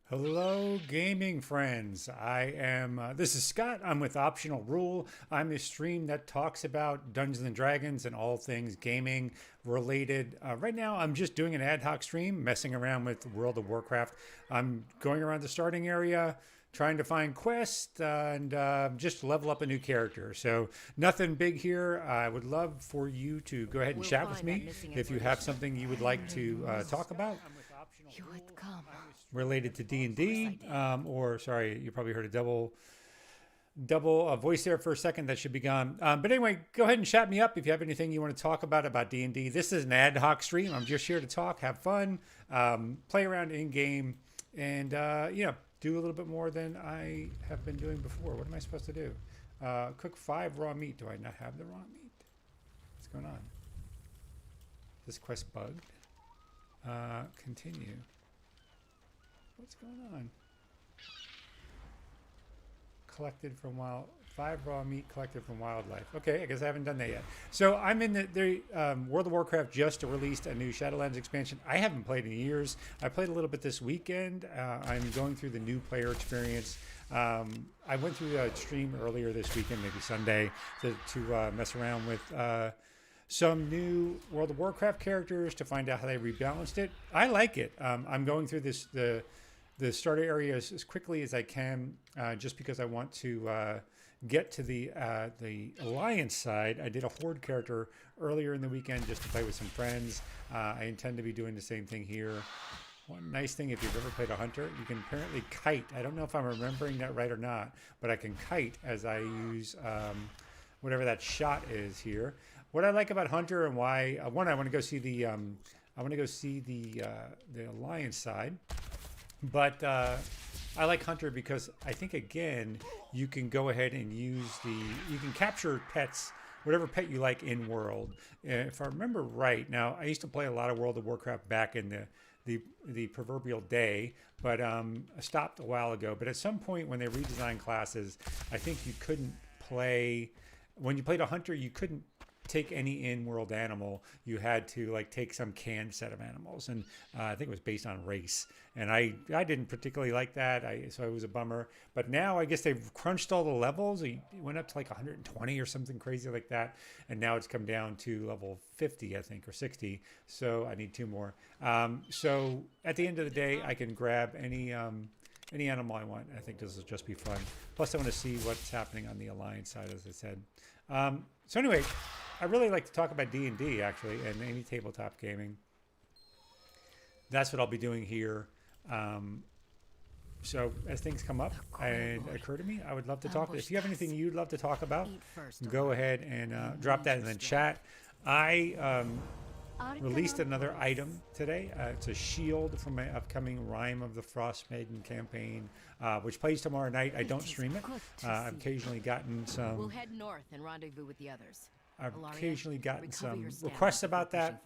Hello, gaming friends. This is Scott. I'm with Optional Rule. I'm a stream that talks about Dungeons and Dragons and all things gaming related. Right now, I'm just doing an ad hoc stream, messing around with World of Warcraft. I'm going around the starting area, trying to find quests and just level up a new character. So, nothing big here. I would love for you to go ahead and chat with me if you have something you would like to talk about You would come. related to D&D, or sorry, you probably heard a double voice there for a second. That should be gone. But anyway, go ahead and chat me up if you have anything you want to talk about D&D. This is an ad hoc stream. I'm just here to talk, have fun, play around in game, and do a little bit more than I have been doing before. What am I supposed to do? Cook 5 raw meat. Do I not have the raw meat? What's going on? Is this quest bugged? Continue. What's going on? Collected from 5 raw meat collected from wildlife. Okay, I guess I haven't done that yet. So I'm in the World of Warcraft just released a new Shadowlands expansion. I haven't played in years. I played a little bit this weekend. I'm going through the new player experience. I went through a stream earlier this weekend, maybe Sunday, to mess around with some new World of Warcraft characters to find out how they rebalanced it. I like it. I'm going through the starter area as quickly as I can, just because I want to get to the Alliance side. I did a Horde character earlier in the weekend just to play with some friends. I intend to be doing the same thing here. One nice thing, if you've ever played a hunter, you can apparently kite. I don't know if I'm remembering that right or not, but I can kite as I use whatever that shot is here. What I like about Hunter and why one, I want to go see the the Alliance side, but I like Hunter because I think again you can go ahead and you can capture pets, whatever pet you like in world. If I remember right, now I used to play a lot of World of Warcraft back in the proverbial day, but I stopped a while ago. But at some point when they redesigned classes, I think you couldn't play. When you played a hunter, you couldn't take any in-world animal. You had to like take some canned set of animals, and I think it was based on race. And I didn't particularly like that, so it was a bummer. But now I guess they've crunched all the levels. It went up to like 120 or something crazy like that, and now it's come down to level 50, I think, or 60. So I need 2 more. So at the end of the day, I can grab any animal I want. I think this will just be fun. Plus, I want to see what's happening on the Alliance side, as I said. So anyway, I really like to talk about D&D, actually, and any tabletop gaming. That's what I'll be doing here. So as things come up and occur to me, I would love to talk. If you have anything you'd love to talk about, go ahead and drop that in the chat. I released another item today. It's a shield from my upcoming Rime of the Frostmaiden campaign, which plays tomorrow night. I don't stream it. I've occasionally gotten some. We'll head north and rendezvous with the others. I've occasionally gotten some requests about that.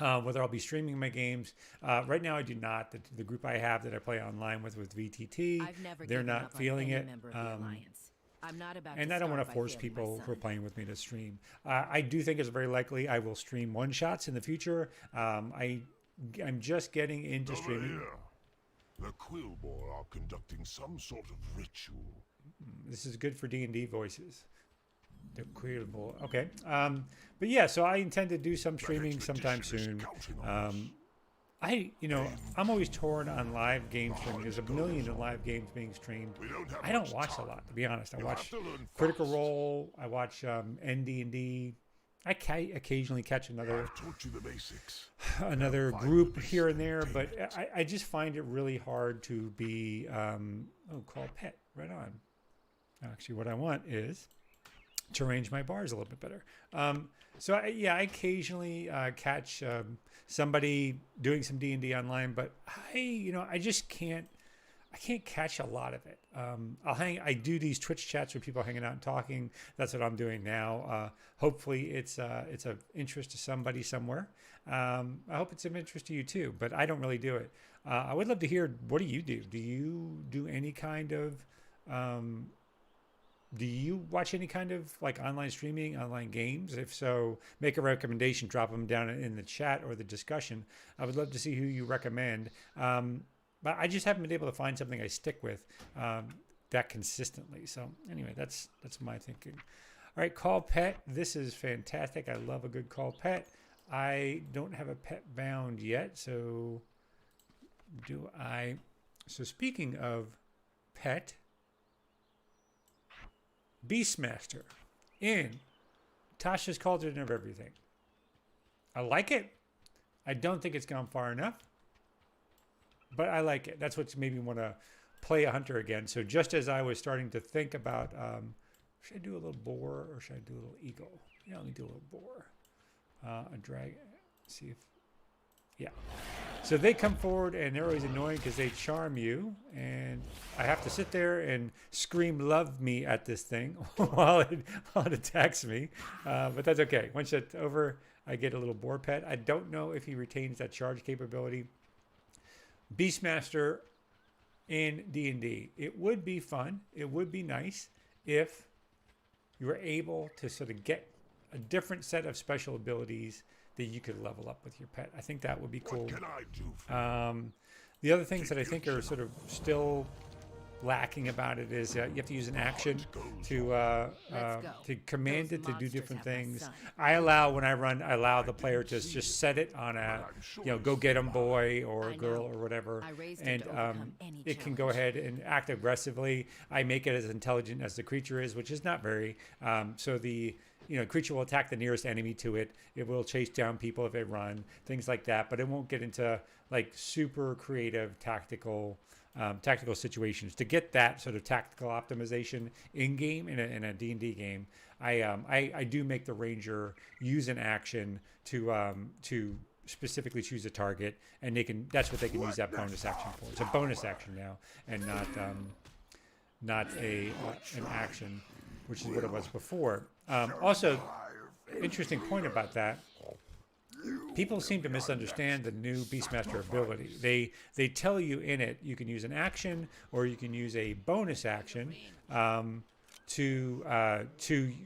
Whether I'll be streaming my games. Right now I do not. The group I have that I play online with VTT, they're not feeling it. And I don't want to force people who are playing with me to stream. I do think it's very likely I will stream one-shots in the future. I'm just getting into streaming. The Quillbore are conducting some sort of ritual. This is good for D&D voices. The Quillbore. Okay. But yeah, so I intend to do some streaming sometime soon. I'm always torn on live game streaming. There's a million live games being streamed. I don't watch a lot, to be honest. I watch Critical Role. I watch ND&D. I occasionally catch another group here and there, but I just find it really hard to be call pet right on. Actually, what I want is to arrange my bars a little bit better. So I occasionally catch somebody doing some D&D online, but I just can't. I can't catch a lot of it. I do these Twitch chats with people hanging out and talking. That's what I'm doing now. Hopefully it's of interest to somebody somewhere. I hope it's of interest to you too, but I don't really do it. I would love to hear, what do you do? Do you do any kind of do you watch any kind of like online streaming, online games? If so, make a recommendation, drop them down in the chat or the discussion. I would love to see who you recommend. but I just haven't been able to find something I stick with that consistently. So anyway, that's my thinking. All right, call pet. This is fantastic. I love a good call pet. I don't have a pet bound yet, so do I? So speaking of pet, Beastmaster in Tasha's Cauldron of Everything. I like it. I don't think it's gone far enough, but I like it. That's what's made me want to play a hunter again. So just as I was starting to think about, should I do a little boar or should I do a little eagle? Yeah, let me do a little boar. A dragon. See if, yeah. So they come forward and they're always annoying because they charm you, and I have to sit there and scream "love me" at this thing while it attacks me. But that's okay. Once it's over, I get a little boar pet. I don't know if he retains that charge capability. Beastmaster in D&D. It would be fun. It would be nice if you were able to sort of get a different set of special abilities that you could level up with your pet. I think that would be cool. What can I do for you? The other things that I think are sort of still lacking about it is you have to use an action to command it to do different things. I allow, when I run, I allow the player to just set it on a, go get 'em boy or girl or whatever, and it can go ahead and act aggressively. I make it as intelligent as the creature is, which is not very. So the creature will attack the nearest enemy to it. It will chase down people if they run, things like that. But it won't get into like super creative tactical situations. To get that sort of tactical optimization in game in a D&D game, I do make the ranger use an action to specifically choose a target, and that's what they can use that bonus action for. It's a bonus action now, and not an action, which is what it was before. Also, interesting point about that. People seem to misunderstand the new Beastmaster ability. They tell you in it you can use an action or you can use a bonus action to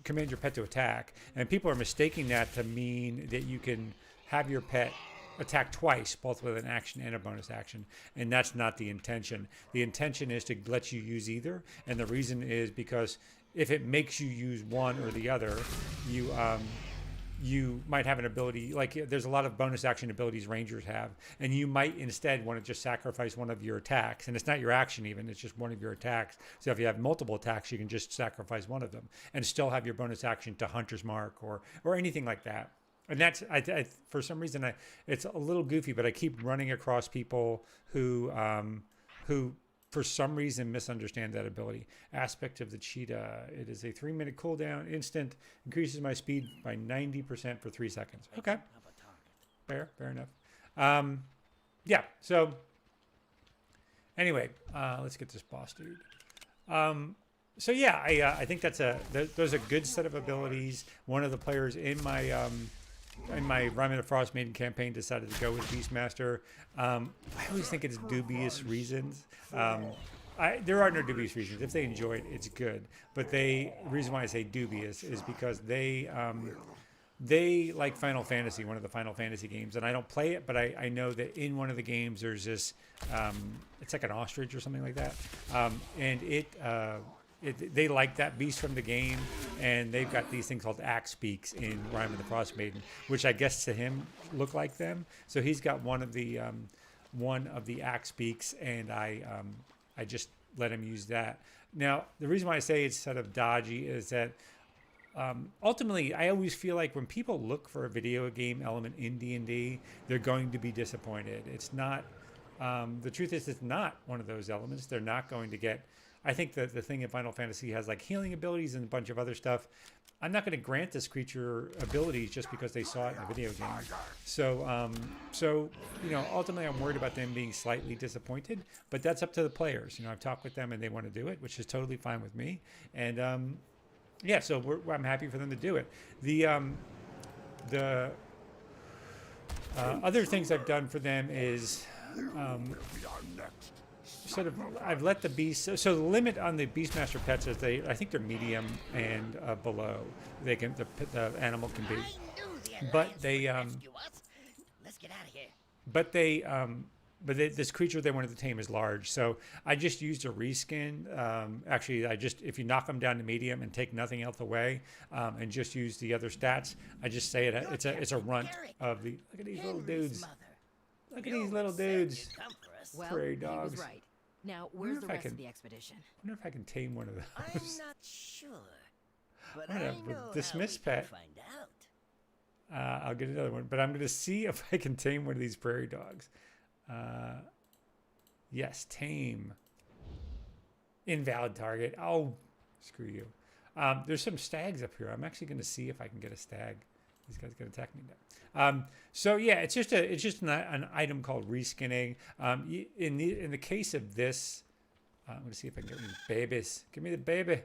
command your pet to attack, and people are mistaking that to mean that you can have your pet attack twice, both with an action and a bonus action, and that's not the intention. The intention is to let you use either, and the reason is because if it makes you use one or the other, you might have an ability, like there's a lot of bonus action abilities rangers have, and you might instead want to just sacrifice one of your attacks, and it's not your action even, it's just one of your attacks. So if you have multiple attacks, you can just sacrifice one of them and still have your bonus action to Hunter's Mark or anything like that. And that's, for some reason, it's a little goofy, but I keep running across people who for some reason misunderstand that ability. Aspect of the cheetah. It is a 3-minute cooldown, instant, increases my speed by 90% for 3 seconds. Okay. Fair enough. Yeah, so anyway, let's get this boss dude. So yeah, I think those are a good set of abilities. One of the players in my Rime of the Frostmaiden campaign decided to go with Beastmaster. I always think it's dubious reasons. There are no dubious reasons. If they enjoy it, it's good. But the reason why I say dubious is because they like Final Fantasy, one of the Final Fantasy games, and I don't play it, but I know that in one of the games there's this, it's like an ostrich or something like that, and they like that beast from the game, and they've got these things called axe beaks in Rime of the Frostmaiden, which I guess to him look like them. So he's got one of the axe beaks, and I just let him use that. Now, the reason why I say it's sort of dodgy is that ultimately, I always feel like when people look for a video game element in D&D, they're going to be disappointed. It's not. The truth is, it's not one of those elements. They're not going to get. I think that the thing in Final Fantasy has like healing abilities and a bunch of other stuff. I'm not going to grant this creature abilities just because they saw it in a video game. So ultimately, I'm worried about them being slightly disappointed. But that's up to the players. I've talked with them and they want to do it, which is totally fine with me. And yeah, so I'm happy for them to do it. The other things I've done for them is sort of I've let the beast. So the limit on the Beastmaster pets is I think they're medium and below. They can the animal can be, but they Let's get out of here. but they this creature they wanted to tame is large, so I just used a reskin. Actually, if you knock them down to medium and take nothing else away, and just use the other stats, I just say it's a runt of the. Look at these little dudes. Look at these little dudes. Well, Prairie he dogs. was right. Now, where's the rest of the expedition? I wonder if I can tame one of those. I'm not sure, but I'm I gonna know dismiss how we can pet. find out. I'll get another one, but I'm going to see if I can tame one of these prairie dogs. Yes, tame. Invalid target. Oh, screw you. There's some stags up here. I'm actually going to see if I can get a stag. These guys going to attack me now. So yeah, it's just an item called reskinning. In the case of this, I'm going to see if I can get any babies. Give me the baby.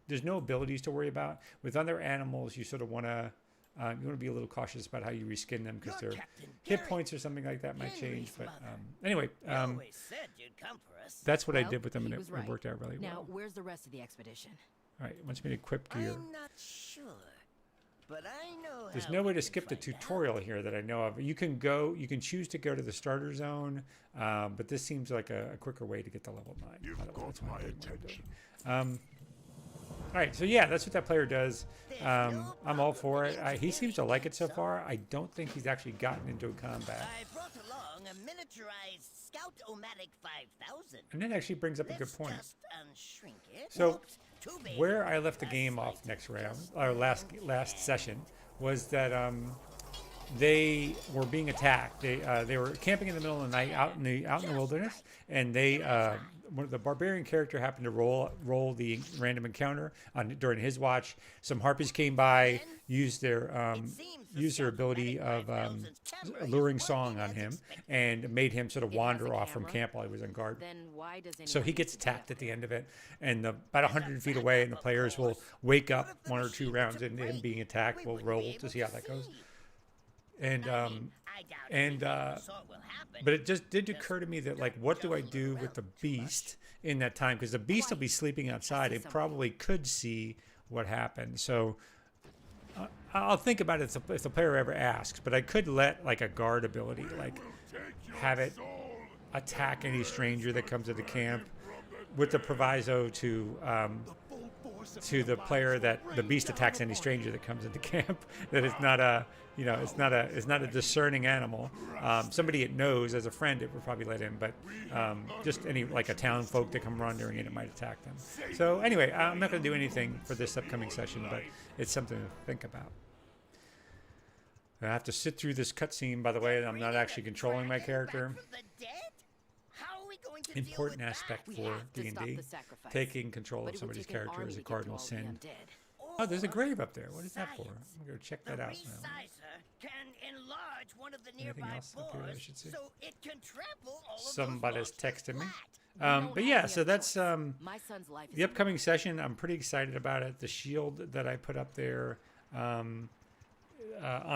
There's no abilities to worry about. With other animals, you sort of want to be a little cautious about how you reskin them because their hit points or something like that might change. But anyway, that's what I did with them, and it worked out really well. Now, where's the rest of the expedition? All right, it wants me to equip gear. I'm not sure, but I know. There's no way to skip the tutorial here that I know of. You can choose to go to the starter zone, but this seems like a quicker way to get to level 9. You've got my attention. All right, so yeah, that's what that player does. I'm all for it. He seems to like it so far. I don't think he's actually gotten into combat. I brought along a miniaturized Scout-O-Matic 5000. And that actually brings up a good point. Just unshrink it. So Whoops, too big. where I left the game off next round, or last session, was that they were being attacked. They were camping in the middle of the night out in the wilderness, and the barbarian character happened to roll the random encounter during his watch. Some harpies came by, used their ability of alluring song on him, and made him sort of wander off from camp while he was on guard. Then why does So he gets attacked at the end of it, and about 100 feet away, and the players will wake up 1 or 2 rounds into him being attacked. We'll roll to see how that goes. But it just did occur to me that, like, what do I do with the beast in that time? Because the beast will be sleeping outside. It probably could see what happened. So I'll think about it if the player ever asks. But I could let, like, a guard ability, like, have it attack any stranger that comes to the camp, with the proviso to the player that the beast attacks any stranger that comes into camp. That it's not a it's not a discerning animal. Somebody it knows as a friend, it would probably let in, but just any, like, a town folk that come wandering in, it might attack them. So anyway, I'm not going to do anything for this upcoming session, but it's something to think about. I have to sit through this cutscene, by the way, and I'm not actually controlling my character. Important aspect for D&D, taking control of somebody's character is a cardinal sin. Oh, there's a grave up there. What is that for? I'm going to go check that out now. Anything else up here I should see? Somebody's texting me. But yeah, so that's the upcoming session. I'm pretty excited about it. The shield that I put up there on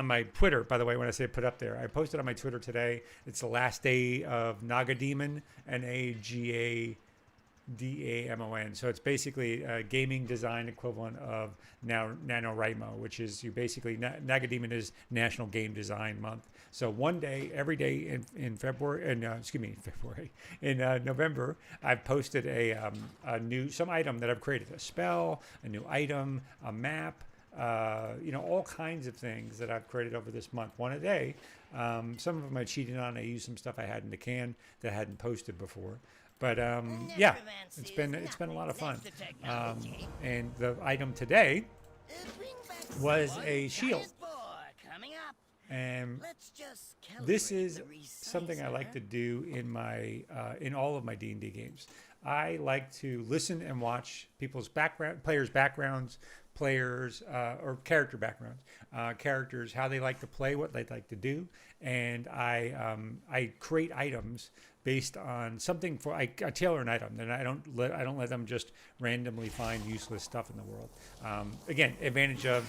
my Twitter, by the way, when I say put up there, I posted on my Twitter today. It's the last day of Nagademon, Nagadamon. So it's basically a gaming design equivalent of NaNoWriMo, which is Nagademon is National Game Design Month. So one day, every day in November, I've posted some item that I've created, a spell, a new item, a map, all kinds of things that I've created over this month, one a day. Some of them I cheated on. I used some stuff I had in the can that I hadn't posted before. But yeah, it's been a lot of fun. And the item today was a shield. And this is something I like to do in all of my D&D games. I like to listen and watch people's players' backgrounds, or character backgrounds, characters, how they like to play, what they like to do, and I create items based on something. I tailor an item, and I don't let them just randomly find useless stuff in the world. Again, advantage of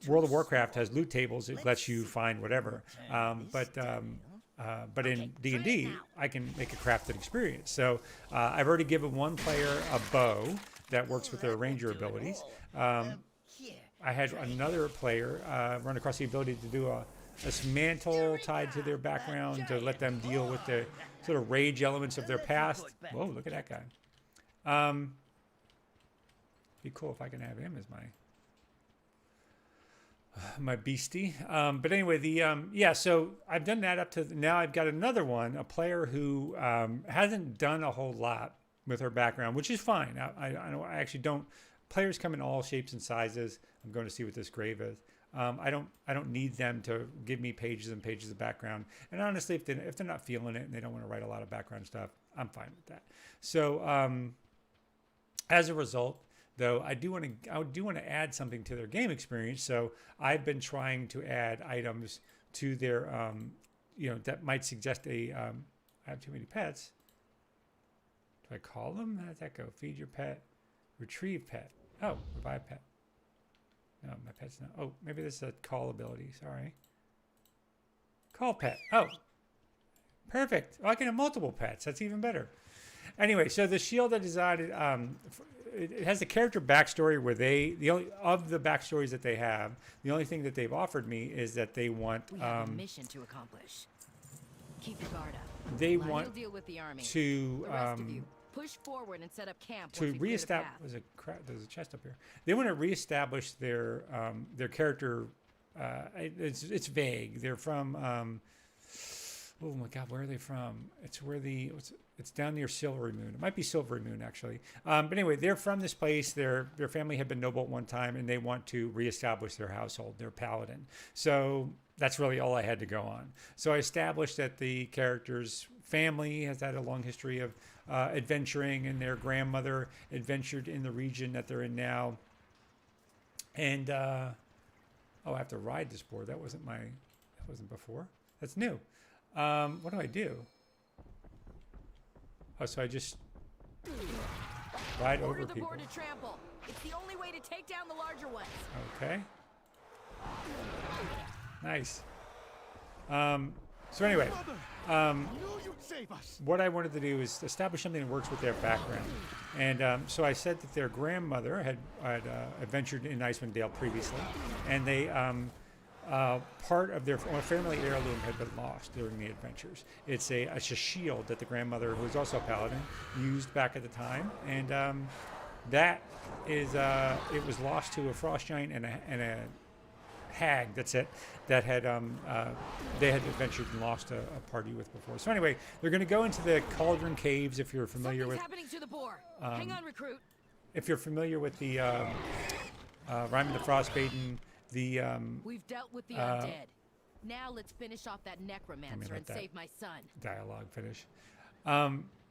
World of Warcraft has loot tables. It lets you find whatever, but in D&D, I can make a crafted experience. So I've already given one player a bow that works with their ranger abilities. I had another player run across the ability to do this mantle tied to their background to let them deal with the sort of rage elements of their past. Whoa, look at that guy. Be cool if I can have him as my beastie. But anyway, yeah, so I've done that up to now. I've got another one, a player who hasn't done a whole lot with her background, which is fine. I actually don't. Players come in all shapes and sizes. I'm going to see what this grave is. I don't need them to give me pages and pages of background. And honestly, if they're not feeling it and they don't want to write a lot of background stuff, I'm fine with that. So as a result, though, I do want to add something to their game experience. So I've been trying to add items to their that might suggest I have too many pets. Do I call them? How does that go? Feed your pet, retrieve pet. Oh, revive pet. No, my pet's not. Oh, maybe this is a call ability. Sorry. Call pet. Oh, perfect. Oh, I can have multiple pets. That's even better. Anyway, so the shield I decided, it has a character backstory where the only of the backstories that they have, the only thing that they've offered me is that they want we have a mission to accomplish. Keep your guard up. They want deal with the army. to the rest of you, push forward and set up camp. to reestablish. There's a chest up here. They want to reestablish their character. It's vague. They're from. Oh my God, where are they from? It's where it's down near Silvery Moon. It might be Silvery Moon actually. But anyway, they're from this place. Their family had been noble at one time, and they want to reestablish their household. They're paladin. So that's really all I had to go on. So I established that the character's family has had a long history of adventuring, and their grandmother adventured in the region that they're in now. And I have to ride this board. That wasn't before. That's new. What do I do? Oh, so I just ride over the people. board to trample. It's the only way to take down the larger ones. Okay. Nice. So anyway, what I wanted to do is establish something that works with their background. And so I said that their grandmother had adventured in Icewind Dale previously, and they part of their family heirloom had been lost during the adventures. It's a shield that the grandmother, who was also a paladin, used back at the time, and that is it was lost to a frost giant and a hag. That's it. That had they had adventured and lost a party with before. So anyway, they're going to go into the Cauldron Caves. If you're familiar with, happening to the boar. Hang on, recruit. If you're familiar with the Rime of the Frostmaiden. We've dealt with the undead. Now let's finish off that necromancer and save my son. Dialogue finish.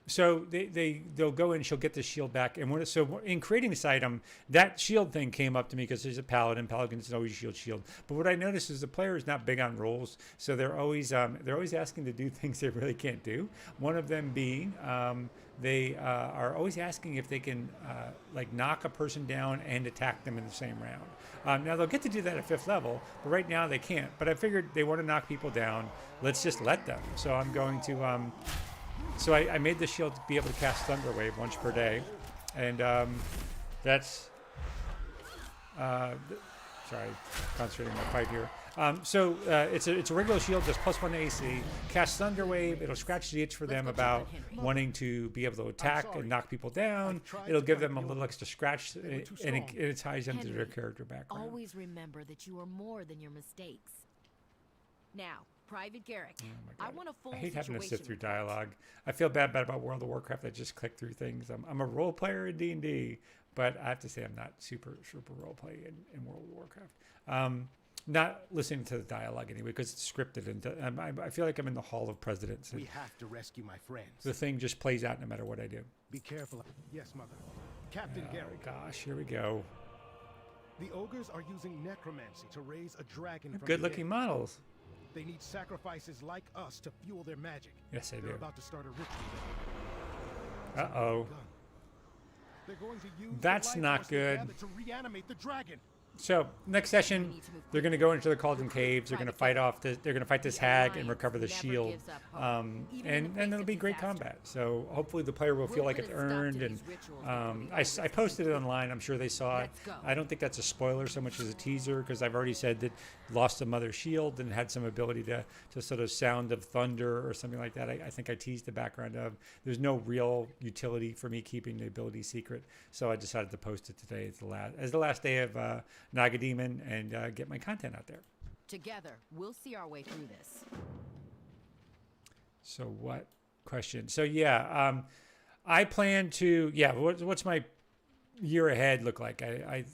So they'll go in. She'll get the shield back, and so in creating this item, that shield thing came up to me because there's a paladin. Paladins always shield. But what I noticed is the player is not big on rolls, so they're always asking to do things they really can't do. One of them being they are always asking if they can knock a person down and attack them in the same round. Now they'll get to do that at 5th level, but right now they can't. But I figured they want to knock people down. Let's just let them. So I'm going to. So I made the shield to be able to cast Thunder Wave once per day, and that's. Sorry, concentrating on my fight here. So it's a regular shield, just +1 AC. Cast Thunder Wave. It'll scratch the itch for them about wanting to be able to attack and knock people down. It'll give them a little extra scratch, and it ties them to their character background. Always remember that you are more than your mistakes. Now, Private Garrick, I want a full I hate having to sit through dialogue. I feel bad about World of Warcraft. I just click through things. I'm a role player in D&D, but I have to say I'm not super role play in World of Warcraft. Not listening to the dialogue anyway because it's scripted, and I feel like I'm in the Hall of Presidents. We have to rescue my friends. The thing just plays out no matter what I do. Be careful. Yes, Mother. Captain Garrick. Gosh, here we go. The ogres are using necromancy to raise a dragon from Good-looking models. They need sacrifices like us to fuel their magic. Yes, they do. They're about to start a ritual. Uh-oh. They're going to use That's not good. to reanimate the dragon. So next session, they're going to go into the Cauldron Caves. They're going to fight off. They're going to fight this hag and recover the shield, and it'll be great combat. So hopefully the player will feel like it's earned. And I posted it online. I'm sure they saw it. I don't think that's a spoiler so much as a teaser, because I've already said that lost a mother shield and had some ability to sort of sound of thunder or something like that. I think I teased the background of. There's no real utility for me keeping the ability secret, so I decided to post it today as the last day of Naga Demon, and get my content out there. Together, we'll see our way through this. So what question? So yeah, I plan to, what's my year ahead look like? I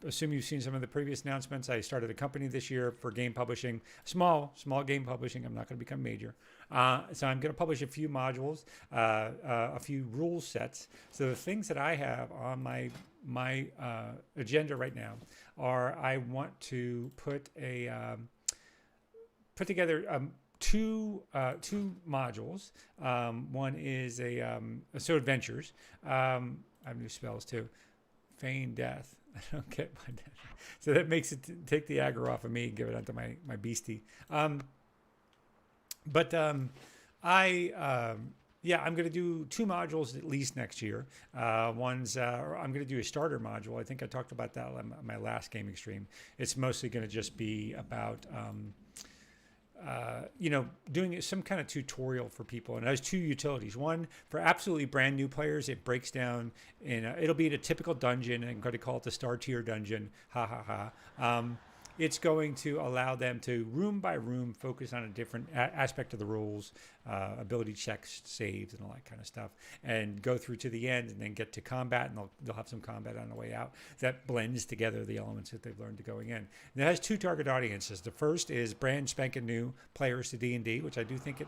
assume you've seen some of the previous announcements. I started a company this year for game publishing, small game publishing. I'm not going to become major. So I'm going to publish a few modules, a few rule sets. So the things that I have on my agenda right now are, I want to put together two modules. One is so adventures. I have new spells too. Feign death. I don't get my death. So that makes it take the aggro off of me and give it onto my beastie. I'm going to do two modules at least next year. I'm going to do a starter module. I think I talked about that on my last gaming stream. It's mostly going to just be about doing some kind of tutorial for people. And it has two utilities. One, for absolutely brand new players, it breaks down it'll be in a typical dungeon, and I'm going to call it the star tier dungeon. Ha ha ha. It's going to allow them to, room by room, focus on a different aspect of the rules, ability checks, saves, and all that kind of stuff, and go through to the end, and then get to combat, and they'll have some combat on the way out that blends together the elements that they've learned to going in. And it has two target audiences. The first is brand spanking new players to D&D, which I do think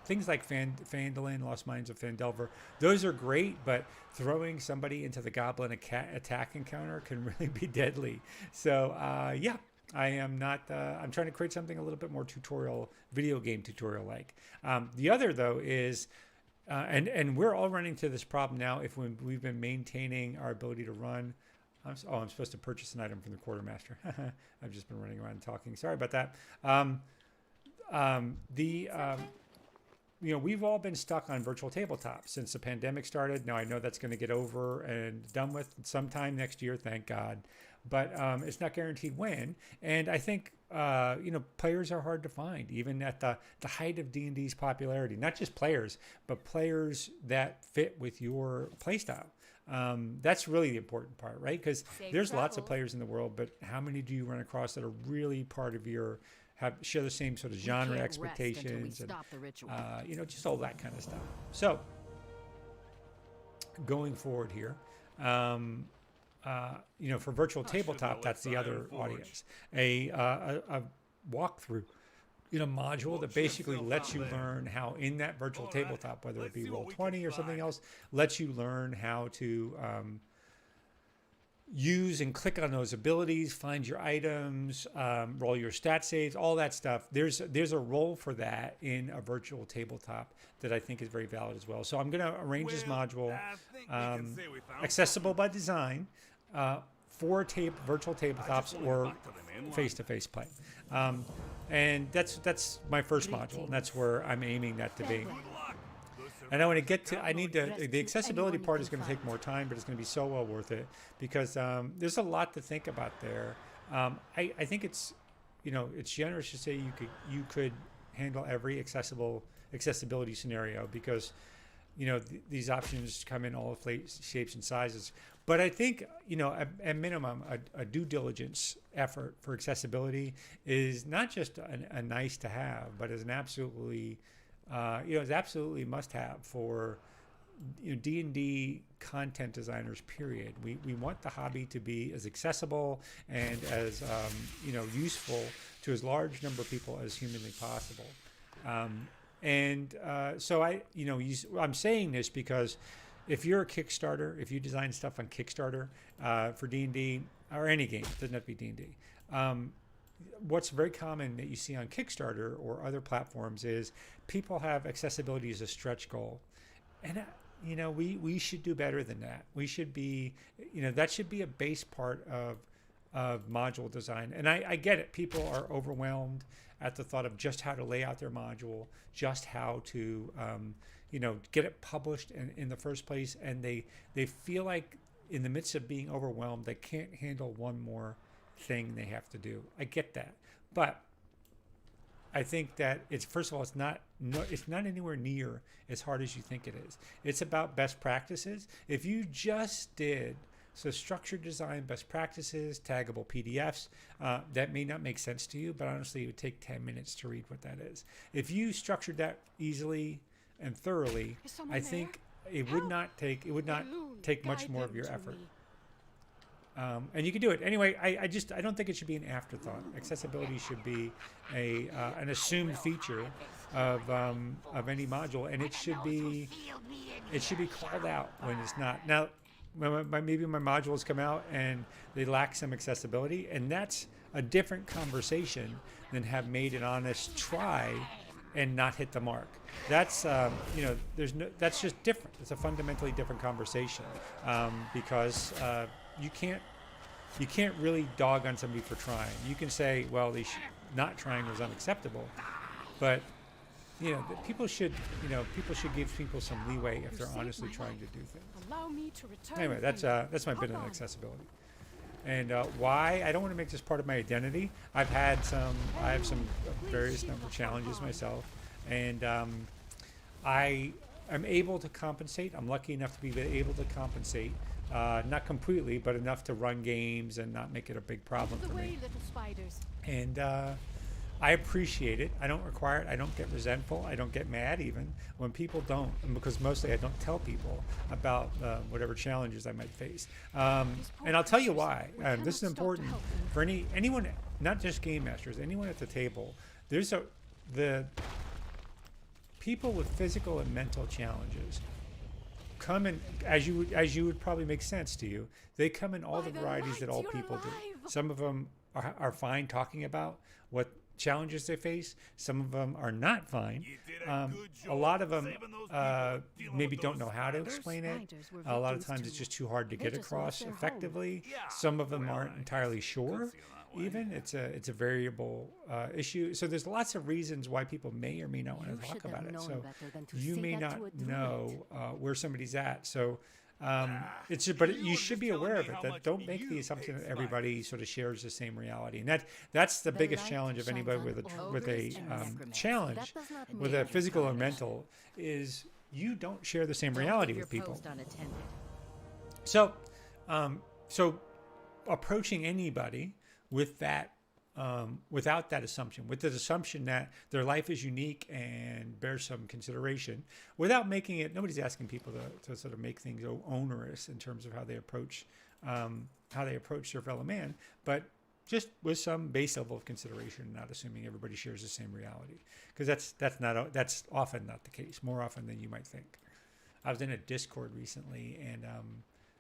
things like Phandalin, Lost Mines of Phandelver, those are great, but throwing somebody into the goblin attack encounter can really be deadly. So I am not, I'm trying to create something a little bit more video game tutorial like. The other though is, and we're all running to this problem now when we've been maintaining our ability to run. I'm supposed to purchase an item from the quartermaster. I've just been running around and talking. Sorry about that. We've all been stuck on virtual tabletops since the pandemic started. Now I know that's going to get over and done with sometime next year, thank God. But it's not guaranteed when. And I think, players are hard to find, even at the height of D&D's popularity. Not just players, but players that fit with your playstyle. That's really the important part, right? Because there's lots of players in the world, but how many do you run across that are really part of your share the same sort of genre expectations, and just all that kind of stuff. So going forward here, for virtual tabletop, that's the other audience. A walkthrough, module that basically lets you learn how in that virtual tabletop, whether it be Roll20 or something else, lets you learn how to use and click on those abilities, find your items, roll your stat saves, all that stuff. There's a role for that in a virtual tabletop that I think is very valid as well. So I'm going to arrange this module accessible by design for virtual tabletops or face-to-face play. And that's my first module, and that's where I'm aiming that to be. And I want to get to, the accessibility part is going to take more time, but it's going to be so well worth it, because there's a lot to think about there. I think it's generous to say you could handle every accessibility scenario, because these options come in all shapes and sizes. But I think, at minimum, a due diligence effort for accessibility is not just a nice to have, but is an absolutely it's absolutely must-have for D&D content designers, period. We want the hobby to be as accessible and as useful to as large number of people as humanly possible. So I'm saying this because if you're a Kickstarter, if you design stuff on Kickstarter for D&D or any game, it doesn't have to be D&D. What's very common that you see on Kickstarter or other platforms is people have accessibility as a stretch goal. And you know, we should do better than that. We should be, you know, that should be a base part of module design. And I get it. People are overwhelmed at the thought of just how to lay out their module, just how to, you know, get it published in the first place. And they feel like in the midst of being overwhelmed, they can't handle one more thing they have to do. I get that. But I think that it's, first of all, it's not anywhere near as hard as you think it is. It's about best practices. If you just did structured design, best practices, taggable PDFs, that may not make sense to you, but honestly, it would take 10 minutes to read what that is. If you structured that easily and thoroughly, I think it would not take much more of your effort. And you can do it anyway. I don't think it should be an afterthought. Accessibility should be an assumed feature of any module, and it should be called out when it's not. Now, maybe my modules come out and they lack some accessibility, and that's a different conversation than have made an honest try and not hit the mark. That's you know, that's just different. It's a fundamentally different conversation because you can't really dog on somebody for trying. You can say, well, not trying was unacceptable, but you know, people should give people some leeway if they're honestly trying to do things. Allow me to return. Anyway, that's my bit on accessibility. And why I don't want to make this part of my identity. I have some various number of challenges myself, and I am able to compensate. I'm lucky enough to be able to compensate. Not completely, but enough to run games and not make it a big problem for me. Little spiders. And I appreciate it. I don't require it. I don't get resentful. I don't get mad even when people don't, because mostly I don't tell people about whatever challenges I might face. And I'll tell you why. This is important for anyone, not just game masters, anyone at the table. The people with physical and mental challenges come in, as you would probably make sense to you, they come in all the varieties that all people do. Some of them are fine talking about what challenges they face. Some of them are not fine. A lot of them maybe don't know how to explain it. A lot of times it's just too hard to get across effectively. Some of them aren't entirely sure. Even it's a variable issue. So there's lots of reasons why people may or may not want to talk about it. So you may not know where somebody's at. So it's just, but you should be aware of it. That don't make the assumption that everybody sort of shares the same reality. And that's the biggest challenge of anybody with a challenge, with a physical or mental, is you don't share the same reality with people. So approaching anybody with that, without that assumption, with the assumption that their life is unique and bears some consideration, without making it, nobody's asking people to sort of make things onerous in terms of how they approach their fellow man, but just with some base level of consideration, not assuming everybody shares the same reality, because that's often not the case, more often than you might think. I was in a Discord recently, and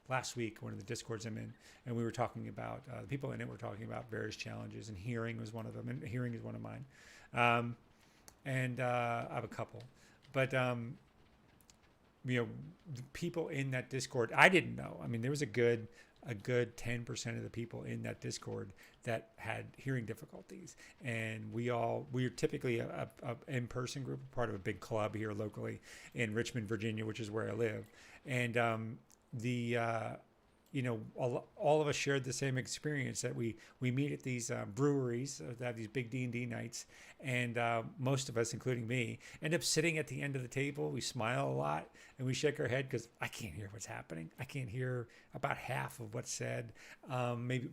last week, one of the Discords I'm in, and we were talking about, the people in it were talking about various challenges, and hearing was one of them, and hearing is one of mine. And I have a couple. But, you know, the people in that Discord, I didn't know. I mean, there was a good 10% of the people in that Discord that had hearing difficulties. And we're typically a in-person group, part of a big club here locally in Richmond, Virginia, which is where I live. And you know, all of us shared the same experience, that we meet at these breweries that have these big D&D nights, and most of us, including me, end up sitting at the end of the table. We smile a lot and we shake our head because I can't hear what's happening. I can't hear about half of what's said,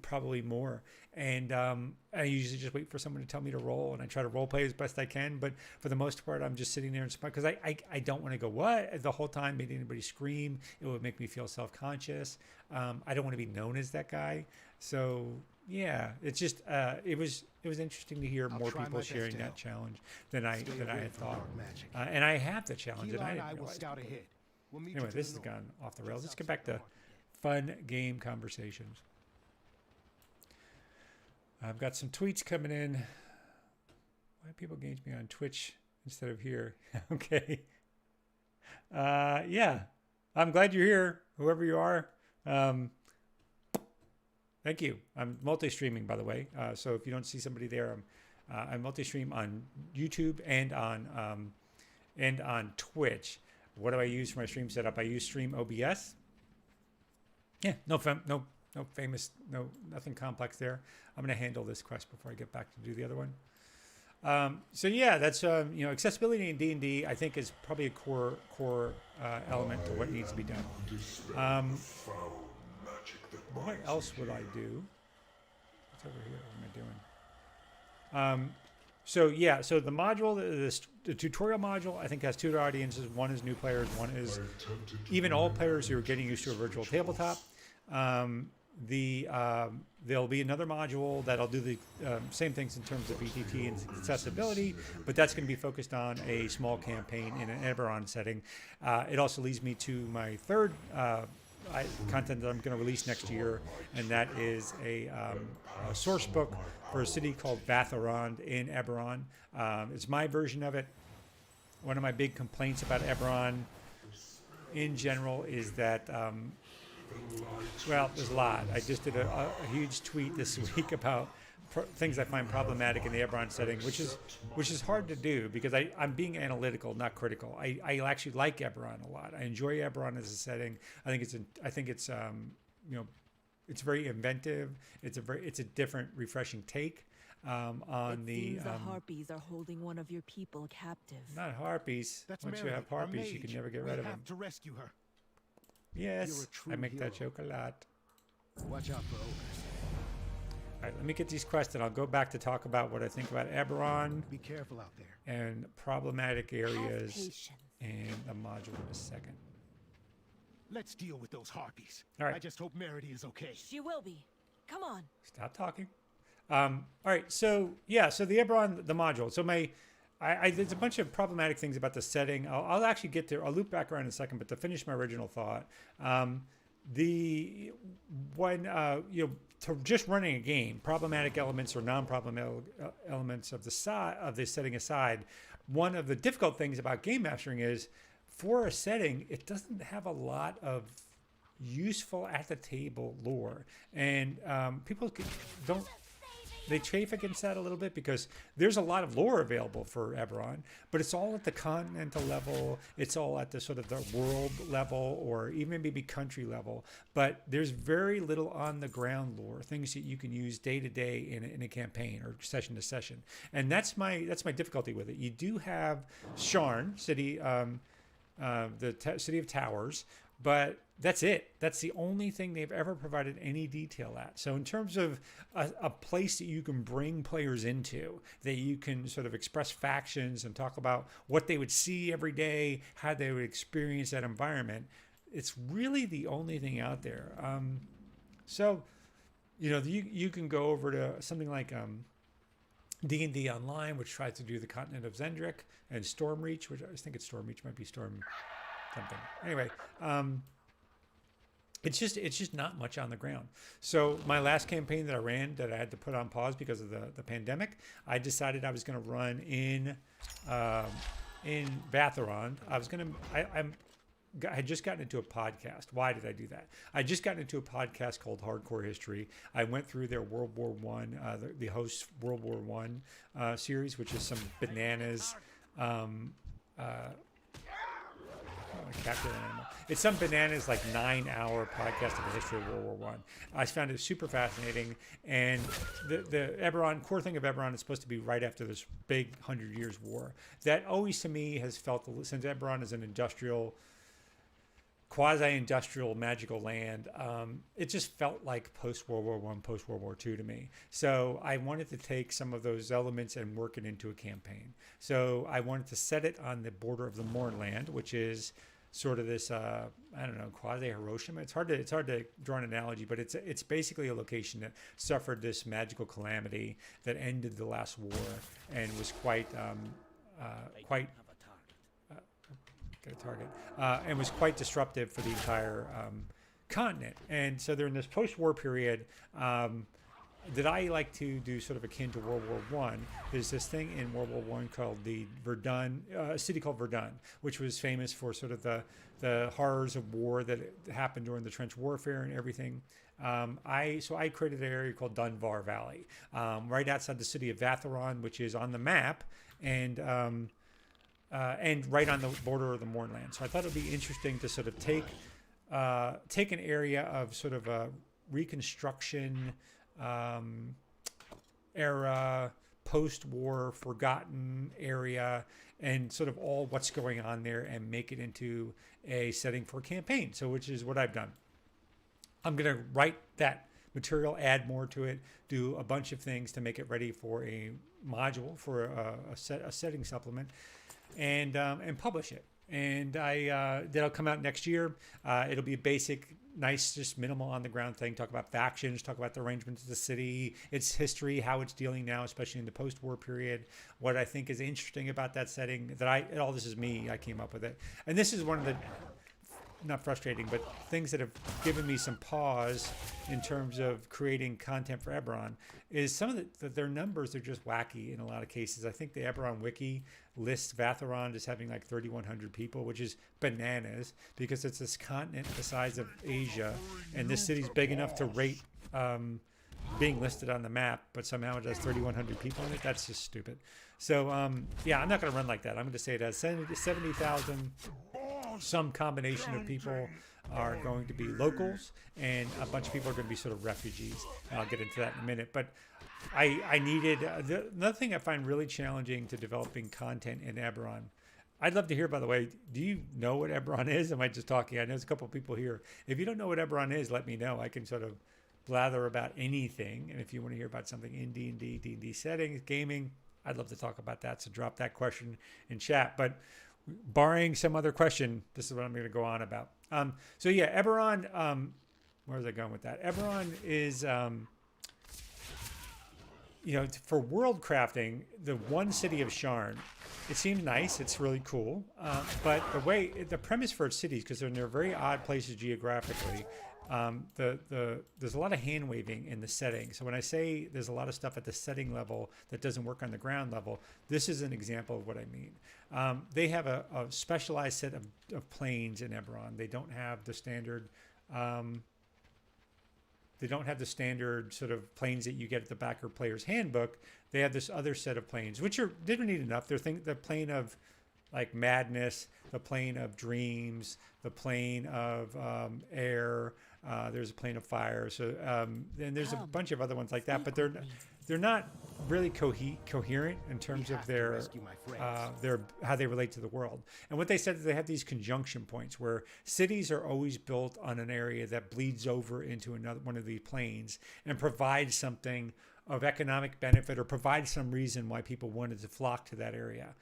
probably more. And I usually just wait for someone to tell me to roll, and I try to role play as best I can. But for the most part, I'm just sitting there and smile, because I don't want to go, what? The whole time, made anybody scream. It would make me feel self-conscious. I don't want to be known as that guy. So yeah, it's just it was interesting to hear more people sharing that challenge than I had thought. And I have the challenge, and I didn't realize. Anyway, this has gone off the rails. Let's get back to fun game conversations. I've got some tweets coming in. Why do people engage me on Twitch instead of here? Okay. Yeah. I'm glad you're here, whoever you are. Thank you. I'm multi-streaming, by the way. So if you don't see somebody there, I'm multi-stream on YouTube and on Twitch. What do I use for my stream setup? I use Stream OBS. Yeah, nothing complex there. I'm going to handle this quest before I get back to do the other one. So yeah, that's accessibility in D&D. I think is probably a core element to what needs to be done. What else would I do? What's over here? What am I doing? So the module, the tutorial module, I think has two audiences. One is new players. One is even old players who are getting used to a virtual tabletop. There'll be another module that'll do the same things in terms of VTT and accessibility, but that's going to be focused on a small campaign in an Eberron setting. It also leads me to my third content that I'm going to release next year, and that is a source book for a city called Vatharond in Eberron. It's my version of it. One of my big complaints about Eberron in general is that well, there's a lot. I just did a huge tweet this week about things I find problematic in the Eberron setting, which is hard to do because I'm being analytical, not critical. I actually like Eberron a lot. I enjoy Eberron as a setting. I think it's it's very inventive. It's a different, refreshing take on the. Seems the harpies are holding one of your people captive. Not harpies. That's Once you Mary, have our harpies, you mage. can never get We rid of have them. to rescue her. Yes, You're a I true make that hero. joke a lot. Watch out for ogres. All right, let me get these quests, and I'll go back to talk about what I think about Eberron Be careful out there. and problematic Have areas patience. in the module in a second. Let's deal with those harpies. All right. I just hope Merity is okay. She will be. Come on. Stop talking. All right, so yeah, so the Eberron, the module. So there's a bunch of problematic things about the setting. I'll actually get there. I'll loop back around in a second, but to finish my original thought, to just running a game, problematic elements or non-problematic elements of the setting aside, one of the difficult things about game mastering is for a setting, it doesn't have a lot of useful at the table lore, and people don't. They chafe against that a little bit because there's a lot of lore available for Eberron, but it's all at the continental level. It's all at the sort of the world level or even maybe country level. But there's very little on the ground lore, things that you can use day to day in a campaign or session to session. And that's my difficulty with it. You do have Sharn, city, city of towers, but that's it. That's the only thing they've ever provided any detail at. So in terms of a place that you can bring players into, that you can sort of express factions and talk about what they would see every day, how they would experience that environment, it's really the only thing out there. You can go over to something like D&D Online, which tries to do the continent of Zendrick, and Stormreach, which I think it's Stormreach, might be Storm something. Anyway, it's just not much on the ground. So my last campaign that I ran that I had to put on pause because of the pandemic, I decided I was going to run in Vatharond. I had just gotten into a podcast. Why did I do that? I just gotten into a podcast called Hardcore History. I went through their World War One, the host World War One series, which is some bananas. Captain animal. It's some bananas like 9-hour podcast of the history of World War One. I found it super fascinating, and the Eberron core thing of Eberron is supposed to be right after this big 100 Years War. That always to me has felt, since Eberron is an industrial, quasi-industrial magical land, it just felt like post-World War One, post-World War Two to me. So I wanted to take some of those elements and work it into a campaign. So I wanted to set it on the border of the Mournland, which is sort of this, quasi-Hiroshima. It's hard to draw an analogy, but it's basically a location that suffered this magical calamity that ended the last war and was and was quite disruptive for the entire continent. And so they're in this post-war period. that I like to do sort of akin to World War I. There's this thing in World War I called the Verdun, a city called Verdun, which was famous for sort of the horrors of war that happened during the trench warfare and everything. I created an area called Dunbar Valley, right outside the city of Vatheron, which is on the map, and right on the border of the Mournland. So I thought it would be interesting to sort of take an area of sort of a Reconstruction era, post-war, forgotten area, and sort of all what's going on there, and make it into a setting for a campaign. So, which is what I've done. I'm going to write that material, add more to it, do a bunch of things to make it ready for a module, for a setting supplement, and publish it. And that'll come out next year. It'll be a basic, nice, just minimal on the ground thing. Talk about factions, talk about the arrangements of the city, its history, how it's dealing now, especially in the post-war period. What I think is interesting about that setting, all this is me, I came up with it. And this is one of the, not frustrating, but things that have given me some pause in terms of creating content for Eberron, is some of their numbers are just wacky in a lot of cases. I think the Eberron wiki lists Vatheron as having like 3,100 people, which is bananas, because it's this continent the size of Asia, and this city's big enough to rate being listed on the map, but somehow it has 3,100 people in it. That's just stupid. So yeah, I'm not going to run like that. I'm going to say it has 70,000. Some combination of people are going to be locals, and a bunch of people are going to be sort of refugees. And I'll get into that in a minute. But I needed another thing I find really challenging to developing content in Eberron. I'd love to hear, by the way, do you know what Eberron is? Am I just talking? I know there's a couple of people here. If you don't know what Eberron is, let me know. I can sort of blather about anything. And if you want to hear about something in D&D settings, gaming, I'd love to talk about that. So drop that question in chat. But barring some other question, this is what I'm going to go on about. So yeah, Eberron, where was I going with that? Eberron is, for world crafting, the one city of Sharn, it seems nice. It's really cool. But the premise for its cities, because they're very odd places geographically, there's a lot of hand waving in the setting. So when I say there's a lot of stuff at the setting level that doesn't work on the ground level, this is an example of what I mean. They have a specialized set of planes in Eberron. They don't have the standard. They don't have the standard sort of planes that you get at the backer player's handbook. They have this other set of planes, which are neat enough. They're the plane of like madness, the plane of dreams, the plane of air. There's a plane of fire. So and there's a bunch of other ones like that, but they're not really coherent in terms of their how they relate to the world. And what they said is they have these conjunction points where cities are always built on an area that bleeds over into another one of these planes and provides something of economic benefit or provides some reason why people wanted to flock to that area.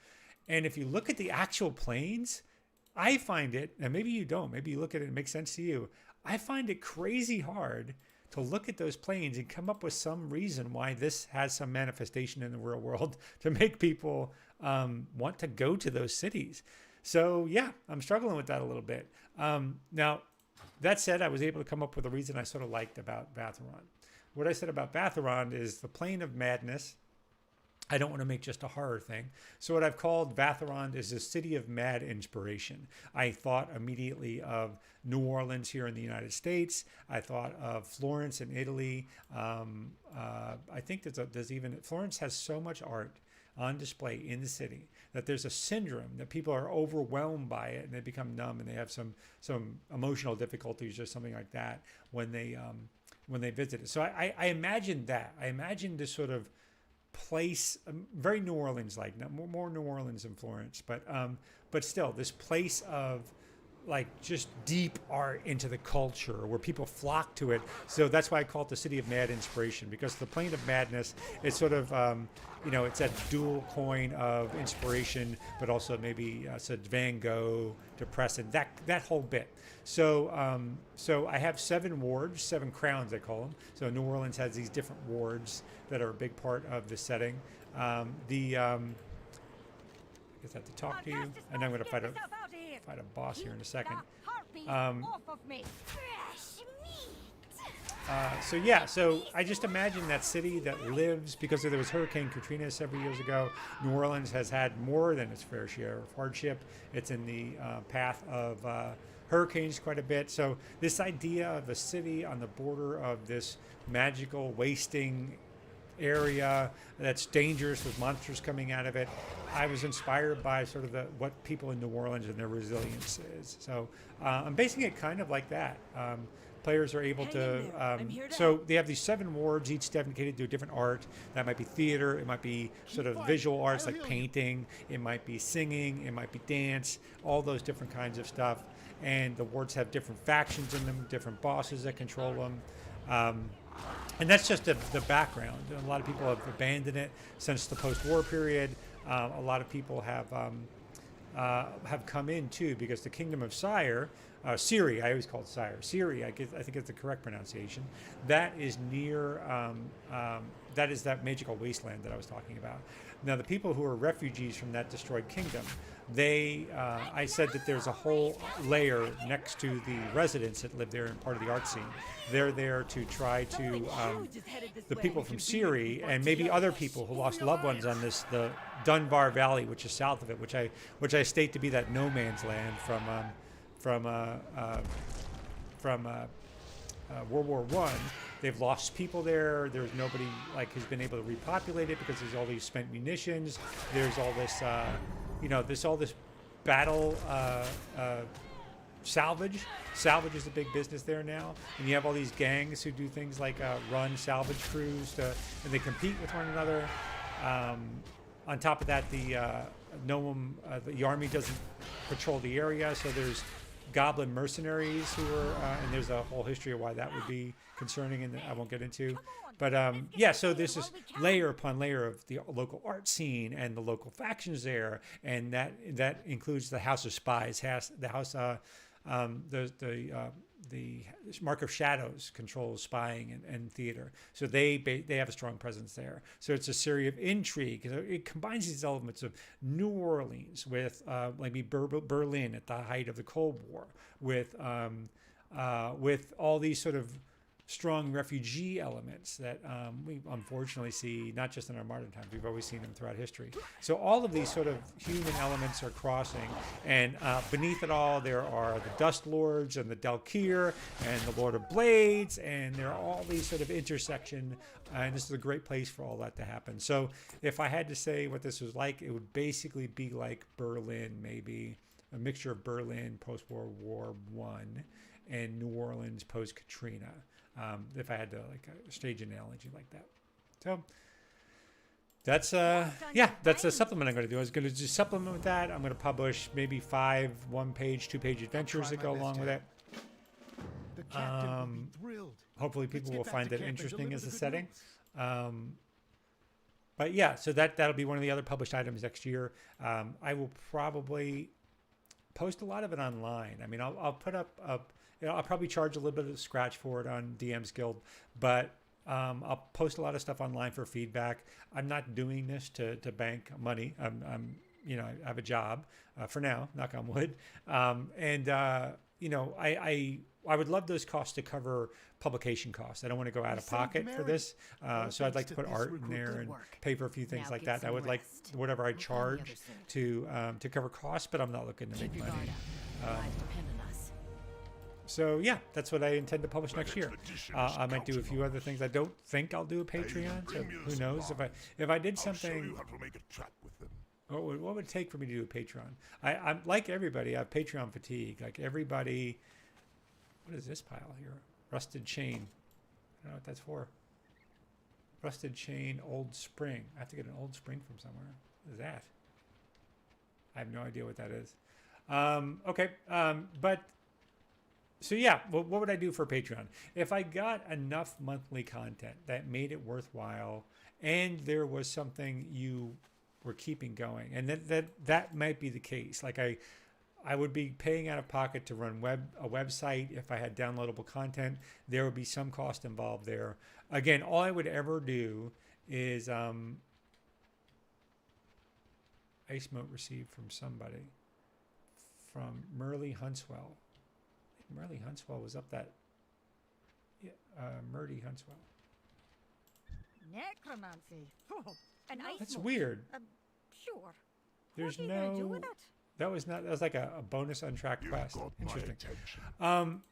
And if you look at the actual planes, I find it, and maybe you don't, maybe you look at it and it makes sense to you, I find it crazy hard to look at those planes and come up with some reason why this has some manifestation in the real world to make people want to go to those cities. So yeah, I'm struggling with that a little bit. Now, that said, I was able to come up with a reason I sort of liked about Vatheron. What I said about Vatheron is the plane of madness. I don't want to make just a horror thing. So what I've called Vatheron is a city of mad inspiration. I thought immediately of New Orleans here in the United States. I thought of Florence in Italy. I think Florence has so much art on display in the city that there's a syndrome that people are overwhelmed by it and they become numb and they have some emotional difficulties or something like that when they visit it. So I imagined that. I imagined this sort of place, very New Orleans like, more New Orleans than Florence, but still this place of like just deep art into the culture where people flock to it. So that's why I call it the city of mad inspiration, because the plane of madness is sort of it's that dual coin of inspiration, but also maybe said Van Gogh, depressant, that whole bit. So I have 7 wards, 7 crowns I call them. So New Orleans has these different wards that are a big part of the setting. I guess I have to talk to you, and I'm going to fight a boss here in a second. So yeah, so I just imagine that city that lives, because there was Hurricane Katrina several years ago. New Orleans has had more than its fair share of hardship. It's in the path of hurricanes quite a bit. So this idea of a city on the border of this magical wasting area that's dangerous with monsters coming out of it, I was inspired by sort of what people in New Orleans and their resilience is. So I'm basing it kind of like that. Players are able to, so they have these 7 wards, each dedicated to a different art. That might be theater, it might be sort of visual arts like painting, it might be singing, it might be dance, all those different kinds of stuff. And the wards have different factions in them, different bosses that control them. And that's just the background. A lot of people have abandoned it since the post-war period. A lot of people have come in too, because the Kingdom of Siri, I always call it Sire. Siri, I think it's the correct pronunciation. That is near, that is that magical wasteland that I was talking about. Now, the people who are refugees from that destroyed kingdom, I said that there's a whole layer next to the residents that live there and part of the art scene. They're there to try to, the people from Siri and maybe other people who lost loved ones on the Dunbar Valley, which is south of it, which I state to be that no man's land from World War I. They've lost people there. There's nobody who's been able to repopulate it because there's all these spent munitions. There's all this, there's all this battle salvage. Salvage is a big business there now, and you have all these gangs who do things like run salvage crews, and they compete with one another. On top of that, the army doesn't patrol the area, so there's goblin mercenaries who are, and there's a whole history of why that would be concerning, and I won't get into. But yeah, so there's this layer upon layer of the local art scene and the local factions there, and that includes the House of Spies, the House, the Mark of Shadows controls spying and theater, so they have a strong presence there. So it's a series of intrigue. It combines these elements of New Orleans with maybe Berlin at the height of the Cold War, with all these sort of strong refugee elements that we unfortunately see not just in our modern times, we've always seen them throughout history. So all of these sort of human elements are crossing, and beneath it all there are the Dust Lords and the Dalkir and the Lord of Blades, and there are all these sort of intersection, and this is a great place for all that to happen. So if I had to say what this was like, it would basically be like Berlin, maybe a mixture of Berlin post-World War I and New Orleans post-Katrina. If I had to stage an analogy like that. So that's that's a supplement I'm going to do. I was going to just supplement with that. I'm going to publish maybe 5 1-page, 2-page adventures that go along with it. Hopefully people will find that interesting as a setting. But yeah, so that'll be one of the other published items next year. I will probably post a lot of it online. I mean, I'll put up I'll probably charge a little bit of the scratch for it on DM's Guild, but I'll post a lot of stuff online for feedback. I'm not doing this to bank money. I have a job for now, knock on wood. I would love those costs to cover publication costs. I don't want to go out of pocket for this. So I'd like to put art in there and pay for a few things like that. I would like whatever I charge to cover costs, but I'm not looking to make money. So yeah, that's what I intend to publish next year. I might do a few other things. I don't think I'll do a Patreon, so who knows? If I did something, what would it take for me to do a Patreon? I'm like everybody. I have Patreon fatigue. Like everybody. What is this pile here? Rusted chain. I don't know what that's for. Rusted chain, old spring. I have to get an old spring from somewhere. What is that? I have no idea what that is. Okay, but. So yeah, what would I do for Patreon? If I got enough monthly content that made it worthwhile, and there was something you were keeping going, and that might be the case. Like I would be paying out of pocket to run a website. If I had downloadable content, there would be some cost involved there. Again, all I would ever do is ice mote received from somebody, from Merle Huntswell. Merle Huntswell was up that. Yeah, Murdy Huntswell. Necromancy. An ice That's mold. weird. Sure. There's what are you gonna do no. with it? That was not. That was like a bonus untracked You've quest. got my Interesting. attention.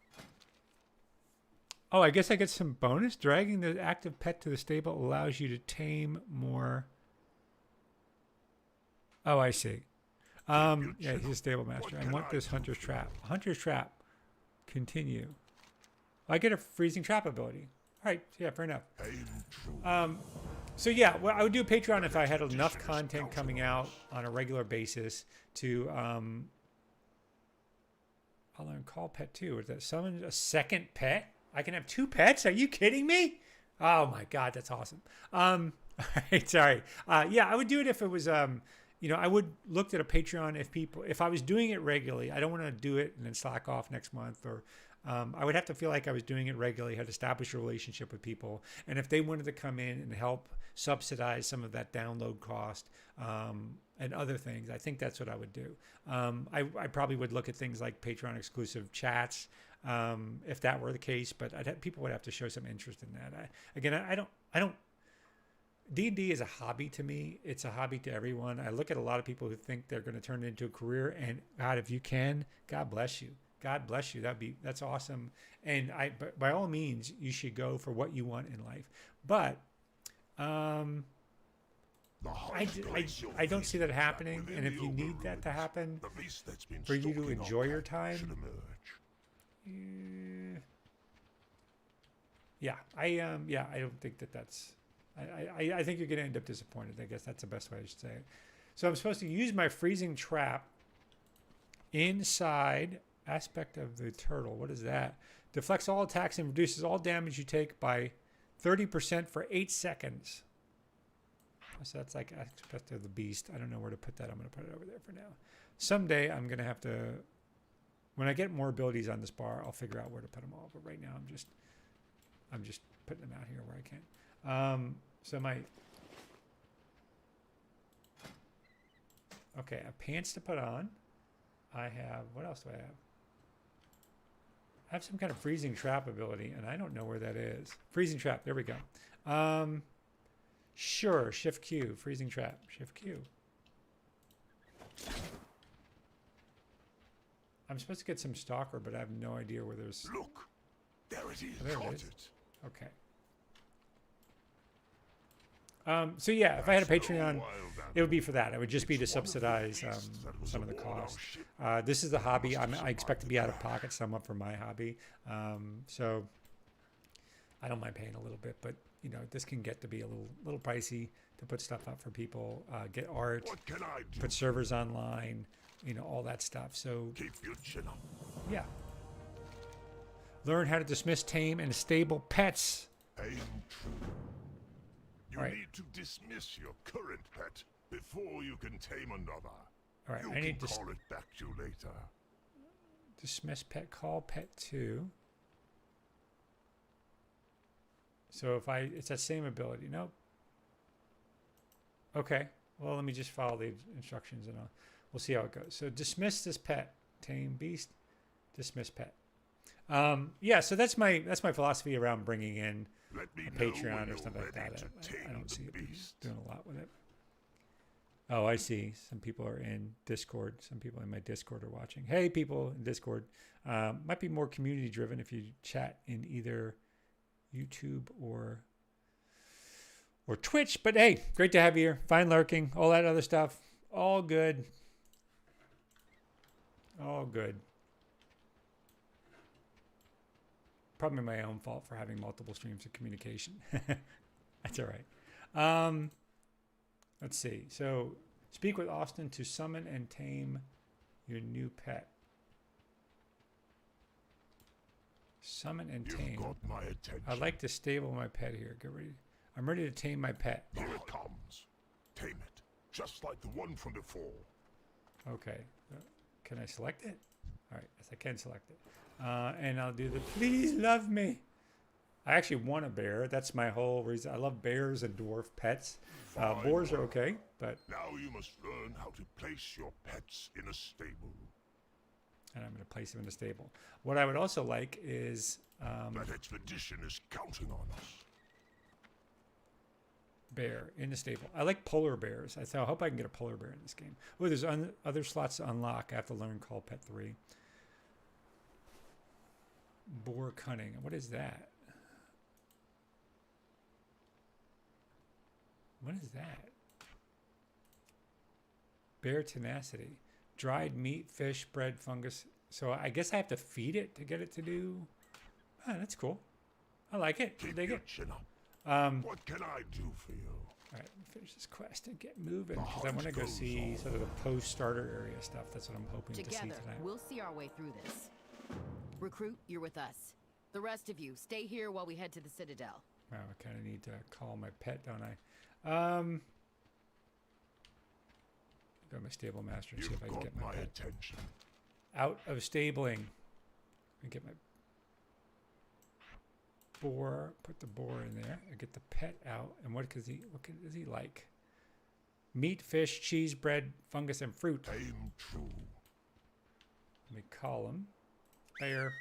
Oh, I guess I get some bonus. Dragging the active pet to the stable allows you to tame more. Oh, I see. Yeah, he's a stable master. I want this hunter's trap. Hunter's trap. Continue. I get a freezing trap ability. All right. Yeah, fair enough. Aim true. So yeah, well, I would do a Patreon if I had enough content coming out on a regular basis to. I'll learn call pet too. Is that summon a second pet? I can have 2 pets? Are you kidding me? Oh my god, that's awesome. All right, sorry. Yeah, I would do it if it was you know, I would look at a Patreon if I was doing it regularly. I don't want to do it and then slack off next month, or I would have to feel like I was doing it regularly, had established a relationship with people, and if they wanted to come in and help subsidize some of that download cost and other things, I think that's what I would do. I probably would look at things like Patreon exclusive chats if that were the case, but people would have to show some interest in that. I don't. D&D is a hobby to me. It's a hobby to everyone. I look at a lot of people who think they're going to turn it into a career, and God, if you can, God bless you. God bless you. That's awesome. And but by all means, you should go for what you want in life. But I don't see that happening. And if you need that to happen for you to enjoy your time, yeah, I don't think that's. I think you're going to end up disappointed. I guess that's the best way I should say it. So I'm supposed to use my freezing trap inside aspect of the turtle. What is that? Deflects all attacks and reduces all damage you take by 30% for 8 seconds. So that's like aspect of the beast. I don't know where to put that. I'm going to put it over there for now. Someday I'm going to have to, when I get more abilities on this bar, I'll figure out where to put them all. But right now I'm just putting them out here where I can. So okay, I have pants to put on. I have, what else do I have? I have some kind of freezing trap ability, and I don't know where that is. Freezing trap, there we go. Sure, Shift Q, freezing trap, Shift Q. I'm supposed to get some stalker, but I have no idea where there's. Look, there it is. Oh, there Got it is. it. Okay. So yeah, if I had a Patreon, it would be for that. It would just be to subsidize some of the costs. This is the hobby. I expect to be out of pocket somewhat for my hobby. So I don't mind paying a little bit, but you know, this can get to be a little pricey to put stuff up for people, get art, put servers online, you know, all that stuff. So Keep your chin up. yeah. Learn how to dismiss, tame, and stable pets. Aim true. You Right. need to dismiss your current pet before you can tame another. All right, You I need can to call it back to later. dismiss pet, call pet 2. So if it's that same ability. Nope. Okay. Well, let me just follow the instructions and we'll see how it goes. So dismiss this pet. Tame beast. Dismiss pet. Yeah. So that's my philosophy around bringing in Let me a know when Patreon or you're something like ready that. to I tame don't see the it being- beast. doing a lot with it. Oh, I see. Some people are in Discord. Some people in my Discord are watching. Hey, people in Discord. Might be more community driven if you chat in either YouTube or Twitch. But hey, great to have you here. Fine lurking, all that other stuff. All good. All good. Probably my own fault for having multiple streams of communication. That's all right. Let's see. So, speak with Austin to summon and tame your new pet. Summon and You've tame. got my attention. I'd like to stable my pet here. Get ready. I'm ready to tame my pet. Here it comes. Tame it, just like the one from before. Okay. Can I select it? All right. Yes, I can select it. And I'll do the please love me. I actually want a bear. That's my whole reason. I love bears and dwarf pets. Boars are okay, but Now you must learn how to place your pets in a stable. And I'm going to place him in the stable. What I would also like is That expedition is counting on us. bear in the stable. I like polar bears. I hope I can get a polar bear in this game. Oh, there's other slots to unlock. I have to learn Call Pet 3. Boar cunning. What is that? What is that? Bear tenacity. Dried meat, fish, bread, fungus. So I guess I have to feed it to get it to do. Ah, that's cool. I like it. Keep Dig your it. chin up. What can I do for you? All right, finish this quest and get moving because I want to go see sort of the post-starter area stuff. That's what I'm hoping to see Together, tonight. we'll see our way through this. Recruit, you're with us. The rest of you, stay here while we head to the Citadel. Wow, I kind of need to call my pet, don't I? Go to my stable master and see You've if I can got get my my pet attention. out of stabling. And get my boar. Put the boar in there. And get the pet out. And what does he like? Meat, fish, cheese, bread, fungus, and fruit. Aim true. Let me call him. Bear.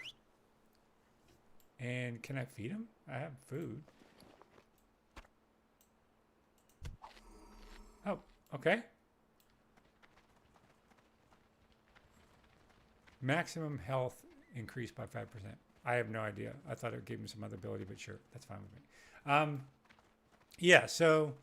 And can I feed him? I have food. Oh, okay. Maximum health increased by 5%. I have no idea. I thought it gave him some other ability, but sure, that's fine with me. Yeah, so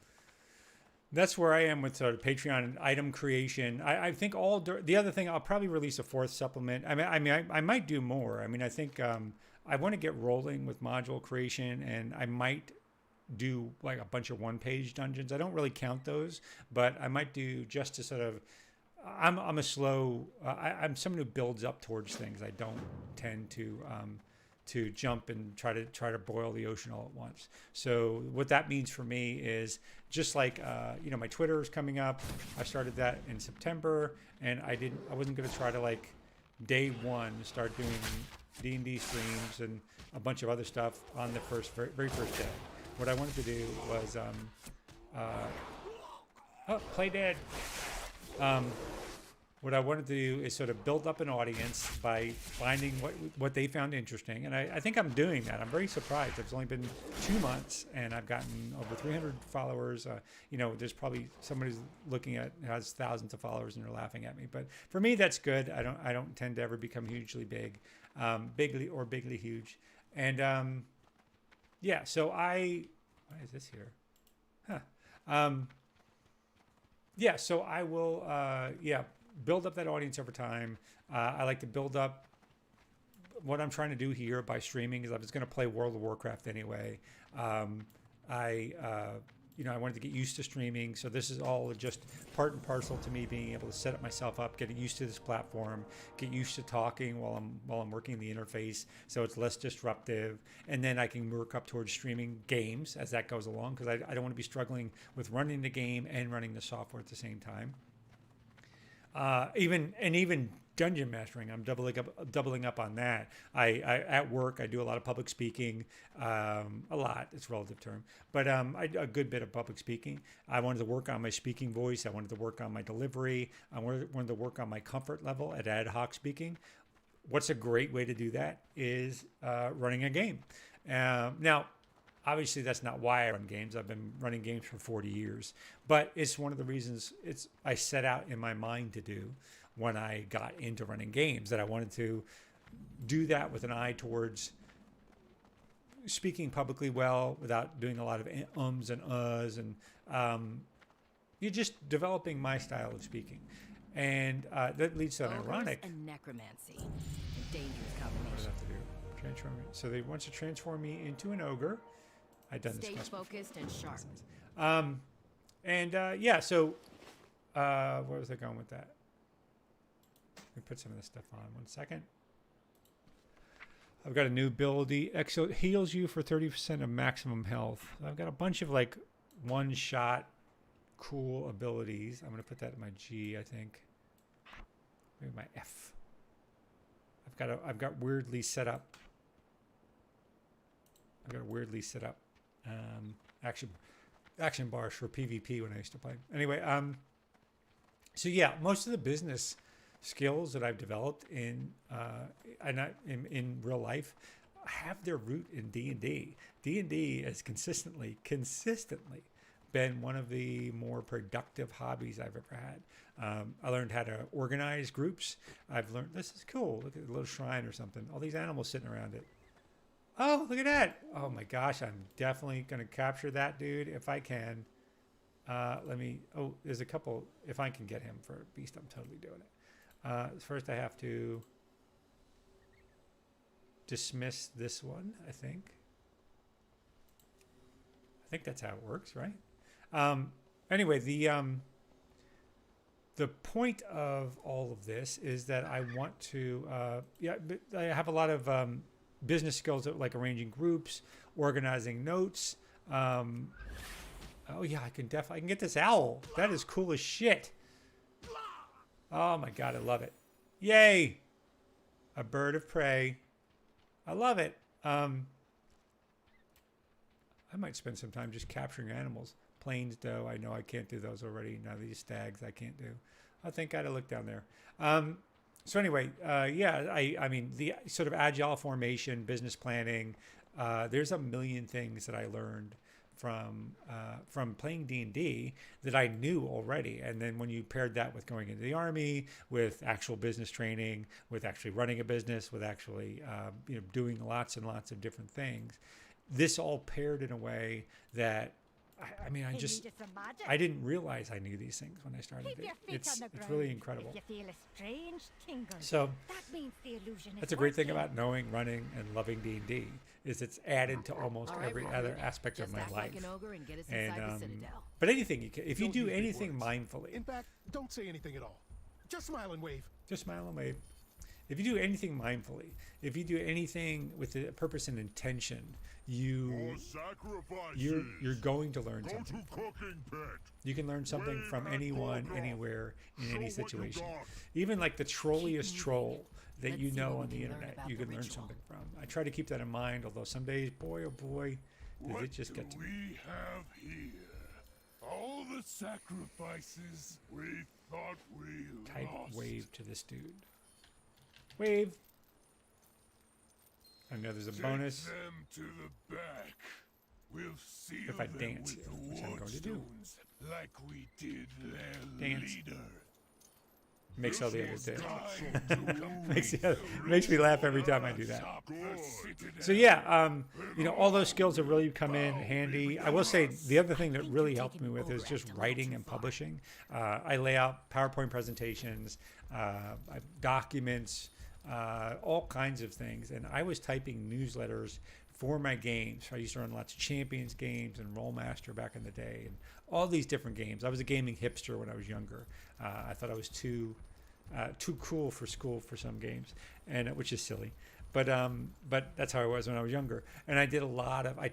that's where I am with sort of Patreon and item creation. I think the other thing, I'll probably release a 4th supplement. I might do more. I think I want to get rolling with module creation, and I might do like a bunch of 1-page dungeons. I don't really count those, but I might do just to sort of. I'm a slow. I'm someone who builds up towards things. I don't tend to jump and try to boil the ocean all at once. So what that means for me is just like my Twitter is coming up. I started that in September, and I wasn't going to try to like day one start doing D&D streams and a bunch of other stuff on the very first day. What I wanted to do was play dead. What I wanted to do is sort of build up an audience by finding what they found interesting. And I think I'm doing that. I'm very surprised. It's only been 2 months and I've gotten over 300 followers. There's probably somebody who's looking at has thousands of followers and they're laughing at me. But for me, that's good. I don't tend to ever become hugely big, bigly huge. And so why is this here? So I will, build up that audience over time. I like to build up what I'm trying to do here by streaming, because I was going to play World of Warcraft anyway. I wanted to get used to streaming, so this is all just part and parcel to me being able to set up myself up, getting used to this platform, get used to talking while I'm working the interface, so it's less disruptive, and then I can work up towards streaming games as that goes along, because I don't want to be struggling with running the game and running the software at the same time. Even dungeon mastering, I'm doubling up on that. I at work I do a lot of public speaking, a lot, it's a relative term, but I do a good bit of public speaking. I wanted to work on my speaking voice. I wanted to work on my delivery. I wanted to work on my comfort level at ad hoc speaking. What's a great way to do that is running a game. Now, obviously, that's not why I run games. I've been running games for 40 years, but it's one of the reasons I set out in my mind to do when I got into running games, that I wanted to do that with an eye towards speaking publicly well without doing a lot of ums and uhs, and you're just developing my style of speaking. And that leads to an Ogres ironic. and necromancy. A dangerous What combination. does that have to do? Transform me. So they want to transform me into an ogre. I've done this Stay quest before. focused and sharp. So where was I going with that? Let me put some of this stuff on 1 second. I've got a new ability. Heals you for 30% of maximum health. I've got a bunch of like one-shot cool abilities. I'm going to put that in my G, I think. Maybe my F. I've got weirdly set up. Action bars for PvP when I used to play. Anyway, so yeah, most of the business skills that I've developed in in real life have their root in D&D. D&D has consistently been one of the more productive hobbies I've ever had. I learned how to organize groups. I've learned, this is cool. Look at a little shrine or something. All these animals sitting around it. Oh, look at that. Oh my gosh, I'm definitely going to capture that dude if I can. Let me, oh, there's a couple. If I can get him for a beast, I'm totally doing it. First I have to dismiss this one, I think. I think that's how it works, right? Anyway, the point of all of this is that I want to, I have a lot of business skills like arranging groups, organizing notes. Oh yeah, I can get this owl. That is cool as shit. Oh my God, I love it. Yay! A bird of prey. I love it. I might spend some time just capturing animals. Plains doe, I know I can't do those already. Now these stags I can't do. I think I'd look down there. So anyway, yeah, I mean, the sort of agile formation, business planning, there's a million things that I learned from playing D&D that I knew already. And then when you paired that with going into the army, with actual business training, with actually running a business, with actually doing lots and lots of different things, this all paired in a way that I mean, I didn't realize I knew these things when I started it. It's really incredible. If you feel a strange tingle, So that means the illusion that's is a great thing working. about knowing, running, and loving D&D is it's added to almost All right, every Robert, other aspect of just my act life. like an ogre and get us And inside the Citadel. but anything you can, if you Don't do use big anything words. mindfully, In fact, don't say anything at all. Just smile and wave. just smile and wave. If you do anything mindfully, if you do anything with the purpose and intention, For sacrifices. you're going to learn Go something. to cooking pit. You can learn something Wave from at anyone, Golgoth. anywhere, in Show any what you situation. got. Even like the trolliest troll that Let's you see know what on we the can learn internet, about you the can learn ritual. something from. I try to keep that in mind, although some days, boy, oh boy, does What it just get to me. we have here? All the sacrifices we thought we Type lost. wave to this dude. Wave. I know there's a Take bonus. them to the back. We'll seal If I them dance, with the which I'm going to do. wardstones, like we did their Dance. leader. Makes all the others There's do. time to complete Makes me laugh every time I do that. So yeah, all those skills have really come in handy. I will say the other thing that really helped me with is just writing and publishing. I lay out PowerPoint presentations, documents, all kinds of things, and I was typing newsletters for my games. I used to run lots of Champions games and Rollmaster back in the day, and all these different games. I was a gaming hipster when I was younger. I thought I was too cool for school for some games, and which is silly. But that's how I was when I was younger. And I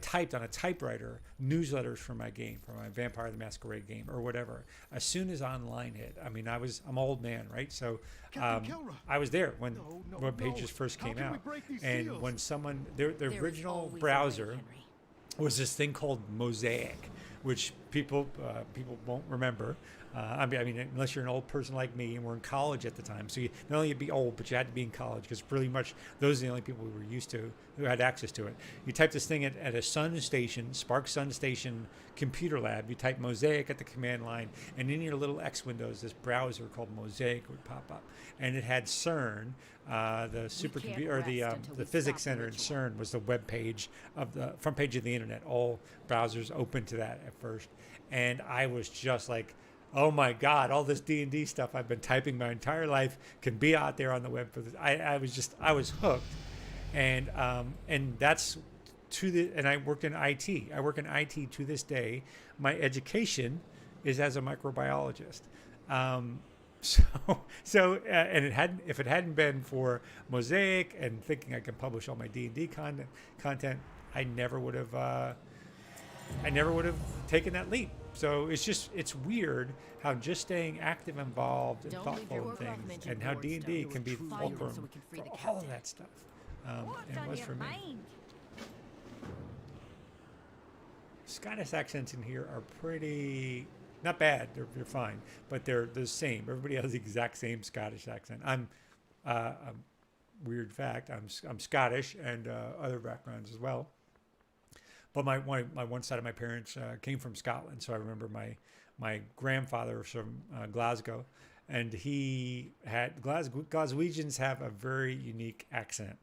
typed on a typewriter newsletters for my game, for my Vampire the Masquerade game or whatever. As soon as online hit, I mean, I'm an old man, right? So Captain Kelra. I was there when No, web pages first How came can we out. break these And seals? when someone, the There is original always a way, browser Henry. was this thing called Mosaic, which people won't remember. I mean, unless you're an old person like me, and we're in college at the time. So you not only be old, but you had to be in college because pretty much those are the only people we were used to who had access to it. You type this thing at a Sun Station, Spark Sun Station computer lab. You type Mosaic at the command line, and in your little X windows, this browser called Mosaic would pop up, and it had CERN, the supercomputer, or rest until the we physics stop the center in ritual. CERN was the web page of the front page of the internet. All browsers open to that at first, and I was just like, oh my God, all this D&D stuff I've been typing my entire life can be out there on the web for this. I was hooked. And that's and I worked in IT. I work in IT to this day. My education is as a microbiologist. And if it hadn't been for Mosaic and thinking I could publish all my D&D content, I never would have taken that leap. So it's weird how just staying active, involved, and Don't leave thoughtful your in Warcraft things, mention and how board D&D stuff. can be Find fulcrum them so we can free for the all captain. that stuff. What's And it on was your for me. mind? Scottish accents in here are pretty not bad. They're fine, but they're the same. Everybody has the exact same Scottish accent. I'm weird fact. I'm Scottish and other backgrounds as well. But my one side of my parents came from Scotland, so I remember my grandfather was from Glasgow, and he had Glaswegians have a very unique accent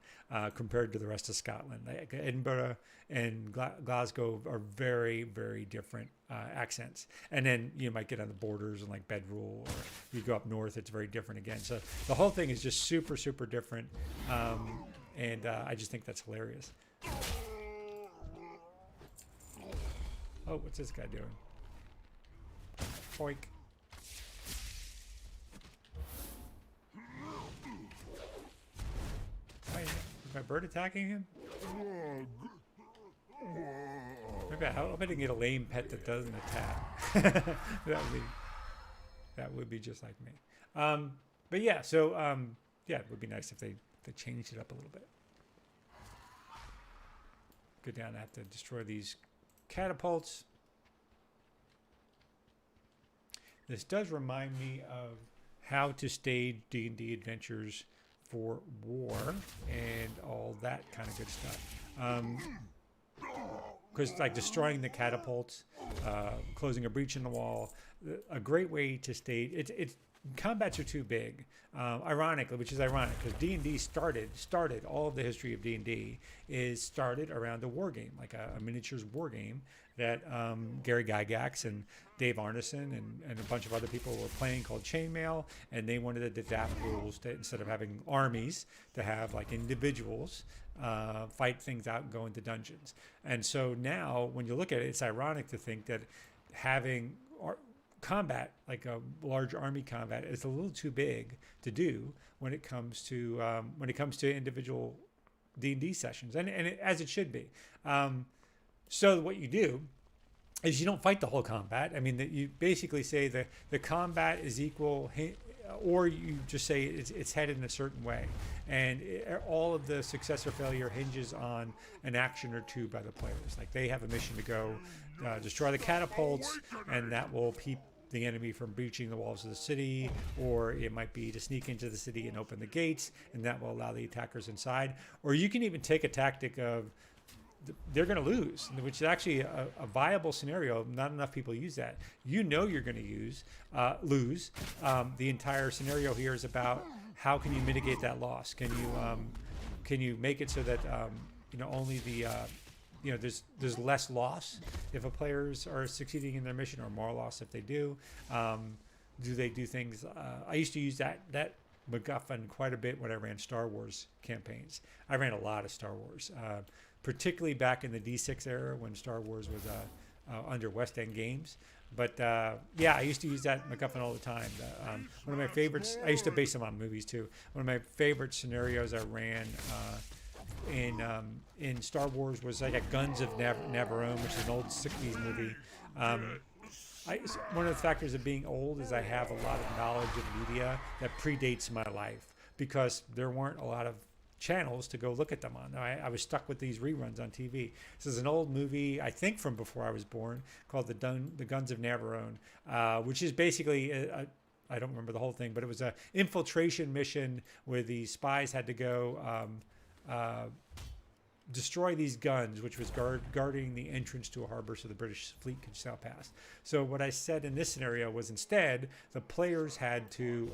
compared to the rest of Scotland. Like Edinburgh and Glasgow are very, very different accents. And then you might get on the borders and like Bedrule, or you go up north, it's very different again. So the whole thing is just super, super different, and I just think that's hilarious. Oh, what's this guy doing? Boink. Is my bird attacking him? Maybe I hope I didn't get a lame pet that doesn't attack. that would be just like me. But yeah, so yeah, it would be nice if they changed it up a little bit. Go down. I have to destroy these catapults. This does remind me of how to stage D&D adventures for war and all that kind of good stuff. Because like destroying the catapults, closing a breach in the wall, a great way to stage it's combats are too big. Ironically, which is ironic because D&D started all of the history of D&D is started around a war game, like a miniatures war game that Gary Gygax and Dave Arneson and a bunch of other people were playing called Chainmail, and they wanted to adapt rules to, instead of having armies, to have like individuals fight things out and go into dungeons. And so now when you look at it, it's ironic to think that having combat, like a large army combat, is a little too big to do when it comes to individual D&D sessions, and as it should be. So what you do is you don't fight the whole combat. I mean, that you basically say that the combat is equal, or you just say it's headed in a certain way, and all of the success or failure hinges on an action or two by the players. Like they have a mission to go destroy the catapults, and that will keep the enemy from breaching the walls of the city, or it might be to sneak into the city and open the gates, and that will allow the attackers inside. Or you can even take a tactic of they're going to lose, which is actually a viable scenario. Not enough people use that. You know you're going to lose. The entire scenario here is about how can you mitigate that loss? Can you make it so that only the there's less loss if a players are succeeding in their mission, or more loss if they do. Do they do things? I used to use that MacGuffin quite a bit when I ran Star Wars campaigns. I ran a lot of Star Wars, particularly back in the D6 era when Star Wars was under West End Games. But yeah, I used to use that MacGuffin all the time. One of my favorites, I used to base them on movies too. One of my favorite scenarios I ran in Star Wars was like a Guns of Navarone, which is an old 60s movie. One of the factors of being old is I have a lot of knowledge of media that predates my life, because there weren't a lot of channels to go look at them on. I was stuck with these reruns on TV. This is an old movie, I think from before I was born, called The Guns of Navarone, which is basically I don't remember the whole thing, but it was an infiltration mission where the spies had to go destroy these guns, which was guarding the entrance to a harbor so the British fleet could sail past. So what I said in this scenario was instead the players had to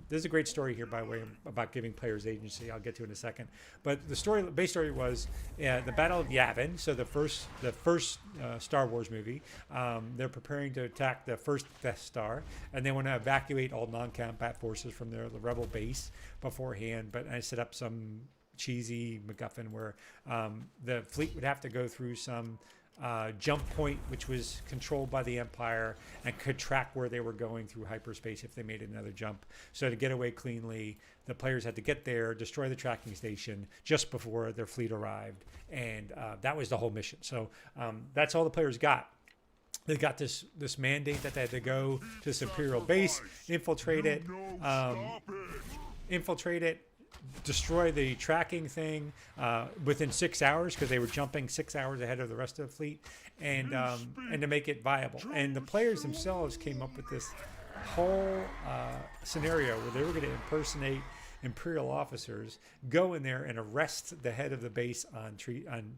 there's a great story here, by the way, about giving players agency. I'll get to it in a second. But the base story was the Battle of Yavin. So the first Star Wars movie. They're preparing to attack the first Death Star, and they want to evacuate all non-combat forces from the rebel base beforehand. But I set up some cheesy MacGuffin where the fleet would have to go through some jump point, which was controlled by the Empire, and could track where they were going through hyperspace if they made another jump. So to get away cleanly, the players had to get there, destroy the tracking station just before their fleet arrived, and that was the whole mission. So that's all the players got. They got this mandate that they had to go to this Imperial base, infiltrate it, destroy the tracking thing within 6 hours because they were jumping 6 hours ahead of the rest of the fleet, and to make it viable. And the players themselves came up with this whole scenario where they were going to impersonate Imperial officers, go in there and arrest the head of the base on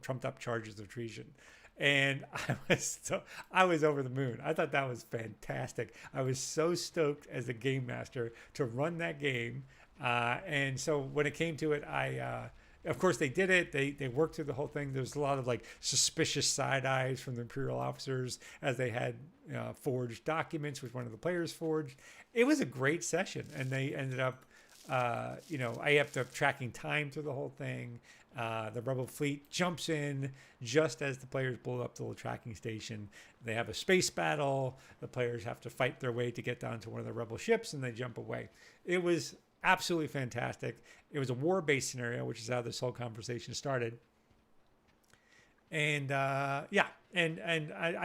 trumped up charges of treason. And I was over the moon. I thought that was fantastic. I was so stoked as a game master to run that game. And so when it came to it, of course they did it. They worked through the whole thing. There was a lot of like suspicious side eyes from the Imperial officers as they had forged documents, which one of the players forged. It was a great session, and they ended up, I ended up tracking time through the whole thing. The rebel fleet jumps in just as the players blow up the little tracking station. They have a space battle. The players have to fight their way to get down to one of the rebel ships, and they jump away. It was absolutely fantastic. It was a war-based scenario, which is how this whole conversation started. And I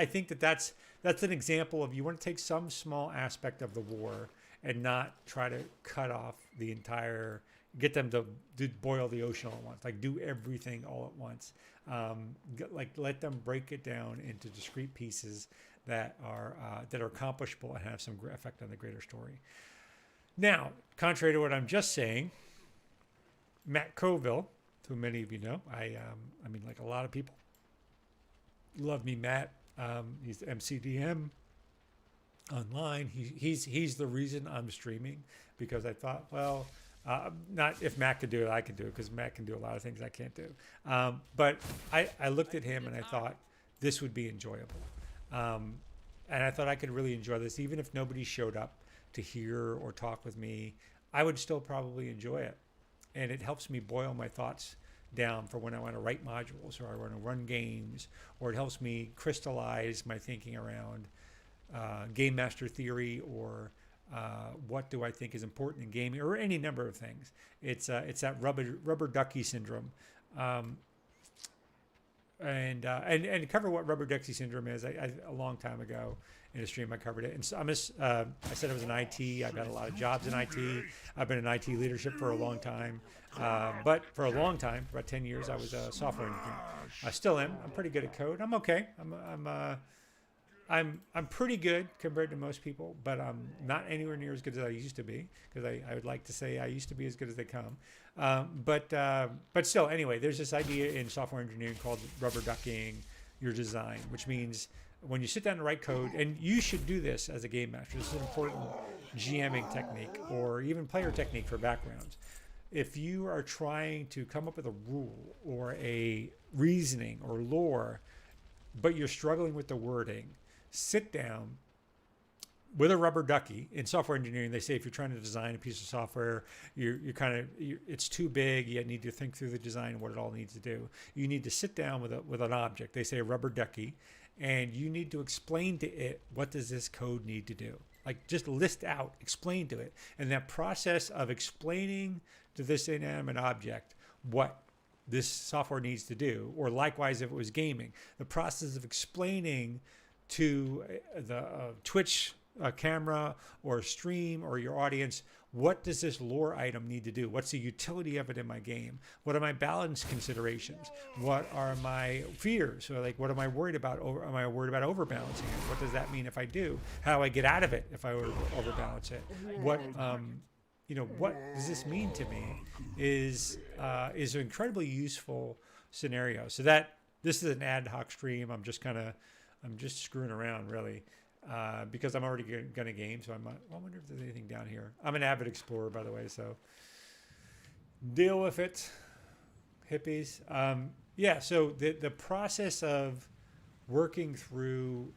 think that's an example of, you want to take some small aspect of the war and not try to cut off the entire, get them to boil the ocean all at once, like do everything all at once. Let them break it down into discrete pieces that are accomplishable and have some effect on the greater story. Now, contrary to what I'm just saying, Matt Coville, who many of you know, like a lot of people love me, Matt. He's the MCDM online. He's the reason I'm streaming, because I thought, well, not if Matt could do it, I can do it, because Matt can do a lot of things I can't do. But I looked at him and I thought this would be enjoyable. And I thought I could really enjoy this, even if nobody showed up to hear or talk with me. I would still probably enjoy it. And it helps me boil my thoughts down for when I want to write modules, or I want to run games, or it helps me crystallize my thinking around game master theory, or what do I think is important in gaming, or any number of things. It's that rubber ducky syndrome. And cover what rubber ducky syndrome is. I a long time ago in a stream I covered it. And so I said I was in IT. I've had a lot of jobs in IT. I've been in IT leadership for a long time. But for a long time, for about 10 years, I was a software engineer. I still am. I'm pretty good at code. I'm okay. I'm pretty good compared to most people, but I'm not anywhere near as good as I used to be, because I would like to say I used to be as good as they come. But still, anyway, there's this idea in software engineering called rubber ducking your design, which means when you sit down to write code, and you should do this as a game master. This is an important GMing technique, or even player technique for backgrounds. If you are trying to come up with a rule or a reasoning or lore, but you're struggling with the wording, sit down with a rubber ducky. In software engineering, they say if you're trying to design a piece of software, it's too big. You need to think through the design and what it all needs to do. You need to sit down with an object. They say a rubber ducky, and you need to explain to it, what does this code need to do? Like, just list out, explain to it. And that process of explaining to this inanimate object what this software needs to do, or likewise if it was gaming, the process of explaining to the Twitch camera or stream or your audience, what does this lore item need to do? What's the utility of it in my game? What are my balance considerations? What are my fears? So, like, what am I worried about? Am I worried about overbalancing it? What does that mean if I do? How do I get out of it if I overbalance it? What does this mean to me? Is an incredibly useful scenario. So that this is an ad hoc stream. I'm just screwing around, really. Because I'm already going to game, so I wonder if there's anything down here. I'm an avid explorer, by the way, so deal with it, hippies. So the process of working through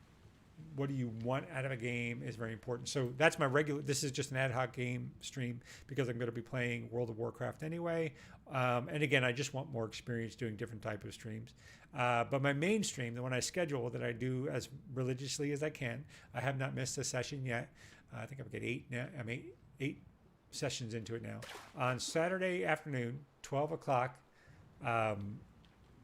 what do you want out of a game is very important. So that's my this is just an ad hoc game stream, because I'm going to be playing World of Warcraft anyway. And again, I just want more experience doing different type of streams. But my main stream, the one I schedule, that I do as religiously as I can, I have not missed a session yet. I think I've got 8 now. I'm eight sessions into it now. On Saturday afternoon, 12 o'clock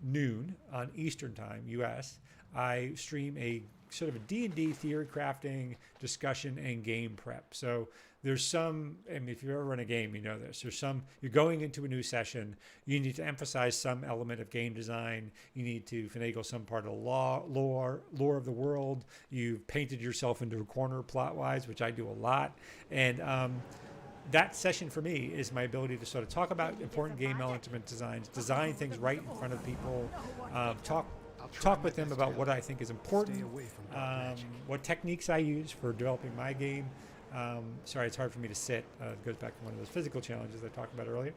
noon on Eastern time, U.S., I stream a sort of a D&D theory crafting, discussion, and game prep. So there's some, I mean, if you've ever run a game, you know this. There's some, you're going into a new session, you need to emphasize some element of game design. You need to finagle some part of the lore of the world. You've painted yourself into a corner plot-wise, which I do a lot. And that session for me is my ability to sort of talk about important game element designs, design things right in front of people, talk with them about what I think is important, what techniques I use for developing my game. Sorry, it's hard for me to sit. It goes back to one of those physical challenges I talked about earlier.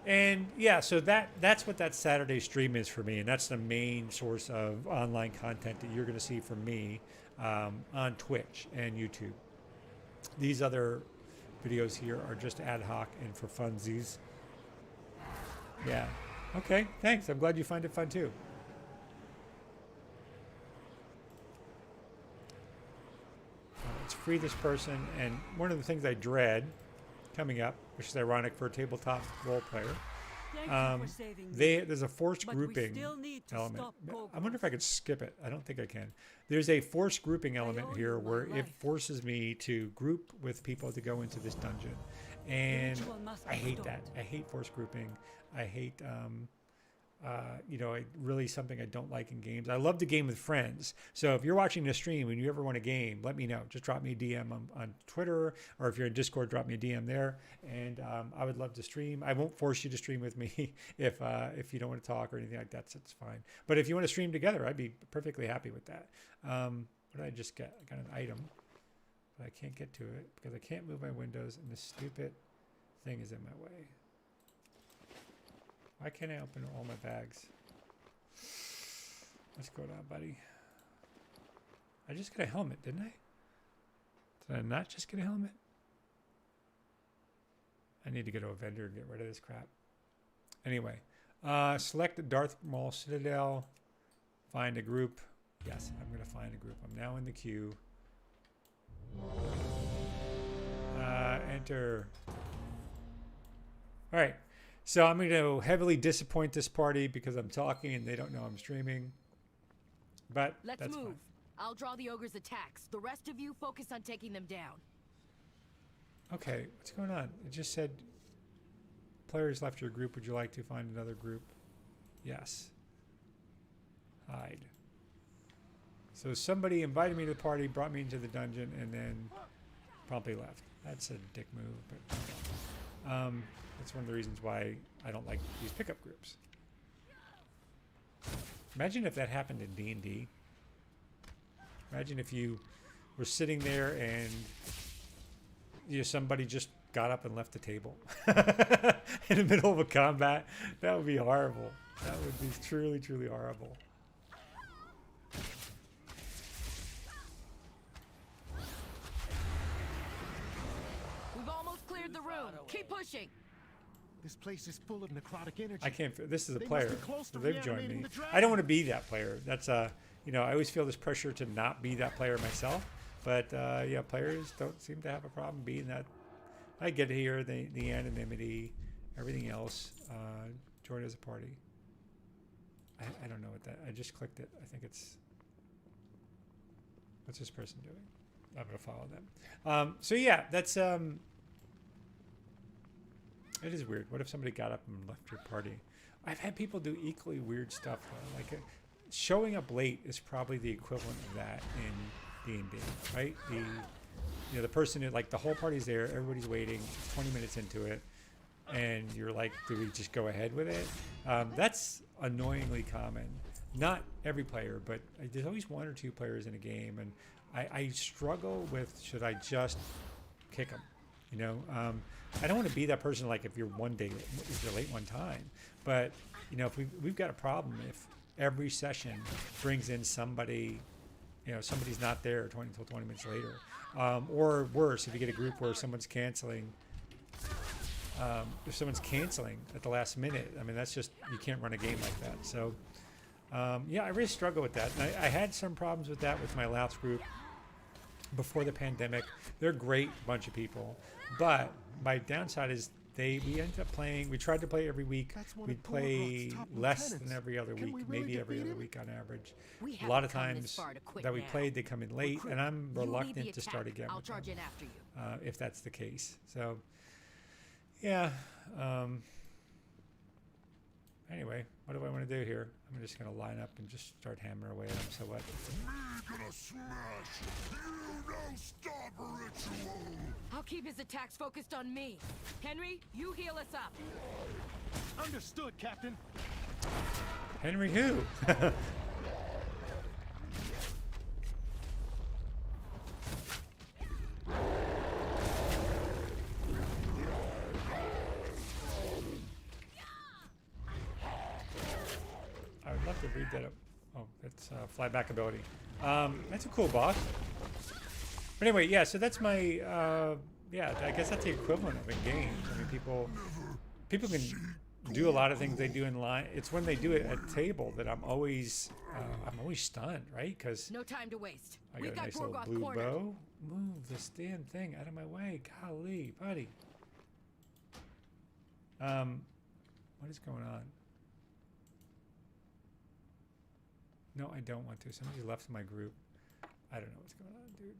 And yeah, so that's what that Saturday stream is for me, and that's the main source of online content that you're going to see from me on Twitch and YouTube. These other videos here are just ad hoc and for funsies. Yeah. Okay, thanks. I'm glad you find it fun too. Let's free this person. And one of the things I dread coming up, which is ironic for a tabletop role player, there's a forced grouping element. I wonder if I could skip it. I don't think I can. There's a forced grouping element here where it forces me to group with people to go into this dungeon. And I hate that. I hate forced grouping. I hate, really something I don't like in games. I love to game with friends. So if you're watching this stream and you ever want a game, let me know. Just drop me a DM on Twitter, or if you're in Discord, drop me a DM there. And I would love to stream. I won't force you to stream with me if you don't want to talk or anything like that. That's fine. But if you want to stream together, I'd be perfectly happy with that. What did I just get? I got an item, but I can't get to it because I can't move my windows and this stupid thing is in my way. Why can't I open all my bags? Let's go down, buddy. I just got a helmet, didn't I? Did I not just get a helmet? I need to go to a vendor and get rid of this crap. Anyway, select the Darth Maul Citadel. Find a group. Yes, I'm going to find a group. I'm now in the queue. Enter. All right. So I'm going to heavily disappoint this party because I'm talking and they don't know I'm streaming. But Let's that's move. fine. I'll draw the ogre's attacks. The rest of you focus on taking them down. Okay, what's going on? It just said players left your group. Would you like to find another group? Yes. Hide. So somebody invited me to the party, brought me into the dungeon, and then promptly left. That's a dick move, but that's one of the reasons why I don't like these pickup groups. Imagine if that happened in D&D. Imagine if you were sitting there and somebody just got up and left the table in the middle of a combat. That would be horrible. That would be truly, truly horrible. We've almost cleared the room. Keep pushing. This place is full of necrotic energy. I can't. This is a They player. must be close to So they've joined reanimating me. the I don't want to be that player. That's I always feel this pressure to not be that player myself. But yeah, players don't seem to have a problem being that. I get here the anonymity, everything else. Join as a party. I don't know what that. I just clicked it. I think it's. What's this person doing? I'm gonna follow them. So yeah, that's It is weird. What if somebody got up and left your party? I've had people do equally weird stuff though. Like showing up late is probably the equivalent of that in D&D, right? The person who, like, the whole party's there, everybody's waiting, 20 minutes into it, and you're like, do we just go ahead with it? That's annoyingly common. Not every player, but there's always one or two players in a game, and I struggle with, should I just kick them? I don't want to be that person, like, if you're late one time, but if we've got a problem if every session brings in somebody, somebody's not there 20 minutes later, or worse, if you get a group where someone's canceling, if someone's canceling at the last minute, I mean, that's just, you can't run a game like that. So yeah, I really struggle with that, and I had some problems with that with my last group before the pandemic. They're a great bunch of people, but my downside is we ended up playing. We tried to play every week. That's one We'd of Warcraft's play top less lieutenants. than every other Can we week, really maybe every defeat other him? week on average. We A haven't lot of come this times far to quit that we now. played, they come in late, and I'm You lead the reluctant to start attack. again. I'll with charge them, in after you. if that's the case. So, yeah. Anyway, what do I want to do here? I'm just going to line up and just start hammering away at them. So what? We're gonna smash you no-stop ritual. I'll keep his attacks focused on me. Henry, you heal us up. Understood, Captain. Henry who? I would love to read that up. Oh, that's flyback ability. That's a cool boss. But anyway, yeah, so that's my, yeah, I guess that's the equivalent of in games. I mean, people can do a lot of things they do in line. It's when they do it at table that I'm always stunned, right? Because No time to waste. I We've got a nice little Gorgoth blue cornered. bow. Move this damn thing out of my way. Golly, buddy. What is going on? No, I don't want to. Somebody left my group. I don't know what's going on, dude.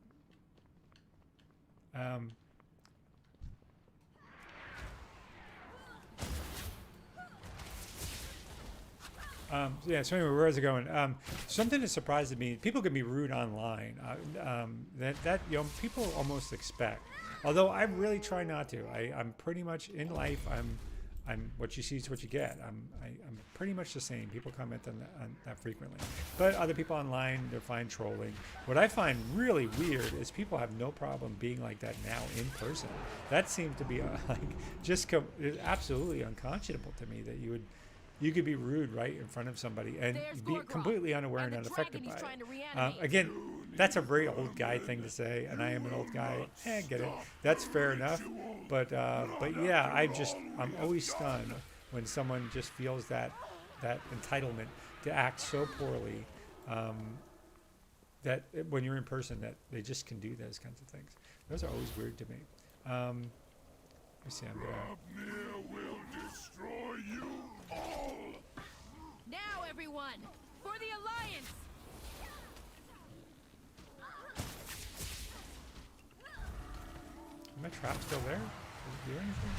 Yeah, so anyway, where is it going? Something that surprises me, people can be rude online. That you know, people almost expect. Although I really try not to. I'm pretty much in life, I'm what you see is what you get. I'm pretty much the same. People comment on that frequently, but other people online, they're fine trolling. What I find really weird is people have no problem being like that now in person. That seems to be like it's absolutely unconscionable to me that you could be rude right in front of somebody and There's be Gorgoth, completely unaware and and the unaffected dragon by he's trying to it. reanimate. Again, that's a very old guy thing to say, and I am an old guy. I get it. That's fair enough. But yeah, I'm always stunned when someone just feels that entitlement to act so poorly that when you're in person that they just can do those kinds of things. Those are always weird to me. Let me see. I'm gonna. Mir will destroy you all. Now, everyone, for the Alliance! Is my trap still there? Does it do anything?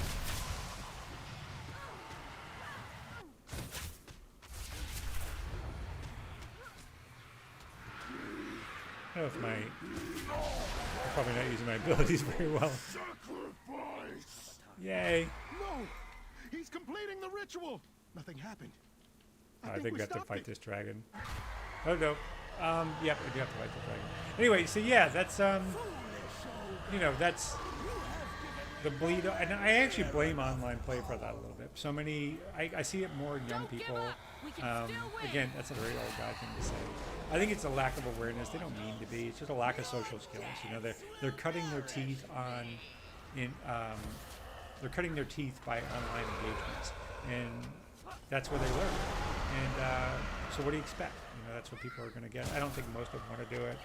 I don't know if I'm probably not using my abilities very well. Sacrifice. Yay! No! He's completing the ritual! Nothing happened. I think we have to stopped fight it. this dragon. Oh no. Yep, we do have to fight the dragon. Anyway, so yeah, that's you know, that's the bleed, and I actually blame online play for that a little bit. So many, I see it more in young Don't give people. up. We can still win. Again, that's a very old guy thing to say. I think it's a lack of awareness. They don't mean to be. It's just a lack of social skills. You know, they're cutting their teeth they're cutting their teeth by online engagements, and that's where they learn. And so, what do you expect? You know, that's what people are going to get. I don't think most of them want to do it.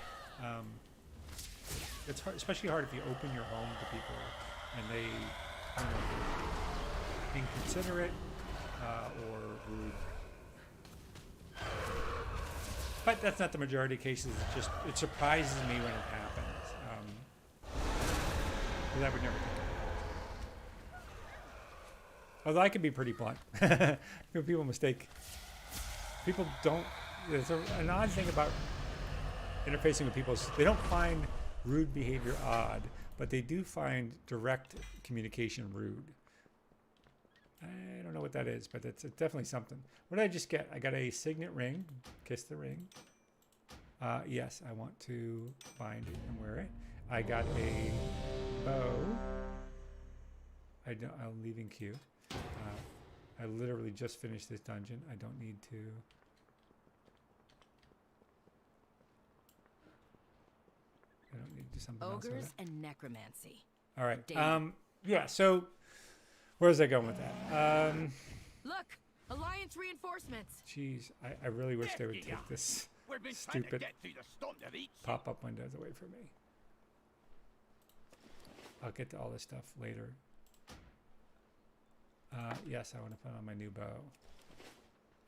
It's hard, especially hard if you open your home to people and they, you know, being considerate or rude. But that's not the majority of cases. It's just, it surprises me when it happens. Because I would never think of it. Although I can be pretty blunt. People mistake. People don't. There's an odd thing about interfacing with people is they don't find rude behavior odd, but they do find direct communication rude. I don't know what that is, but it's definitely something. What did I just get? I got a signet ring. Kiss the ring. Yes, I want to bind it and wear it. I got a bow. I'm leaving queue. I literally just finished this dungeon. I don't need to. I don't need to do something else with Ogres it. and necromancy. All right. Danger. Yeah. So, where's I going with that? Look, Alliance reinforcements. Geez, I really wish they would take this stupid pop-up windows away from me. I'll get to all this stuff later. Yes, I want to put on my new bow.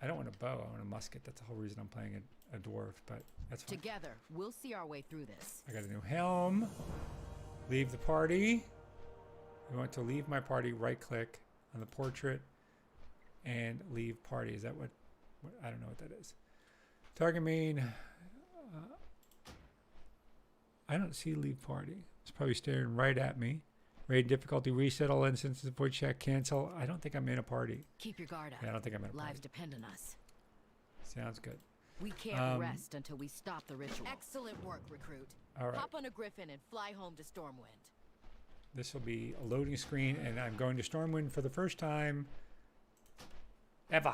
I don't want a bow. I want a musket. That's the whole reason I'm playing a dwarf, but that's fine. Together, we'll see our way through this. I got a new helm. Leave the party. I want to leave my party. Right click on the portrait and leave party. Is that what I don't know what that is. Target main. I don't see leave party. It's probably staring right at me. Raid difficulty, reset all instances, void check, cancel. I don't think I'm in a party. Keep your guard up. Yeah, I don't think I'm in a party. Lives depend on us. Sounds good. We can't rest until we stop the ritual. Excellent work, recruit. All right. Hop on a griffin and fly home to Stormwind. This will be a loading screen, and I'm going to Stormwind for the first time ever.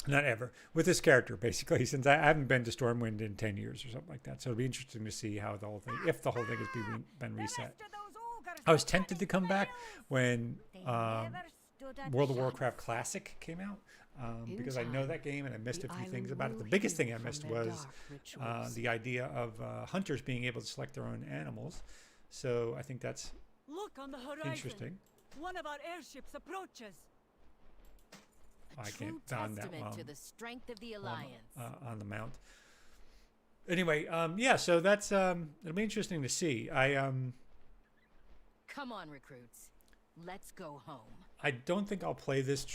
Not ever. With this character, basically, since I haven't been to Stormwind in 10 years or something like that. So it'll be interesting to see how the whole thing, if the whole thing has been reset. I was tempted to come back when World of Warcraft Classic came out. Because I know that game and I missed a few things about it. The biggest thing I missed was the idea of hunters being able to select their own animals. So I think that's Look on the horizon. interesting. One of our airships approaches. I True can't find that testament to the strength of the alliance. on the mount. Anyway, yeah, so that's it'll be interesting to see. Come on, recruits. Let's go home. I don't think I'll play this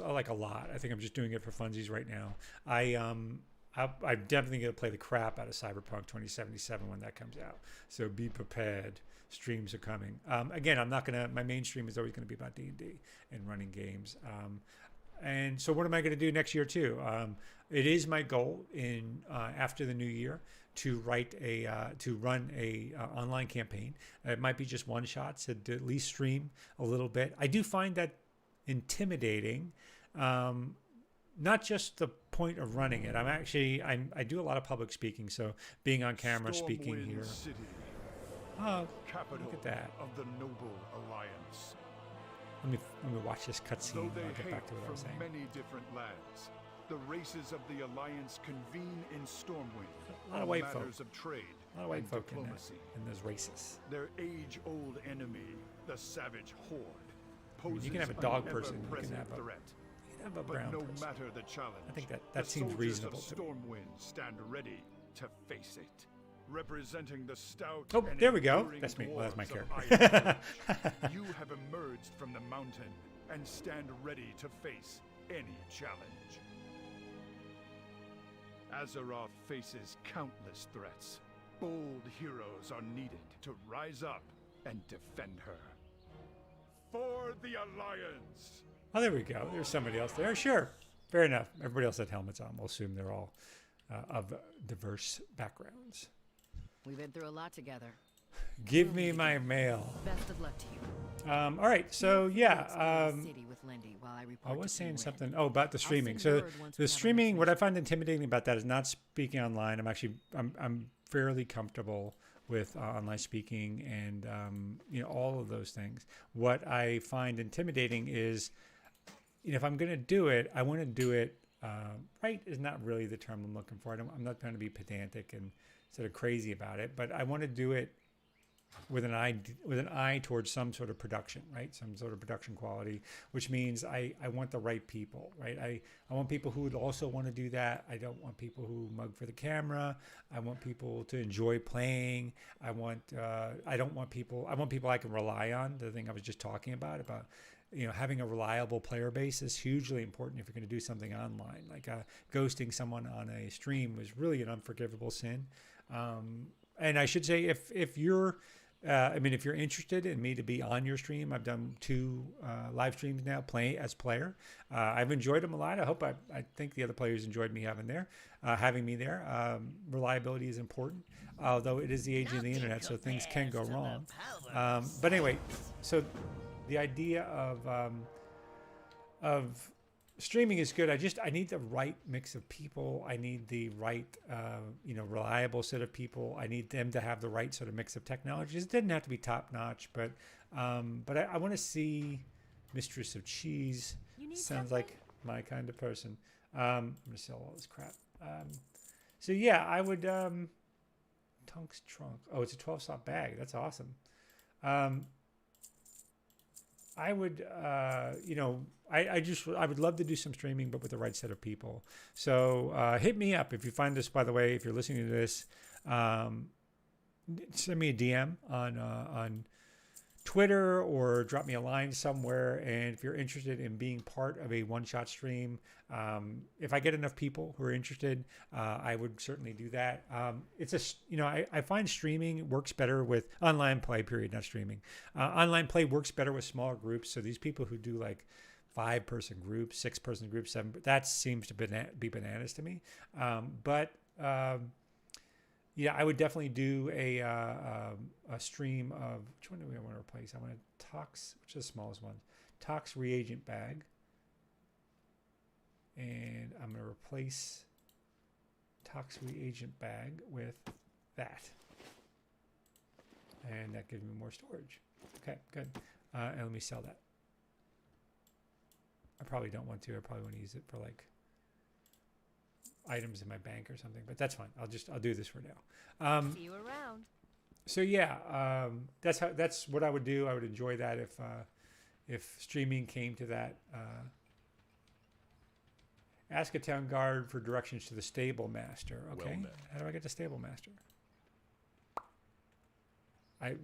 like a lot. I think I'm just doing it for funsies right now. I'm definitely going to play the crap out of Cyberpunk 2077 when that comes out. So be prepared. Streams are coming. Again, I'm not going to, my main stream is always going to be about D&D and running games. And so what am I going to do next year too? It is my goal in after the new year to run a online campaign. It might be just one shots to at least stream a little bit. I do find that intimidating. Not just the point of running it. I do a lot of public speaking, so being on camera, speaking Stormwind here. City, Oh, capital look at that. of the Noble Alliance. Let me watch this cutscene. Though And they I'll get hail back to what I was from saying. many different lands, the races of the Alliance convene in Stormwind A lot of on white matters folk. of trade A lot of white and folk diplomacy. in those races. Their age-old enemy, the Savage Horde, I poses mean, you can have a dog an person. You can ever-present have a threat. have a But brown no person. matter the challenge, I think that the seems soldiers reasonable of to me. Stormwind stand ready to face it. Representing the stout Oh, and there we go. enduring That's me. Well, that's my dwarves of character. Iron, you have emerged from the mountain and stand ready to face any challenge. Azeroth faces countless threats. Bold heroes are needed to rise up and defend her. For the Alliance! Oh, there we go. There's somebody else there. Sure. Fair enough. Everybody else had helmets on. We'll assume they're all of diverse backgrounds. We've been through a lot together. Give me my mail. Best of luck to you. All right. So, yeah. Explore the city with Lindy while I report I to was saying King something. Red. Oh, about the streaming. send So word once we the have streaming, enough what I find intimidating about that is not speaking online. I'm fairly comfortable with online speaking and all of those things. What I find intimidating is, if I'm going to do it, I want to do it right. Is not really the term I'm looking for. I'm not trying to be pedantic and sort of crazy about it, but I want to do it with an eye towards some sort of production, right? Some sort of production quality, which means I want the right people, right? I want people who would also want to do that. I don't want people who mug for the camera. I want people to enjoy playing. I want people I can rely on. The thing I was just talking about having a reliable player base is hugely important if you're going to do something online. Like ghosting someone on a stream was really an unforgivable sin. And I should say, if you're interested in me to be on your stream, I've done 2 live streams now, playing as player. I've enjoyed them a lot. I think the other players enjoyed me having me there. Reliability is important, although it is the age of the internet, so things can go wrong. But anyway, so the idea of streaming is good. I need the right mix of people. I need the right, reliable set of people. I need them to have the right sort of mix of technologies. It didn't have to be top notch, but I want to see Mistress of Cheese. Sounds like my kind of person. I'm gonna sell all this crap. So yeah, I would. Tunk's trunk. Oh, it's a 12-stop bag. That's awesome. I would, I would love to do some streaming, but with the right set of people. So hit me up if you find this. By the way, if you're listening to this, send me a DM on Twitter or drop me a line somewhere. And if you're interested in being part of a one-shot stream, if I get enough people who are interested, I would certainly do that. I find streaming works better with online play, period, not streaming. Online play works better with smaller groups. So these people who do like 5-person groups, 6-person groups, 7, that seems to be bananas to me. Yeah, I would definitely do a stream of, which one do we want to replace? I want to Tox, which is the smallest one, Tox reagent bag. And I'm going to replace Tox reagent bag with that. And that gives me more storage. Okay, good. And let me sell that. I probably don't want to. I probably want to use it for like items in my bank or something, but that's fine. I'll do this for now. See you around. So yeah, that's what I would do. I would enjoy that if streaming came to that. Ask a town guard for directions to the stable master. Okay, well, how do I get to stable master? One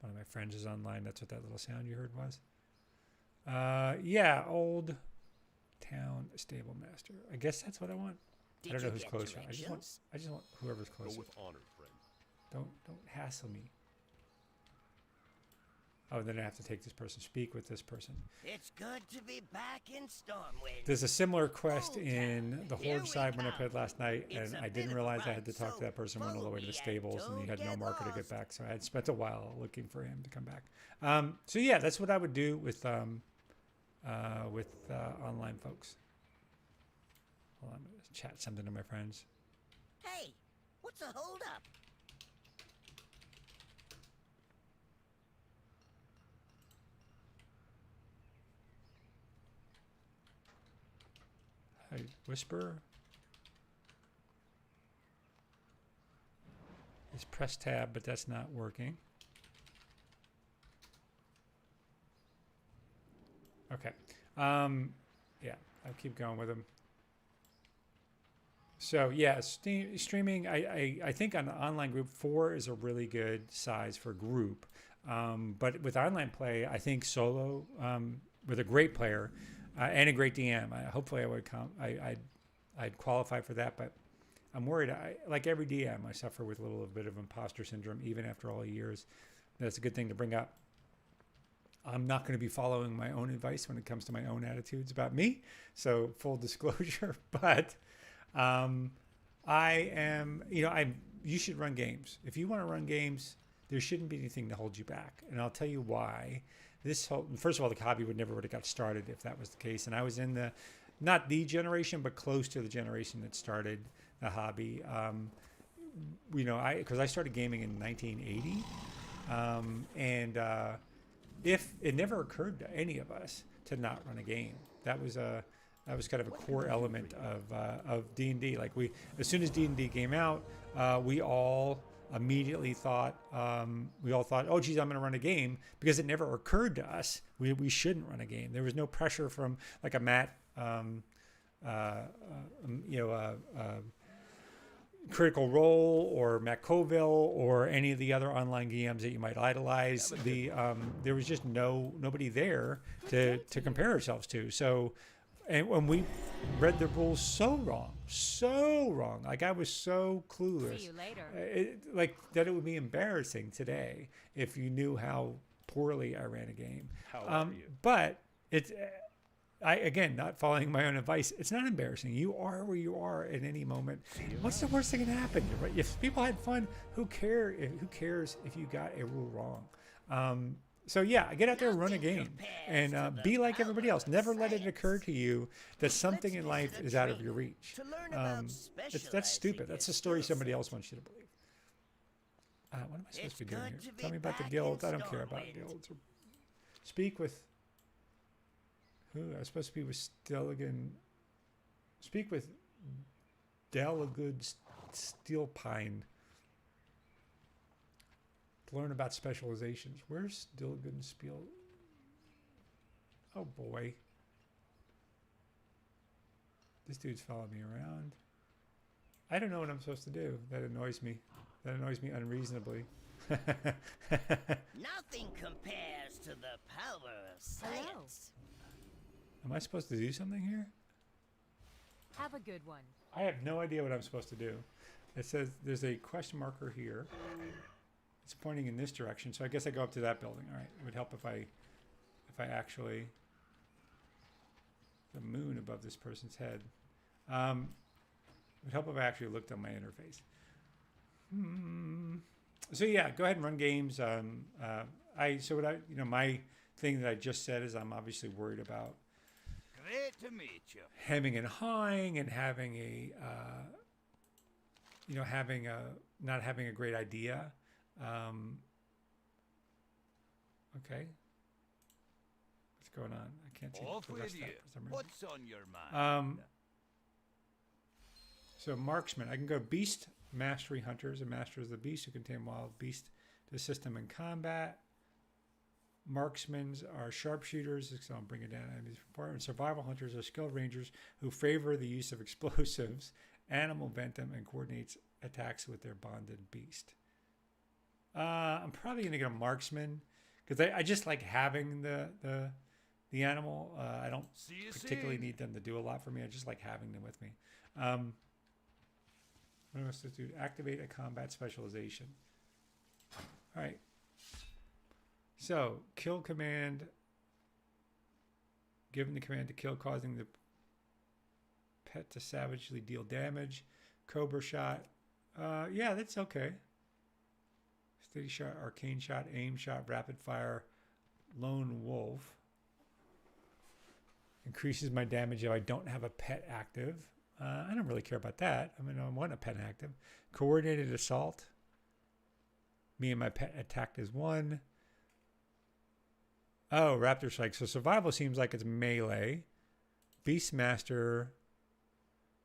of my friends is online. That's what that little sound you heard was. Yeah, old town stable master. I guess that's what I want. I don't know who's closer. I just want whoever's closer. Go with honor, friend. Don't hassle me. Oh, then I have to take this person, speak with this person. It's good to be back in Stormwind. There's a similar quest in the Horde side when I played last night, and I didn't realize I had to talk to that person, went all the way to the stables, and he had no marker to get back, so I had spent a while looking for him to come back. So yeah, that's what I would do with online folks. Hold on, I'm gonna chat something to my friends. Hey, what's a holdup? I whisper. It's press tab, but that's not working. Okay. Yeah, I'll keep going with them. So yeah, streaming. I think on the online group, 4 is a really good size for group. But with online play, I think solo with a great player. And a great DM. Hopefully, I would I'd qualify for that, but I'm worried. Like every DM, I suffer with a little bit of imposter syndrome, even after all years. That's a good thing to bring up. I'm not going to be following my own advice when it comes to my own attitudes about me. So full disclosure, but I am. You should run games. If you want to run games, there shouldn't be anything to hold you back, and I'll tell you why. First of all, the hobby would never have got started if that was the case. And I was in not the generation, but close to the generation that started the hobby. Because I started gaming in 1980. If it never occurred to any of us to not run a game, that was kind of a core element of D&D. Like as soon as D&D came out, we all immediately thought, oh geez, I'm going to run a game, because it never occurred to us we shouldn't run a game. There was no pressure from like a Matt, Critical Role or Matt Colville or any of the other online games that you might idolize. There was just nobody there to compare ourselves to. So. And when we read the rules so wrong. Like I was so clueless. See you later. Like that it would be embarrassing today if you knew how poorly I ran a game. How are you? But again, not following my own advice, it's not embarrassing. You are where you are at any moment. What's the worst thing that can happen? If people had fun, who cares if you got a rule wrong? So yeah, get out there and run a game and be like everybody else. Never let it occur to you that something in life is out of your reach. That's stupid. That's a story somebody else wants you to believe. What am I supposed to be doing here? Tell me about the guild. I don't care about guilds. Speak with who? I was supposed to be with Stelligan. Speak with Delagood Steelpine. Learn about specializations. Where's Dilgenspiel? Oh boy. This dude's following me around. I don't know what I'm supposed to do. That annoys me. That annoys me unreasonably. Nothing compares to the power of science. Am I supposed to do something here? Have a good one. I have no idea what I'm supposed to do. It says there's a question marker here. It's pointing in this direction, so I guess I go up to that building. All right, it would help if I actually the moon above this person's head. It would help if I actually looked on my interface. So yeah, go ahead and run games. My thing that I just said is I'm obviously worried about Great to meet you. hemming and hawing and having not having a great idea. Okay. What's going on? I can't see Off the with rest of you. that for some reason. What's on your mind? So marksman, I can go beast mastery hunters and masters of the beast who contain wild beast to assist them in combat. Marksmen are sharpshooters, so I'll bring it down. And survival hunters are skilled rangers who favor the use of explosives, animal venom, and coordinates attacks with their bonded beast. I'm probably going to go marksman because I just like having the animal. I don't particularly need them to do a lot for me. I just like having them with me. What am I supposed to do? Activate a combat specialization. All right. So, kill command. Given the command to kill, causing the pet to savagely deal damage. Cobra shot. Yeah, that's okay. Steady shot, arcane shot, aim shot, rapid fire, lone wolf. Increases my damage if I don't have a pet active. I don't really care about that. I mean, I want a pet active. Coordinated assault. Me and my pet attacked as one. Oh, Raptor Strike. So survival seems like it's melee. Beastmaster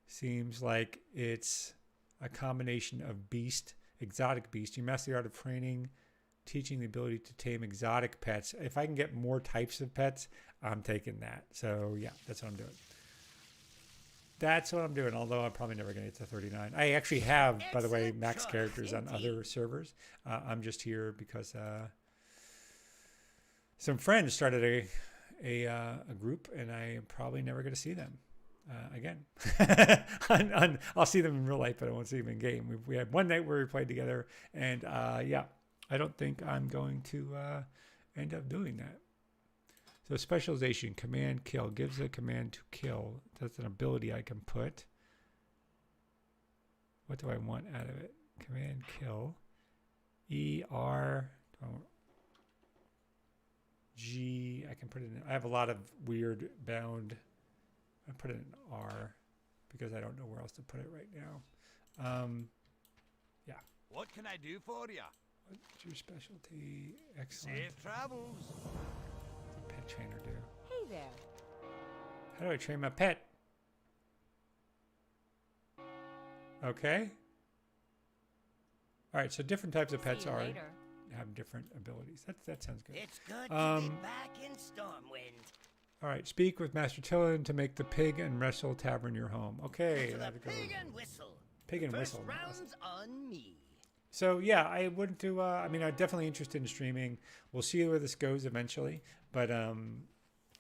seems like it's a combination of beast, exotic beast. You master the art of training, teaching the ability to tame exotic pets. If I can get more types of pets, I'm taking that. So yeah, that's what I'm doing. That's what I'm doing, although I'm probably never going to get to 39. I actually have, by the way, max characters on other servers. I'm just here because some friends started a group, and I am probably never going to see them again. I'll see them in real life, but I won't see them in game. We had one night where we played together, and yeah, I don't think I'm going to end up doing that. So specialization, command kill, gives a command to kill. That's an ability I can put. What do I want out of it? Command kill. G, I can put it in. I have a lot of weird bound. I put it in R because I don't know where else to put it right now. Yeah. What can I do for you? What's your specialty? Excellent. Safe travels. Pet trainer do? Hey there. How do I train my pet? Okay. All right, so different types of pets have different abilities. That sounds good. It's good to be back in Stormwind. All right, speak with Master Tillin to make the Pig and Wrestle Tavern your home. Okay. To the Pig and Whistle. Pig and First Whistle. round's on me. So yeah, I wouldn't do. I'm definitely interested in streaming. We'll see where this goes eventually, but we'll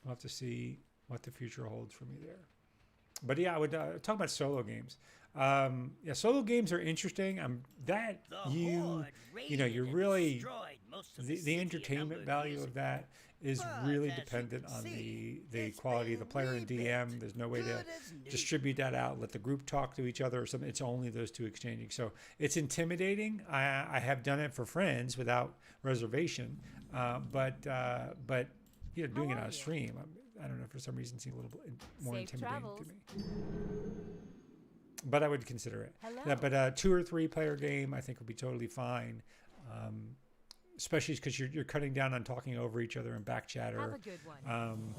have to see what the future holds for me there. But yeah, I would talk about solo games. Yeah, solo games are interesting. You're really the entertainment value of that is really dependent on the quality of the player and DM. There's no way to distribute that out, let the group talk to each other or something. It's only those two exchanging. So it's intimidating. I have done it for friends without reservation, but doing it on a stream, I don't know, for some reason, seems a little bit more intimidating to me. But I would consider it. Yeah, but a 2 or 3 player game, I think, would be totally fine. Especially because you're cutting down on talking over each other and back chatter. Have a good one.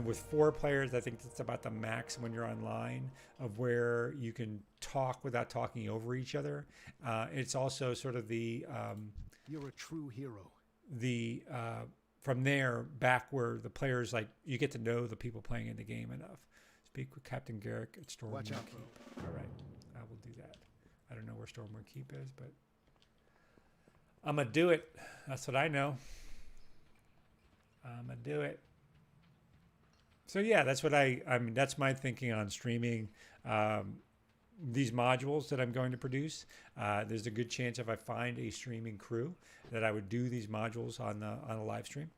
With 4 players, I think that's about the max when you're online of where you can talk without talking over each other. It's also sort of the You're a true hero. From there back where the players, like, you get to know the people playing in the game enough. Speak with Captain Garrick at Stormwood Watch out, Keep. All right, I will do that. I don't know where Stormwood Keep is, but I'm gonna do it. That's what I know. I'm gonna do it. So yeah, that's what I mean. That's my thinking on streaming these modules that I'm going to produce. There's a good chance if I find a streaming crew that I would do these modules on a live stream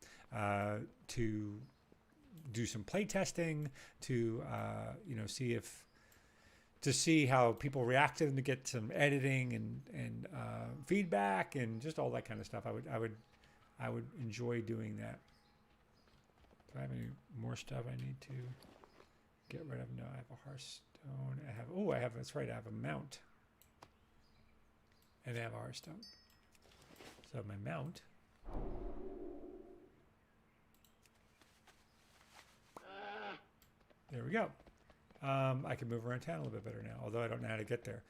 to do some play testing, to see how people react to them, to get some editing and feedback and just all that kind of stuff. I would enjoy doing that. Do I have any more stuff I need to get rid of? No, I have a Hearthstone. That's right, I have a mount. And I have a Hearthstone. So my mount. There we go. I can move around town a little bit better now, although I don't know how to get there.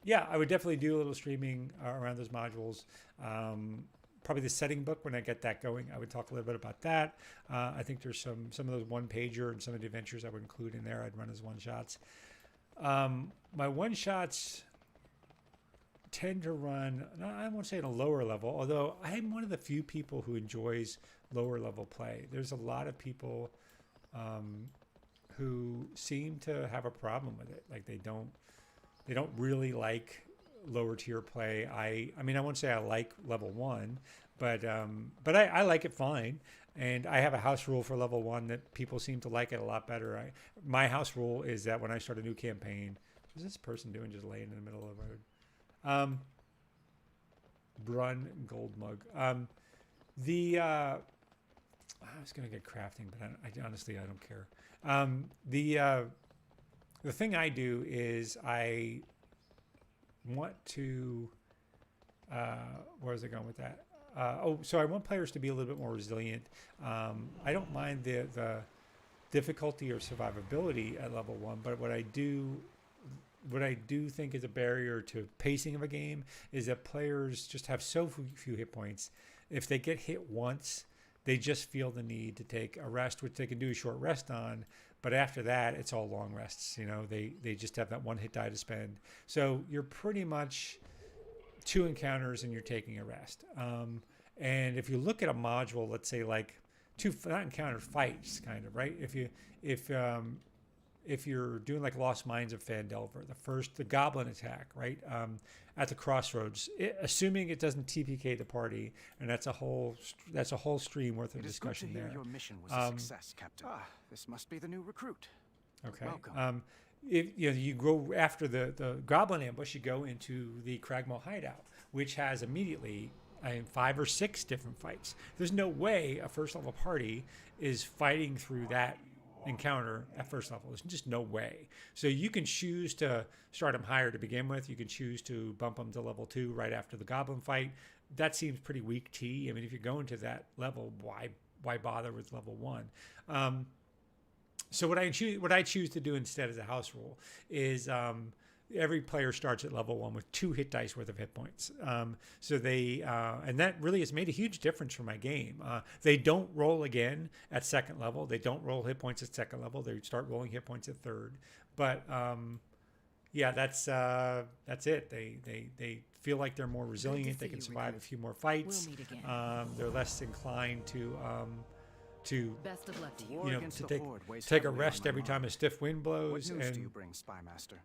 Yeah, I would definitely do a little streaming around those modules. Probably the setting book, when I get that going, I would talk a little bit about that. I think there's some of those one-pager and some of the adventures I would include in there. I'd run as one-shots. My one-shots tend to run, I won't say at a lower level, although I'm one of the few people who enjoys lower-level play. There's a lot of people who seem to have a problem with it. Like they don't really like lower tier play. I mean, I won't say I like level 1, but I like it fine. And I have a house rule for level 1 that people seem to like it a lot better. My house rule is that when I start a new campaign, what's this person doing just laying in the middle of the road? Brun Gold Mug. I was gonna get crafting, but I honestly don't care. The thing I do is I want to where was I going with that? So I want players to be a little bit more resilient. I don't mind the difficulty or survivability at level 1, but what I do think is a barrier to pacing of a game is that players just have so few hit points. If they get hit once, they just feel the need to take a rest, which they can do a short rest on. But after that, it's all long rests. You know, they just have that one hit die to spend. So you're pretty much 2 encounters and you're taking a rest. And if you look at a module, let's say like 2, not encounter, fights, kind of, right? If you're doing like Lost Mines of Phandelver, the goblin attack, right? At the crossroads, assuming it doesn't TPK the party, and that's a whole stream worth of discussion there. Your mission was a success, Captain. This must be the new recruit. Okay. Welcome. If you go after the goblin ambush, you go into the Cragmaw hideout, which has immediately 5 or 6 different fights. There's no way a first level party is fighting through that encounter at first level. There's just no way. So you can choose to start them higher to begin with. You can choose to bump them to level 2 right after the goblin fight. That seems pretty weak tea. I mean, if you're going to that level, why bother with level 1? So what I choose to do instead as a house rule is every player starts at level 1 with 2 hit dice worth of hit points. So they, and that really has made a huge difference for my game. They don't roll again at second level. They don't roll hit points at second level. They start rolling hit points at third. But yeah, that's it. They feel like they're more resilient. They can survive a few more fights. We'll meet again. They're less inclined to Best of luck to you. you know, to take a rest every time a stiff wind blows. What news And do you bring, Spymaster?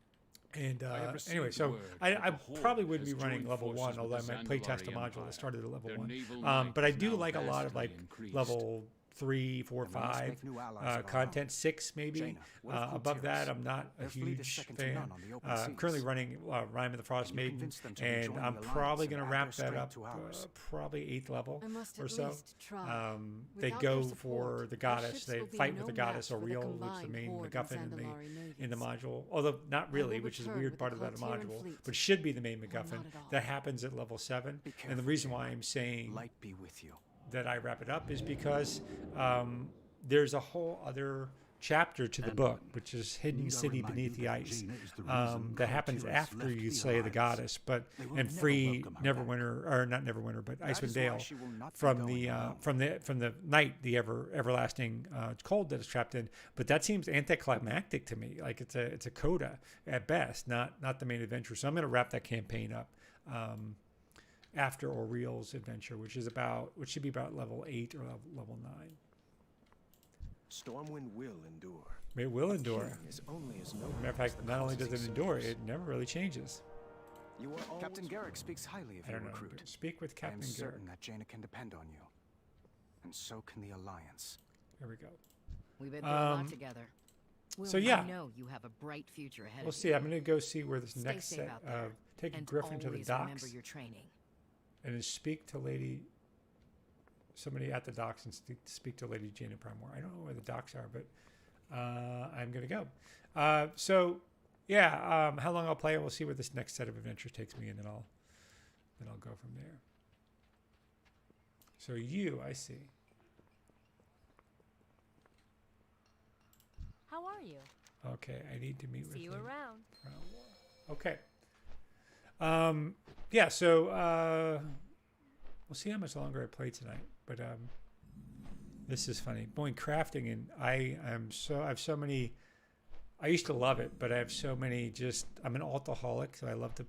And have received anyway, so word I that the probably Horde wouldn't be has running joined level forces 1, although I with might the play test a Zandalari module Empire. that started at level Their 1. naval might But I is do now like a lot of vastly like increased. level 3, 4, Then we must 5 make new allies of our content, 6 maybe. Jaina, what of Above that, Kultiras? I'm not a Their fleet is huge second to fan. none on the open I'm currently seas. running Rime of the Frostmaiden, convince them to and rejoin I'm the probably alliance going to and wrap add their that up strength to ours. probably 8th level I must or at so. least try. They Without go their support, for the our goddess. ships They will be fight no with the goddess match for the Oriel, which is the combined main Horde and MacGuffin Zandalari in the navies. module. Although not really, will which is a return weird with part the of that Kultiran module, fleet. but should be the main Or MacGuffin. not at all. That happens at level 7. Be And the careful, reason Jaina. why I'm saying Light be with you. that I wrap it up is because there's a whole other chapter to the book, which is Hidden City Beneath the Ice. That happens after you slay the goddess, but and free Neverwinter, or not Neverwinter, but Icewind Dale from the night, the everlasting cold that is trapped in. But that seems anticlimactic to me. Like it's a coda at best, not the main adventure. So I'm going to wrap that campaign up after Auriel's adventure, which should be about level 8 or level 9. Stormwind will endure. It will endure. Is only as Matter of fact, not only does it endure, it never really changes. You are Captain Garrick speaks highly of I your don't know. recruit. Speak with I am Captain Garrick. certain that Jaina can depend on you. And so can the Alliance. There we go. We've been through a lot together. So yeah. I know you have a bright future ahead We'll of see. you. I'm going to go see where this Stay next safe set out there, take and Griffin to the always docks remember your training. and then speak to somebody at the docks and speak to Lady Jaina Primore. I don't know where the docks are, but I'm going to go. So yeah, how long I'll play, we'll see where this next set of adventures takes me, and then I'll go from there. So I see. How are you? Okay, I need to meet with See you Lady around. Primore. Okay. Yeah, so we'll see how much longer I play tonight. But this is funny. Going crafting, and I have so many. I used to love it, but I have so many. I'm an altaholic, so I love the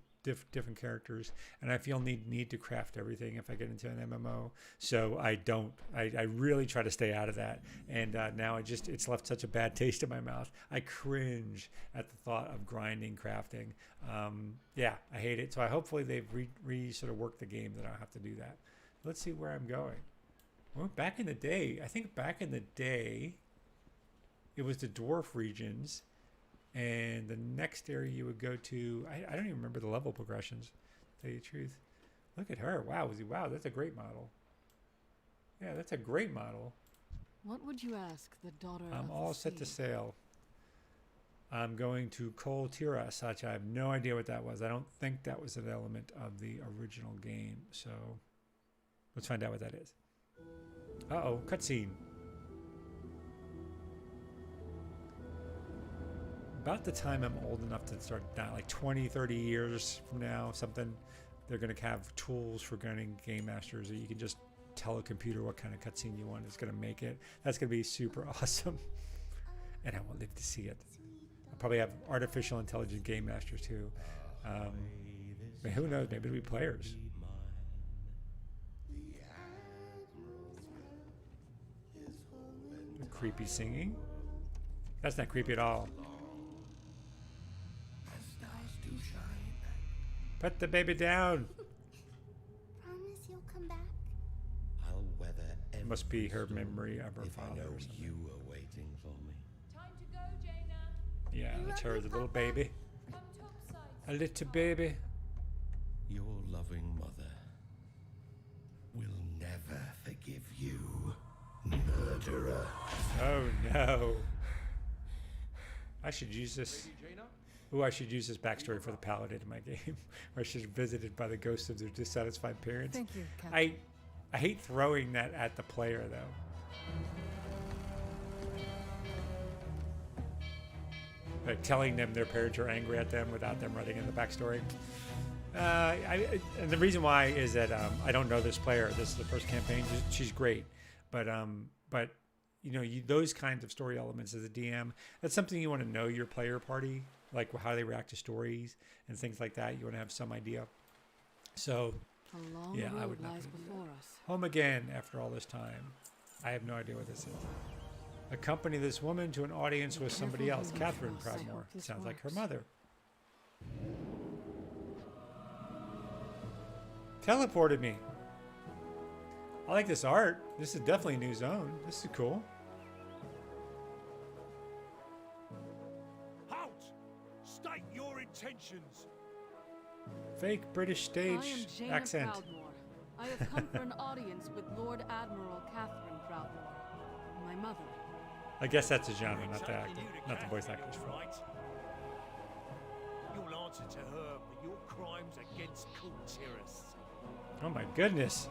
different characters, and I feel need to craft everything if I get into an MMO. So I don't. I really try to stay out of that. And now it's left such a bad taste in my mouth. I cringe at the thought of grinding crafting. Yeah, I hate it. So hopefully they've sort of worked the game that I don't have to do that. Let's see where I'm going. Well, back in the day, it was the dwarf regions, and the next area you would go to, I don't even remember the level progressions, to tell you the truth. Look at her. Wow, that's a great model. Yeah, that's a great model. What would you ask the daughter I'm of all the set to sea? sail. I'm going to Kol Tira, such I have no idea what that was. I don't think that was an element of the original game, so let's find out what that is. Uh-oh, cutscene. About the time I'm old enough to start down, like 20, 30 years from now, something, they're going to have tools for gunning game masters, or you can just tell a computer what kind of cutscene you want. It's going to make it. That's going to be super awesome. And I won't live to see it. I'll probably have artificial intelligent game masters too. But who knows? Maybe it'll be players. Creepy singing? That's not creepy at all. Put the baby down. Promise you'll come back. I'll weather every Must be her storm memory of her if I father know or something. you are waiting for me. Time to go, Jaina. Yeah, that's her, the little baby. Come topside. A little baby. Your loving mother will never forgive you, murderer. Oh no. I should use this. Ooh, I should use this backstory for the paladin in my game, where she's visited by the ghosts of their dissatisfied parents. Thank you, Captain. I hate throwing that at the player, though. Like telling them their parents are angry at them without them writing in the backstory. And the reason why is that I don't know this player. This is the first campaign. She's great, but you know, those kinds of story elements as a DM, that's something you want to know your player party, like how they react to stories and things like that. You want to have some idea. So, A long yeah, I road would not lies do before that. us. Home again after all this time. I have no idea what this is. Accompany this woman to an audience with somebody else. Catherine I hope Proudmore. this Sounds like her works. mother. Teleported me. I like this art. This is definitely a new zone. This is cool. Out! State your intentions. Fake British I am stage Jaina accent. Proudmore. I have come for an audience with Lord Admiral Catherine Proudmore, my mother. I guess that's a genre, not the Taking actor, you to not the voice Catherine, actor's fault. right? You'll answer to her for your crimes against Kultiris. Oh my goodness.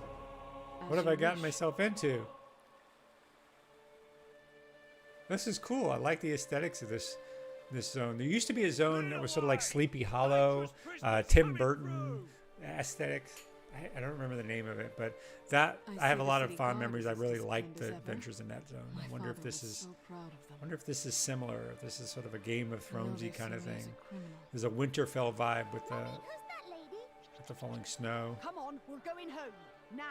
As What have you I gotten wish. myself into? This is cool. I like the aesthetics of this zone. There used to be a zone that was sort of like Sleepy Hollow, Tim Burton aesthetics. I don't remember the name of it, but that I have a lot of fond memories. I really liked the adventures in that zone. I wonder if this is similar. If this is sort of a Game of Thronesy kind of thing. There's a Winterfell vibe with the falling snow. Come on, we're going home now.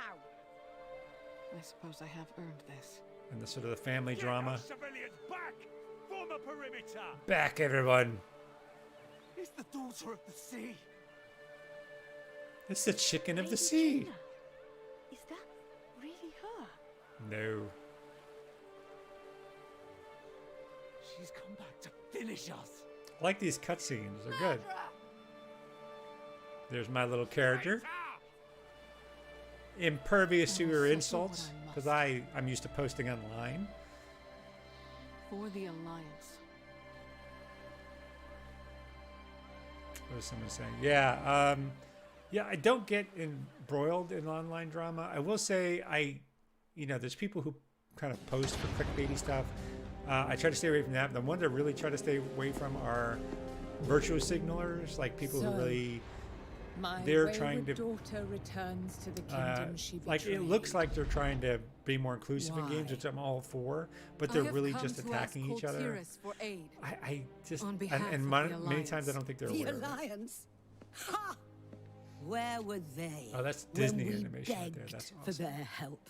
I suppose I have earned this. And the sort of the family drama. Civilians back! Form a perimeter! Back, everyone! It's the daughter of the sea. It's the chicken of the sea. Jaina. Is that really her? No. She's come back to finish us. I like these cutscenes. They're good. There's my little character. Impervious to your insults, because I'm used to posting online. For the Alliance. What was someone saying? Yeah, yeah, I don't get embroiled in online drama. I will say there's people who kind of post for clickbaity stuff. I try to stay away from that. The ones I really try to stay away from are virtue signalers, like people who really they're trying to daughter returns to the kingdom she betrayed. like it looks like they're trying to be more inclusive in games, which I'm all for, but they're really just attacking each other. I just and many times I don't think they're aware. The Alliance. Ha! Where were they? Oh, that's Disney when we animation right begged there. That's for awesome. their help.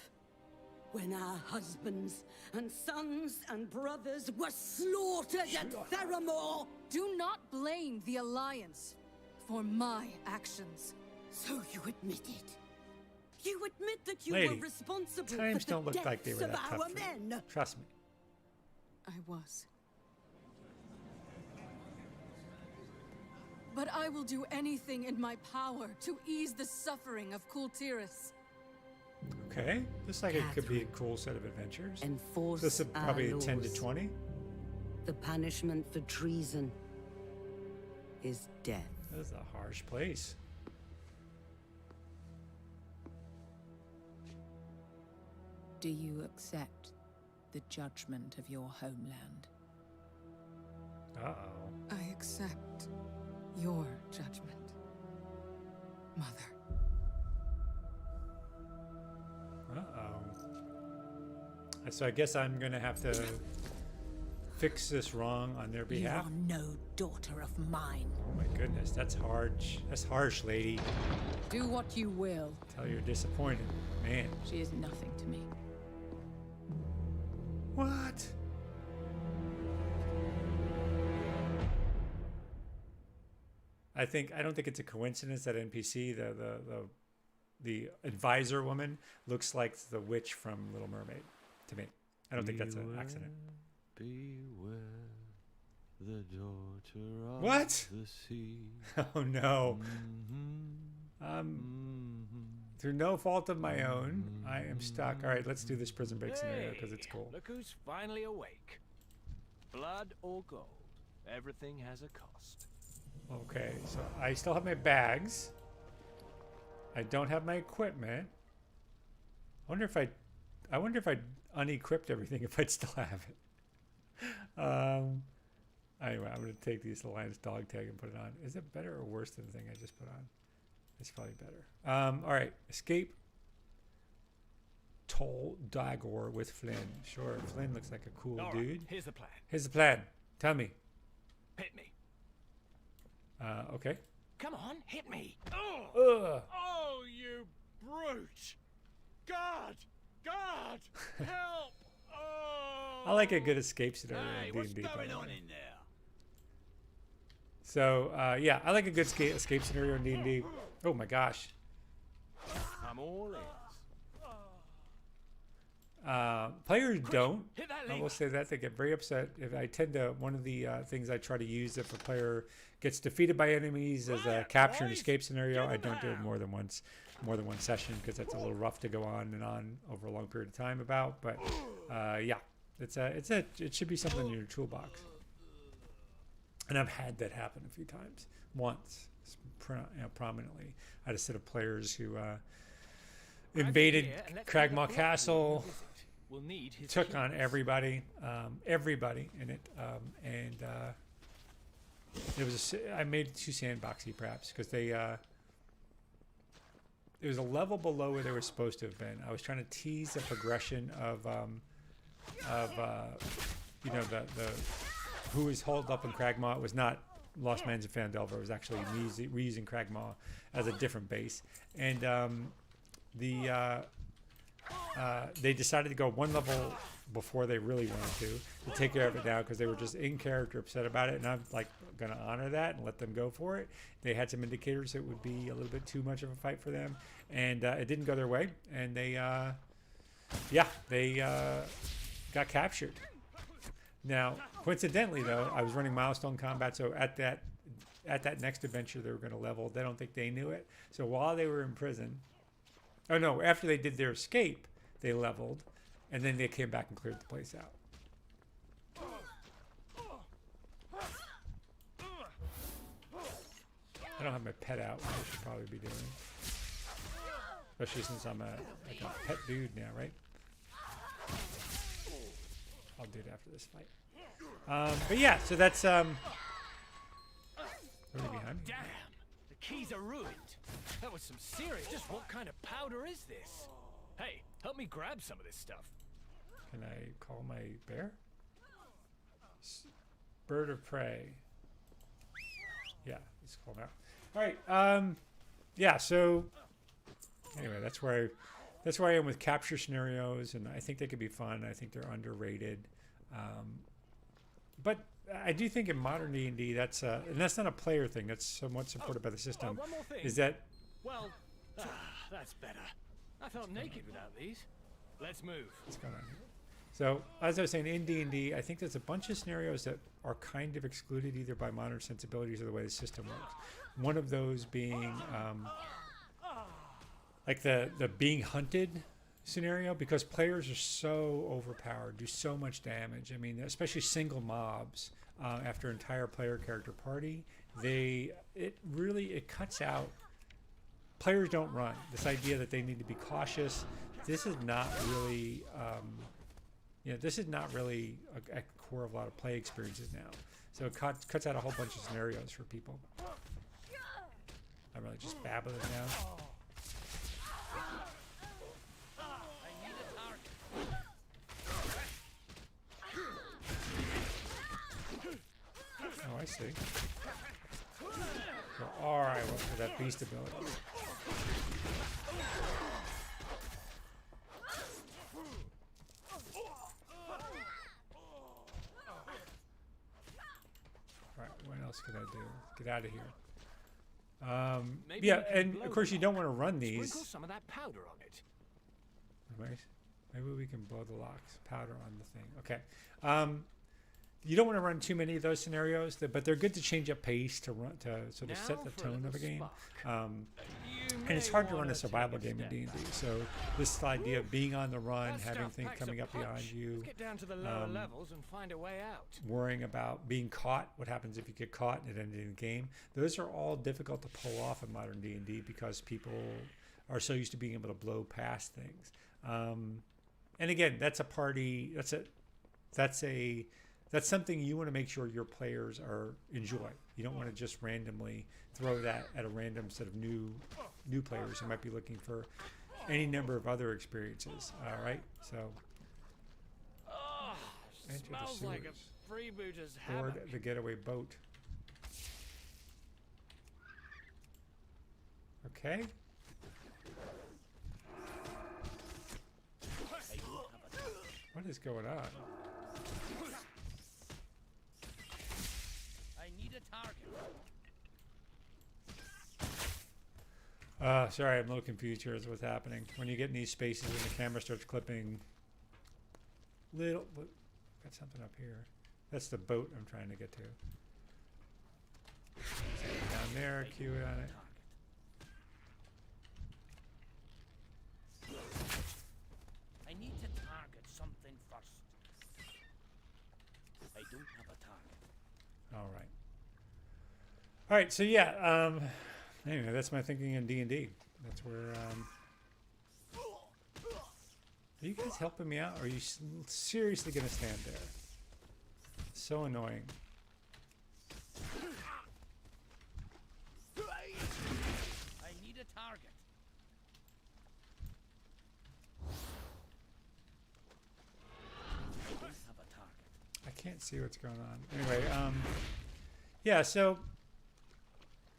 When our husbands and sons and brothers were slaughtered at Theramore. Do not blame the Alliance for my actions. So you admit it? You admit that you Lady, were responsible times for the don't look like they deaths were of that tough our for you. men? Trust me. I was. But I will do anything in my power to ease the suffering of Kultiris. Okay, looks like it could be a cool set of adventures. Enforce This is probably our 10 to laws. 20. The punishment for treason is death. This is a harsh place. Do you accept the judgment of your homeland? Uh-oh. I accept your judgment, Mother. Uh-oh. So I guess I'm gonna have to fix this wrong on their behalf. You are no daughter of mine. Oh my goodness, that's harsh. That's harsh, lady. Do what you will. Tell you're disappointed. Man. She is nothing to me. What? I don't think it's a coincidence that NPC, the advisor woman, looks like the witch from Little Mermaid to me. I don't think that's an accident. Beware the daughter of What? the sea. Oh no. Through no fault of my own, I am stuck. All right, let's do this prison break scenario because it's cool. Look who's finally awake. Blood or gold, everything has a cost. Okay, so I still have my bags. I don't have my equipment. I wonder if I unequipped everything if I'd still have it. Anyway, I'm gonna take this Alliance dog tag and put it on. Is it better or worse than the thing I just put on? It's probably better. All right, escape Tol Dagor with Flynn. Sure, Flynn looks like a cool dude. Here's the plan. Here's the plan. Tell me. Hit me. Okay. Come on, hit me. Ugh. Oh, you brute! God! God! Help! Oh! I like a good escape scenario Hey, in what's D&D. by going the on way. in there? So, yeah, I like a good escape scenario in D&D. Oh my gosh. I'm all in. Players don't. Hit that I will lever. say that they get very upset. If I tend to, one of the things I try to use if a player gets defeated by enemies as a capture and escape scenario, I don't do it more than one session because that's a little rough to go on and on over a long period of time about. But yeah, it should be something in your toolbox. And I've had that happen a few times. Once, prominently, I had a set of players who invaded Cragmaw Castle, will need his took on keys. everybody in it, and it was I made 2 sandboxy perhaps because they it was a level below where they were supposed to have been. I was trying to tease the progression of you know, the who was holed up in Cragmaw. It was not Lost Man's of Fandelver. It was actually reusing Cragmaw as a different base, and they decided to go 1 level before they really wanted to take care of it now because they were just in character upset about it, and I'm like going to honor that and let them go for it. They had some indicators it would be a little bit too much of a fight for them, and it didn't go their way, and they got captured. Now, coincidentally though, I was running milestone combat, so at that next adventure they were going to level. They don't think they knew it. So while they were in prison, oh no, after they did their escape, they leveled, and then they came back and cleared the place out. I don't have my pet out, which I should probably be doing. Especially since I'm like a pet dude now, right? I'll do it after this fight. But yeah, so that's what are you behind me? Damn, the keys are ruined. That was some serious. Just what kind of powder is this? Hey, help me grab some of this stuff. Can I call my bear? Bird of prey. Yeah, let's call him out. All right. Yeah. So anyway, that's where I am with capture scenarios, and I think they could be fun. I think they're underrated. But I do think in modern D&D, and that's not a player thing. That's somewhat supported by the system. One more thing. Is that? Well, that's better. I felt naked without these. Let's move. What's going on here? So as I was saying, in D&D, I think there's a bunch of scenarios that are kind of excluded either by modern sensibilities or the way the system works. One of those being like the being hunted scenario, because players are so overpowered, do so much damage. I mean, especially single mobs after entire player character party, it cuts out. Players don't run. This idea that they need to be cautious. This is not really. This is not really a core of a lot of play experiences now. So it cuts out a whole bunch of scenarios for people. I'm really just babbling now. Oh, I see. So R, I went for that beast ability. Alright, what else could I do? Get out of here. Yeah, and of course you don't want to run these. Sprinkle some of that powder on it. Right. Maybe we can blow the locks. Powder on the thing. Okay. You don't want to run too many of those scenarios, but they're good to change up pace to sort of set the tone of a game. And it's hard to run a survival game in D&D. So this idea of being on the run, having things coming up behind you, Let's get down to the lower levels and find a way out. worrying about being caught, what happens if you get caught and it ended in the game. Those are all difficult to pull off in modern D&D because people are so used to being able to blow past things. And again, that's a party. That's something you want to make sure your players enjoy. You don't want to just randomly throw that at a random set of new players who might be looking for any number of other experiences. All right, so enter the Smells sewers. like a freebooter's Board hammock. the getaway boat. Okay. What is going on? I need a target. Sorry, I'm a little confused here as to what's happening. When you get in these spaces and the camera starts clipping, got something up here. That's the boat I'm trying to get to. Down there, cue it on it. I need to target something first. I don't have a target. All right. All right. So yeah. Anyway, that's my thinking in D&D. That's where. Are you guys helping me out? Or are you seriously going to stand there? So annoying. I need a target. I don't have a target. I can't see what's going on. Anyway, yeah, so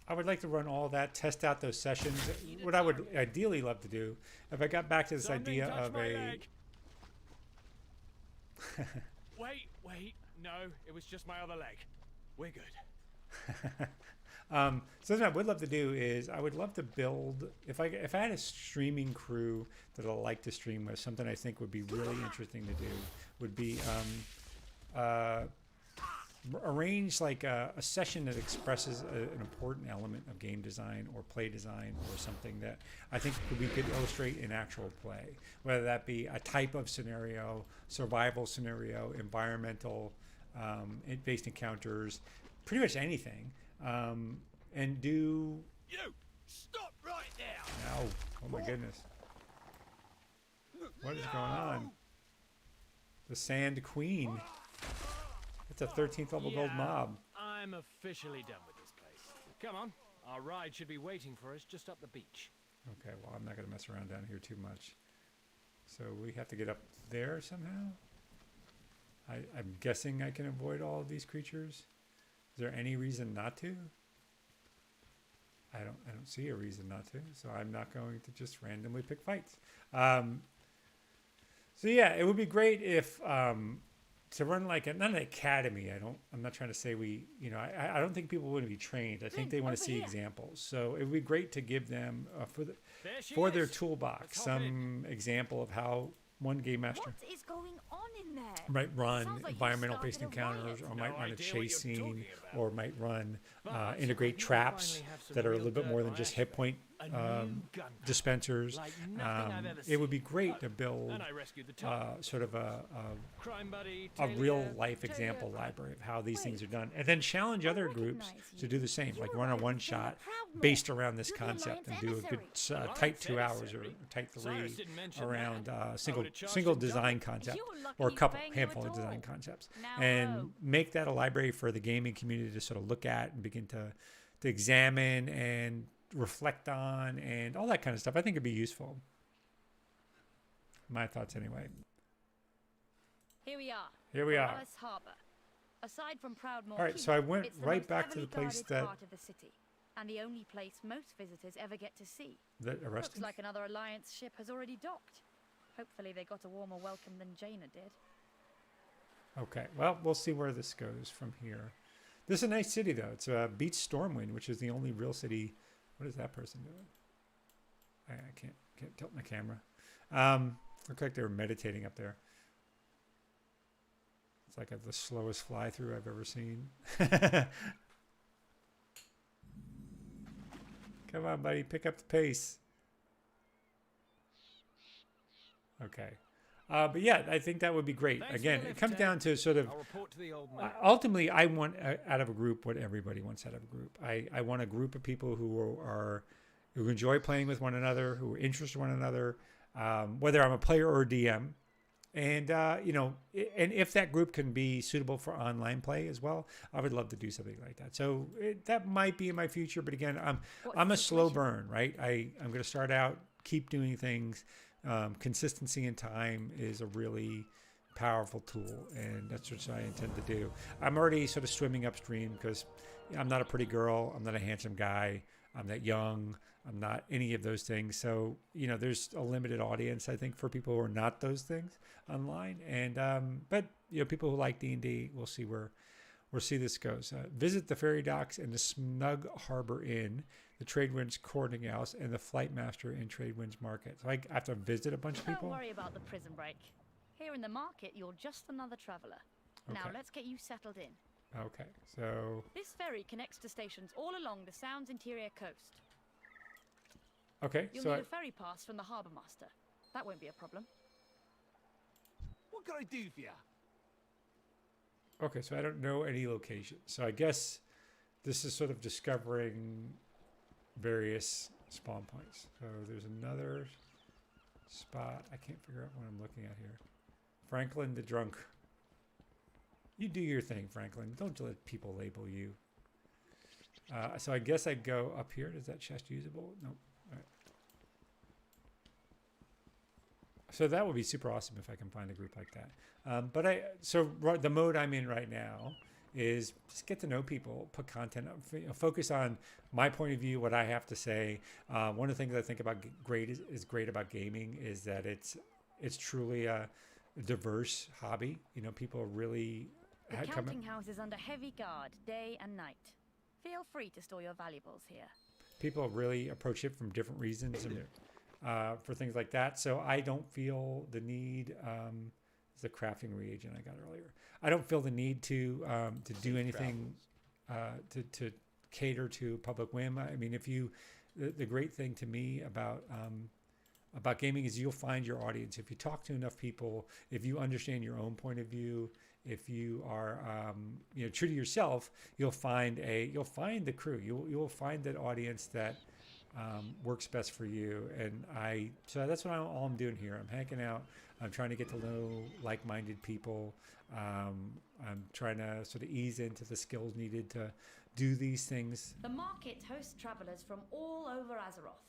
I would like to run all that, test out those sessions. What I would ideally love to do, if I got back to this idea of a... Wait. No, it was just my other leg. We're good. Something I would love to do is I would love to build, if I had a streaming crew that I like to stream with, something I think would be really interesting to do would be arrange like a session that expresses an important element of game design or play design or something that I think we could illustrate in actual play, whether that be a type of scenario, survival scenario, environmental based encounters, pretty much anything, and do... You! Stop right there! Ow. Oh my goodness. What is going on? The Sand Queen. It's a 13th level gold mob. I'm officially done with this place. Come on, our ride should be waiting for us just up the beach. Okay, well, I'm not going to mess around down here too much. So we have to get up there somehow? I'm guessing I can avoid all of these creatures. Is there any reason not to? I don't see a reason not to, so I'm not going to just randomly pick fights. So yeah, it would be great if to run like not an academy. I'm not trying to say I don't think people want to be trained. I think they want to see examples. So it would be great to give them for their toolbox some example of how one game master What is going on in there? might run Sounds like you environmental based started a encounters, riot. or might No run a idea what chase you're scene, talking about. or might run But integrate you'll traps finally have some that are a real little bit more than dirt just by hit point A new gunpowder, dispensers. like nothing I've ever It would be seen. great to build And I rescued the top. sort of a Crime buddy, a Taylor, real life Taylor. example library of how these things are done, and then challenge other groups to do the same, like run a one shot based around this concept and do a good tight 2 hours or tight 3 around single design concept or a couple handful of design concepts, and make that a library for the gaming community to sort of look at and begin to examine and reflect on and all that kind of stuff. I think it'd be useful. My thoughts anyway. Here we are. Here we are. Alice Harbor. Aside from Proudmoore All right, Keep, so I went it's the right most back to the heavily place guarded that part of the city, and the only place most visitors ever get to see. that arrested Looks like another Alliance ship has already docked. Hopefully they got a warmer welcome than Jaina did. Okay, well, we'll see where this goes from here. This is a nice city, though. It's beats Stormwind, which is the only real city. What is that person doing? I can't tilt my camera. Looks like they were meditating up there. It's like the slowest fly through I've ever seen. Come on, buddy, pick up the pace. Okay. But yeah, I think that would be great. Again, it comes down to sort of, ultimately, I want out of a group what everybody wants out of a group. I want a group of people who enjoy playing with one another, who are interested in one another, whether I'm a player or a DM. And, and if that group can be suitable for online play as well, I would love to do something like that. So that might be in my future. But again, I'm a slow burn, right? I'm going to start out, keep doing things. Consistency in time is a really powerful tool, and that's what I intend to do. I'm already sort of swimming upstream because I'm not a pretty girl. I'm not a handsome guy. I'm not young. I'm not any of those things. So, there's a limited audience, I think, for people who are not those things online. And, but, people who like D&D, we'll see where this goes. Visit the ferry docks and the Snug Harbor Inn, the Tradewinds Courting House, and the Flight Master in Tradewinds Market. So I have to visit a bunch of people? Don't worry about the prison break. Here in the market, you're just another traveler. Now Okay. let's get you settled in. Okay, so... This ferry connects to stations all along the Sound's interior coast. Okay, You'll so need a ferry pass from the harbour master. That won't be a problem. What can I do for you? Okay, so I don't know any location. So I guess this is sort of discovering various spawn points. So there's another Spot. I can't figure out what I'm looking at here. Franklin the drunk. You do your thing, Franklin. Don't let people label you. So I guess I'd go up here. Is that chest usable? Nope. All right. So that would be super awesome if I can find a group like that. So the mode I'm in right now is just get to know people, put content up, focus on my point of view, what I have to say. One of the things I think about is great about gaming is that it's truly a diverse hobby. You know, people really The counting house is under heavy guard day and night. Feel free to store your valuables here. People really approach it from different reasons and, for things like that. So I don't feel the need. It's a crafting reagent I got earlier. I don't feel the need to do anything to cater to public whim. I mean, the great thing to me about gaming is you'll find your audience. If you talk to enough people, if you understand your own point of view, if you are true to yourself, you'll find the crew. You'll find that audience that works best for you. And so that's all I'm doing here. I'm hanging out. I'm trying to get to know like-minded people. I'm trying to sort of ease into the skills needed to do these things. The market hosts travelers from all over Azeroth.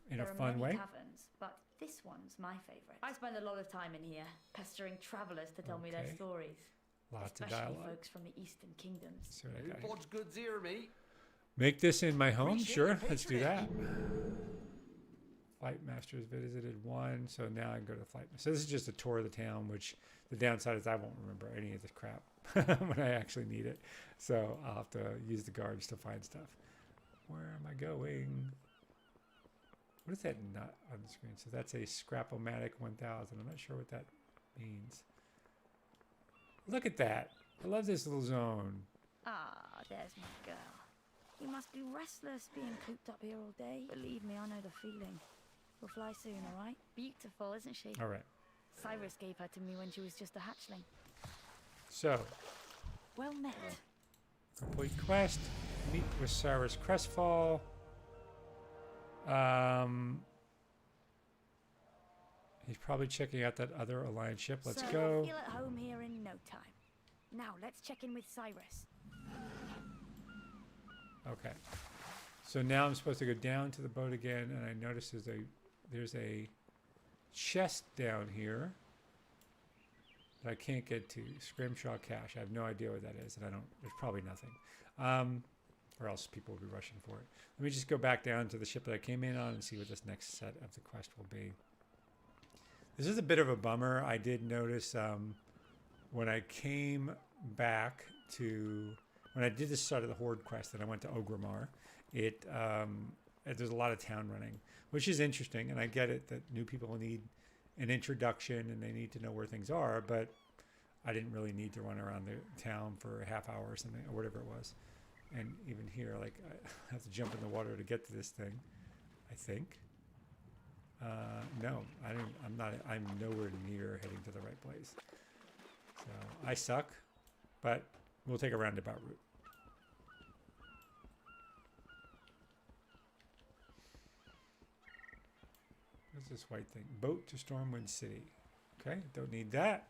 In there a are fun many way? Taverns, but this one's my favorite. I spend a lot of time in here, pestering travelers to tell me their stories. Lots of especially dialogue. folks from the Eastern Kingdoms. So I got here. What's good here, mate? Make this in my home? Sure, let's do that. Flight Masters visited 1, so now I can go to Flight Master. So this is just a tour of the town, which the downside is I won't remember any of this crap when I actually need it. So I'll have to use the guards to find stuff. Where am I going? What is that nut on the screen? So that's a Scrap-O-Matic 1000. I'm not sure what that means. Look at that. I love this little zone. Ah, there's my girl. You must be restless being cooped up here all day. Believe me, I know the feeling. We'll fly soon, all right? Beautiful, isn't she? All right. Cyrus gave her to me when she was just a hatchling. So, Well met. complete quest. Meet with Cyrus Crestfall. He's probably checking out that other Alliance ship. Let's so go. Feel at home here in no time. Now let's check in with Cyrus. Okay. So now I'm supposed to go down to the boat again, and I notice there's a chest down here that I can't get to. Scrimshaw Cache. I have no idea what that is, and there's probably nothing. Or else people will be rushing for it. Let me just go back down to the ship that I came in on and see what this next set of the quest will be. This is a bit of a bummer. I did notice when I came back when I did this start of the Horde quest and I went to Ogrimmar, there's a lot of town running, which is interesting. And I get it that new people need an introduction and they need to know where things are, but I didn't really need to run around the town for a half hour or something, or whatever it was. And even here, like, I have to jump in the water to get to this thing, I think. No, I'm nowhere near heading to the right place. So I suck, but we'll take a roundabout route. What's this white thing? Boat to Stormwind City. Okay, don't need that.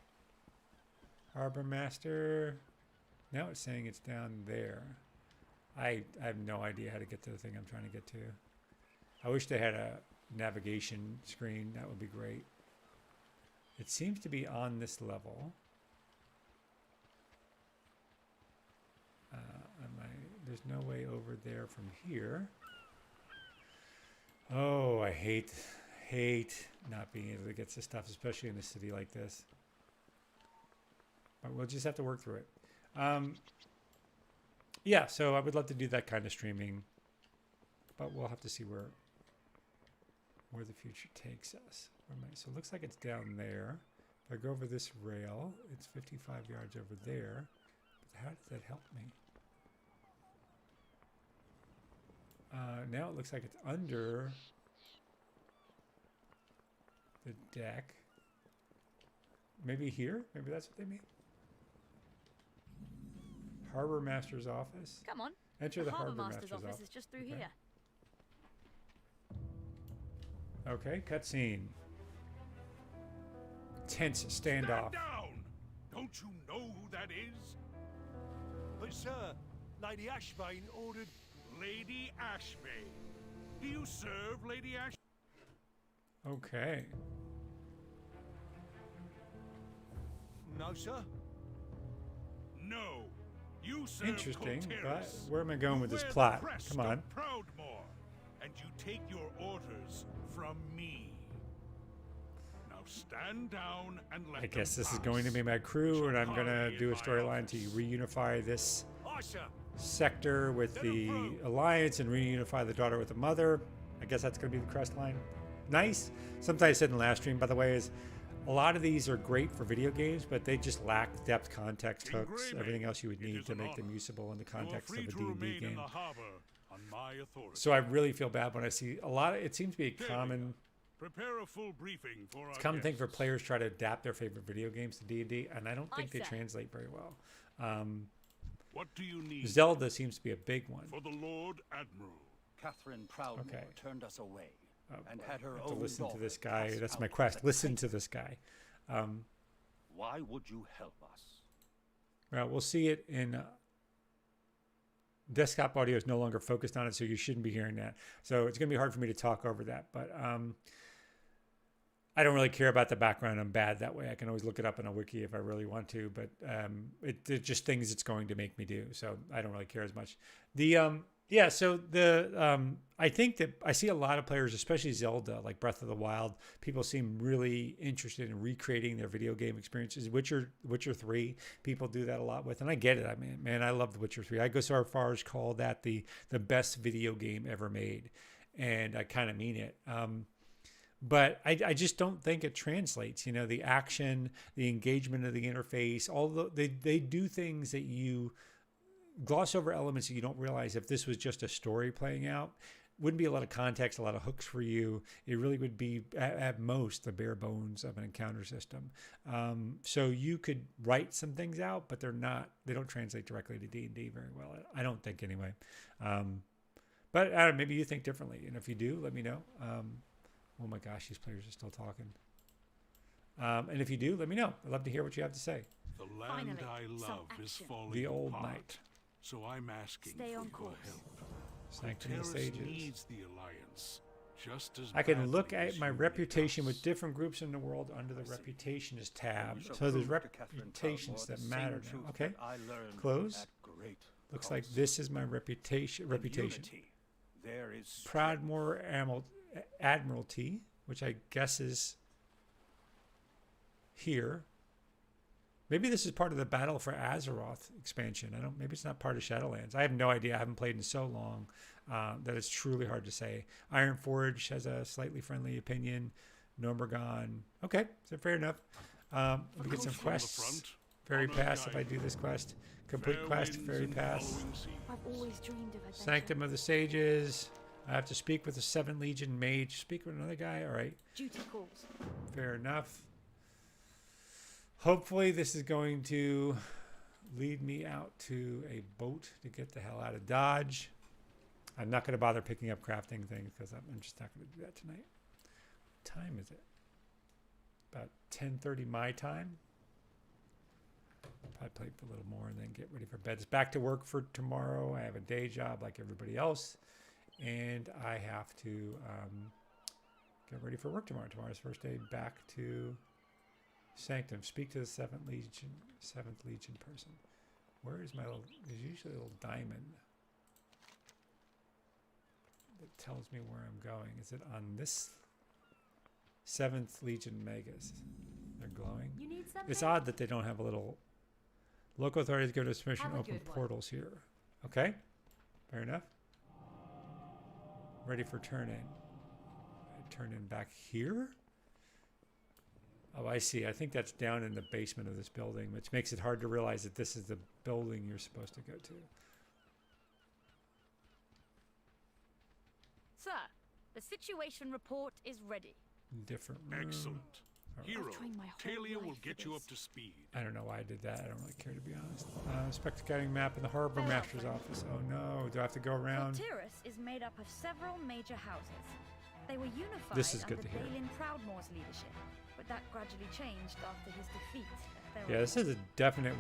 Harbor Master. Now it's saying it's down there. I have no idea how to get to the thing I'm trying to get to. I wish they had a navigation screen. That would be great. It seems to be on this level. There's no way over there from here. Oh, I hate not being able to get to stuff, especially in a city like this. But we'll just have to work through it. Yeah, so I would love to do that kind of streaming, but we'll have to see where the future takes us. So it looks like it's down there. If I go over this rail, it's 55 yards over there. But how does that help me? Now it looks like it's under the deck. Maybe here? Maybe that's what they mean. Harbor Master's office. Come on. Enter the Harbor Master's Master's office is just through Okay. here. Okay, cutscene. tense Stand standoff. down! Don't you know who that is? But sir, Lady Ashbane ordered... Lady Ashbane. Do you serve Lady Ashbane? Okay. No, sir. No. You serve Interesting, but Koteris. where am I going with You this wear the plot? crest Come on. of Proudmoore, and you take your orders from me. Now stand down and let I guess them this is pass. going to be my crew, and I'm going to Hurry do a in my storyline to office. reunify this Aye, sir. sector with the Alliance and reunify the daughter with the mother. I guess that's going to be the crest line. Nice. Something I said in the last stream, by the way, is a lot of these are great for video games, but they just lack depth, context, hooks, everything else you would need to make them usable in the context of a D&D game. So I really feel bad when I see a lot of, it seems to be a common, Prepare a full briefing for it's a our common thing for guests. players try to adapt their favorite video games to D&D, and I don't think they Aye, sir. translate very well. What do you need? Zelda seems to be a big one. For the Lord Admiral. Catherine Proudmoore Okay. turned us away and I had her have to own listen to daughter this guy. cast That's my out quest. as a Listen to this guy. Why would you help us? Well, we'll see it in desktop audio is no longer focused on it, so you shouldn't be hearing that. So it's going to be hard for me to talk over that. But I don't really care about the background. I'm bad that way. I can always look it up in a wiki if I really want to, but it's just things it's going to make me do. So I don't really care as much. Yeah, so I think that I see a lot of players, especially Zelda, like Breath of the Wild, people seem really interested in recreating their video game experiences. Witcher 3, people do that a lot with, and I get it. I mean, man, I love The Witcher 3. I go so far as call that the best video game ever made, and I kind of mean it. But I just don't think it translates. You know, the action, the engagement of the interface, they do things that you gloss over, elements that you don't realize if this was just a story playing out. Wouldn't be a lot of context, a lot of hooks for you. It really would be at most the bare bones of an encounter system. So you could write some things out, but they don't translate directly to D&D very well. I don't think anyway. But I don't know, maybe you think differently. And if you do, let me know. Oh my gosh, these players are still talking. And if you do, let me know. I'd love to hear what you have to say. The land I love is falling The old apart, knight. so I'm asking Stay for on your course. help. Sanctum of the Koteris Sages. needs the Alliance, just as I can badly look as at my you need reputation us. with different groups in the world under the reputations tab. We shall So there's prove to Catherine reputations Proudmoore that the matter same now. truth Okay. that I learned Close. at great Looks like cost. this is my reputation. In Reputation. unity, there is strength. Proudmoore Admiralty, which I guess is here. Maybe this is part of the Battle for Azeroth expansion. Maybe it's not part of Shadowlands. I have no idea. I haven't played in so long that it's truly hard to say. Ironforge has a slightly friendly opinion. Nomergon. Okay, so fair enough. Let me get some quests. Fairy Pass if I do this quest. Complete quest, Fairy Pass. I've always dreamed of adventure. Sanctum of the Sages. I have to speak with the 7th Legion mage. Speak with another guy. All right. Duty calls. Fair enough. Hopefully this is going to lead me out to a boat to get the hell out of Dodge. I'm not going to bother picking up crafting things because I'm just not going to do that tonight. What time is it? About 10:30 my time. Probably play for a little more and then get ready for bed. It's back to work for tomorrow. I have a day job like everybody else. And I have to get ready for work tomorrow. Tomorrow's first day back to Sanctum. Speak to the 7th Legion person. Where is my little, there's usually a little diamond that tells me where I'm going. Is it on this 7th Legion Megas? They're glowing. You need something? It's odd that they don't have a little, local authorities give us permission to Have a open good one. portals here. Okay, fair enough. Ready for turn in. Turn in back here. Oh, I see. I think that's down in the basement of this building, which makes it hard to realize that this is the building you're supposed to go to. Sir, the situation report is ready. Different room. Excellent. All right. Hero, trained my whole Talia will life for get you this. up to speed. I don't know why I did that. I don't really care, to be honest. Inspect the scouting map in the harbor Farewell, master's friend. office. Oh no, do I have to go around? Fortyrus is made up of several major houses. They were unified This is good under to hear. Balin Proudmoore's leadership, but that gradually changed after his defeat at Yeah, this Theramore. is a definite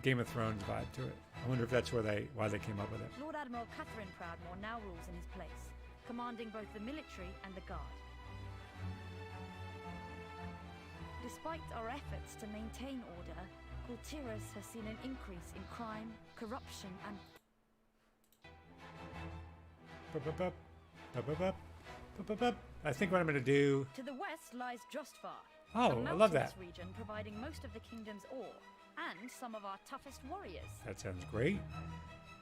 Game of Thrones vibe to it. I wonder if that's why they came up with it. Lord Admiral Catherine Proudmoore now rules in his place, commanding both the military and the guard. Despite our efforts to maintain order, Kultiras has seen an increase in crime, corruption, and Bup, bup, bup. Bup, bup, bup. Bup, bup, bup. I think what I'm going to do... to the west lies Justfar. Oh, a I love that. mountainous region providing most of the kingdom's ore and some of our toughest warriors. That sounds great.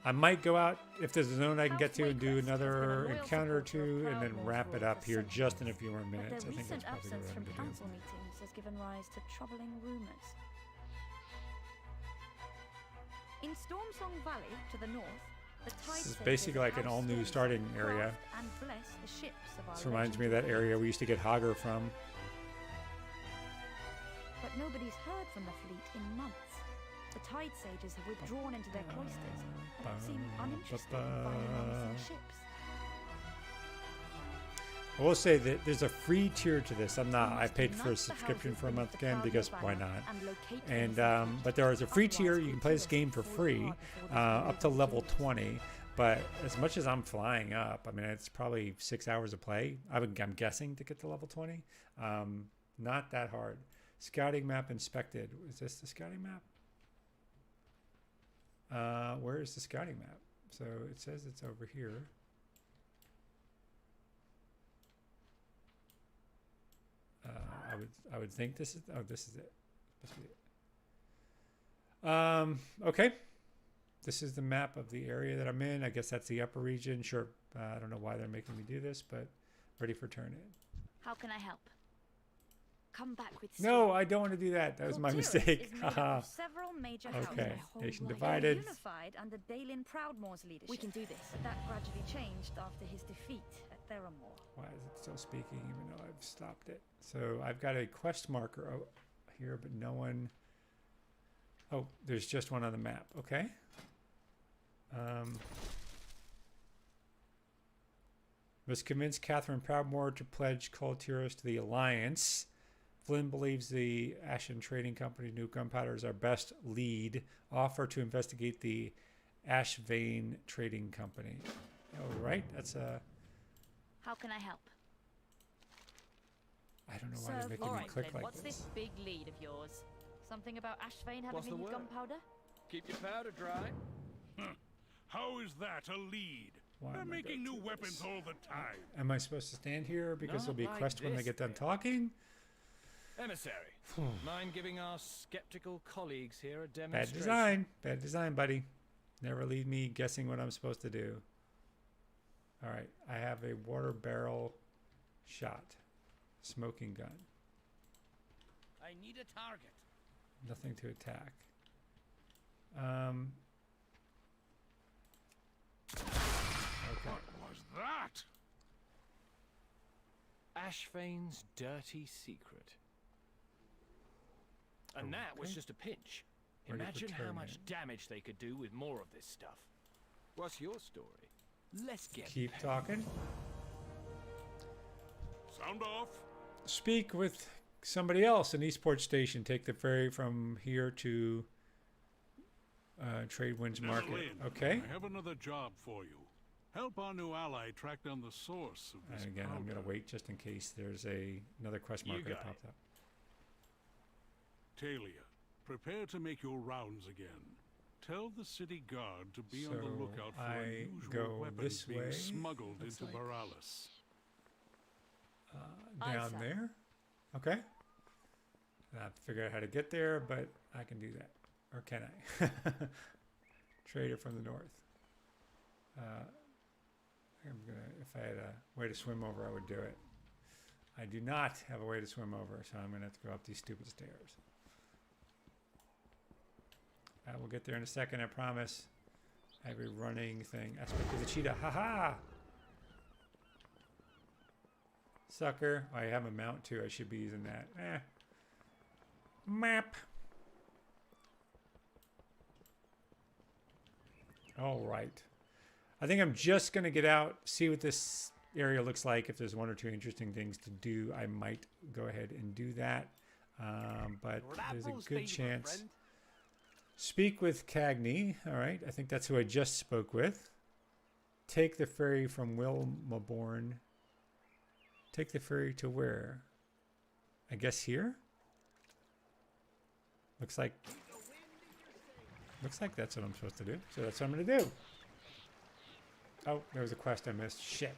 I might go out, if there's a zone I can get to, and do another encounter or two, and then wrap it up here just in a few more But minutes. their I think that's recent probably absence what I'm from going to do. council meetings has given rise to troubling rumors. In Stormsong Valley, to the north, the tide This is sages basically like an have all-new stormed starting the area. craft and bless the ships of our This reminds me of that legendary area we used to get Hager from. But nobody's heard from the fleet in months. The tide sages have withdrawn into their cloisters and seem uninterested in finding our missing ships. I will say that there's a free tier to this. I paid for a subscription for a month again because why not? And but there is a free tier. You can play this game for free up to level 20. But as much as I'm flying up, I mean, it's probably 6 hours of play. I'm guessing to get to level 20. Not that hard. Scouting map inspected. Is this the scouting map? Where is the scouting map? So it says it's over here. I would think this is this is it. Must be it. Okay. This is the map of the area that I'm in. I guess that's the upper region. Sure. I don't know why they're making me do this, but ready for turn in. How can I help? Come back with No, I don't want to do that. That was my mistake. Is made up of several major Okay. houses. Nation They were divided. unified under Balin Proudmoore's leadership. We can do this. But that gradually changed after his defeat at Theramore. Why is it still speaking even though I've stopped it? So I've got a quest marker here, but no one. Oh, there's just one on the map. Okay. Must convince Catherine Proudmoore to pledge Kultiras to the Alliance. Flynn believes the Ashen Trading Company new gunpowder is our best lead. Offer to investigate the Ashvane Trading Company. Oh, right. That's a. How can I help? I don't know why they're making me click like what's this big lead of yours? Something about Ashvane What's having the new word? gunpowder? Keep your powder dry. How is that a lead? Why They're am I making new going through weapons this? all the time. Am I supposed to stand here because there'll be a Not quest like when they this, get done then. talking? Emissary, mind giving our skeptical colleagues here a Bad demonstration? design. Bad design, buddy. Never leave me guessing what I'm supposed to do. All right. I have a water barrel shot. Smoking gun. I need a target. Nothing to attack. Okay. What was that? Ashvane's dirty secret. And that was Okay. just a pinch. Ready for Imagine how turn much in. damage they could do with more of this stuff. What's your story? Let's get Keep talking. Sound off. Speak with somebody else in Eastport Station. Take the ferry from here to Tradewinds Market. Lynn, Okay. I have another job for you. Help our new ally track down the source of this And again, I'm going powder. to wait just in case there's another quest You marker that got pops up. Talia, prepare to make your rounds again. Tell the city guard to be on the So lookout for I unusual go weapons this being way, smuggled looks into like. Borealis. Down there. Okay. I have to figure out how to get there, but I can do that. Or can I? Trader from the north. If I had a way to swim over, I would do it. I do not have a way to swim over, so I'm going to have to go up these stupid stairs. I will get there in a second, I promise. I have a running thing. Aspect of the cheetah. Haha! Sucker. I have a mount too. I should be using that. Map. All right. I think I'm just going to get out, see what this area looks like. If there's one or two interesting things to do, I might go ahead and do that. But there's a good chance. Speak with Cagney. All right. I think that's who I just spoke with. Take the ferry from Wilmaborn. Take the ferry to where? I guess here? Looks like that's what I'm supposed to do. So that's what I'm going to do. Oh, there was a quest I missed. Shit.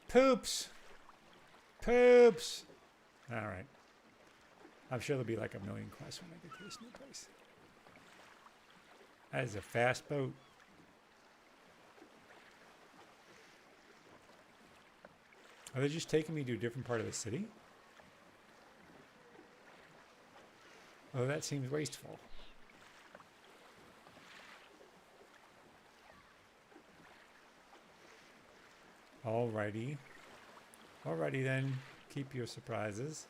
Poops. Poops. All right. I'm sure there'll be like a million quests when I get to this new place. That is a fast boat. Are they just taking me to a different part of the city? Oh, that seems wasteful. Alrighty. Alrighty then. Keep your surprises.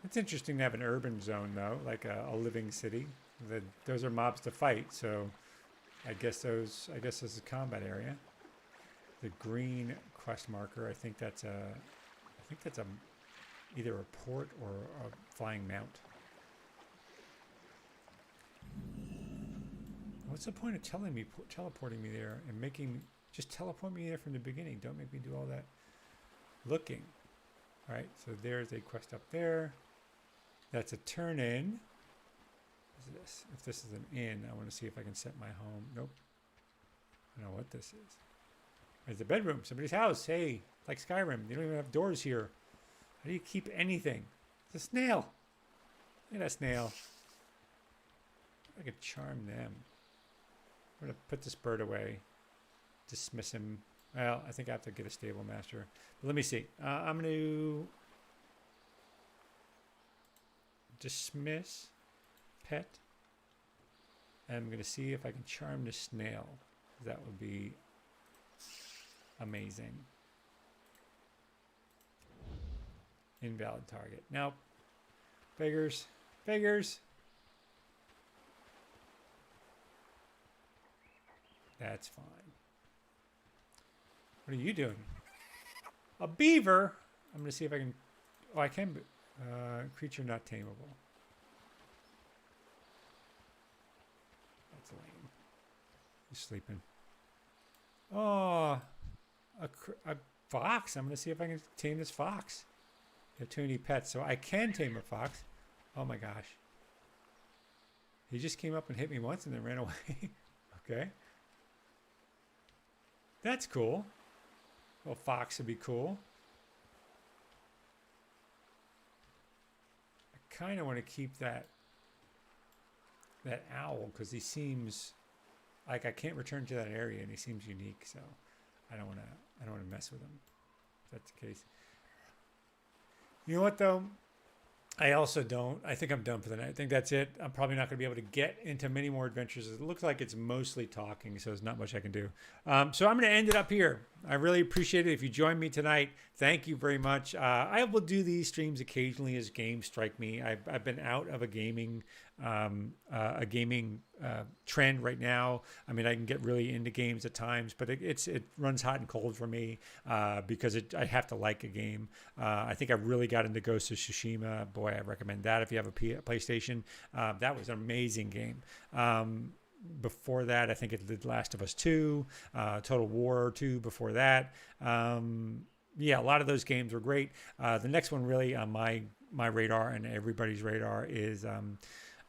It's interesting to have an urban zone though, like a living city. Those are mobs to fight, so I guess this is a combat area. The green quest marker, I think that's either a port or a flying mount. What's the point of teleporting me there and just teleport me there from the beginning? Don't make me do all that looking. All right, so there's a quest up there. That's a turn in. What is this? If this is an inn, I want to see if I can set my home. Nope. I don't know what this is. There's a bedroom, somebody's house. Hey, like Skyrim, you don't even have doors here. How do you keep anything? It's a snail. Look at that snail. I could charm them. I'm going to put this bird away. Dismiss him. Well, I think I have to get a stable master. But let me see. I'm going to dismiss pet. And I'm going to see if I can charm the snail. That would be amazing. Invalid target. Now, beggars. Beggars. That's fine. What are you doing? A beaver? I'm going to see if I can... Oh, I can... creature not tameable. That's lame. He's sleeping. Oh, a fox. I'm going to see if I can tame this fox. I have too many pets, so I can tame a fox. Oh my gosh. He just came up and hit me once and then ran away. Okay. That's cool. Well, fox would be cool. I kind of want to keep that owl because he seems like I can't return to that area and he seems unique, so I don't want to mess with him. If that's the case. You know what though? I also don't. I think I'm done for the night. I think that's it. I'm probably not going to be able to get into many more adventures. It looks like it's mostly talking, so there's not much I can do. So I'm going to end it up here. I really appreciate it. If you join me tonight, thank you very much. I will do these streams occasionally as games strike me. I've been out of a gaming trend right now. I mean, I can get really into games at times, but it runs hot and cold for me because I have to like a game. I think I really got into Ghost of Tsushima. Boy, I recommend that if you have a PlayStation. That was an amazing game. Before that, I think it did Last of Us 2, Total War 2 before that. Yeah, a lot of those games were great. The next one really on my radar and everybody's radar is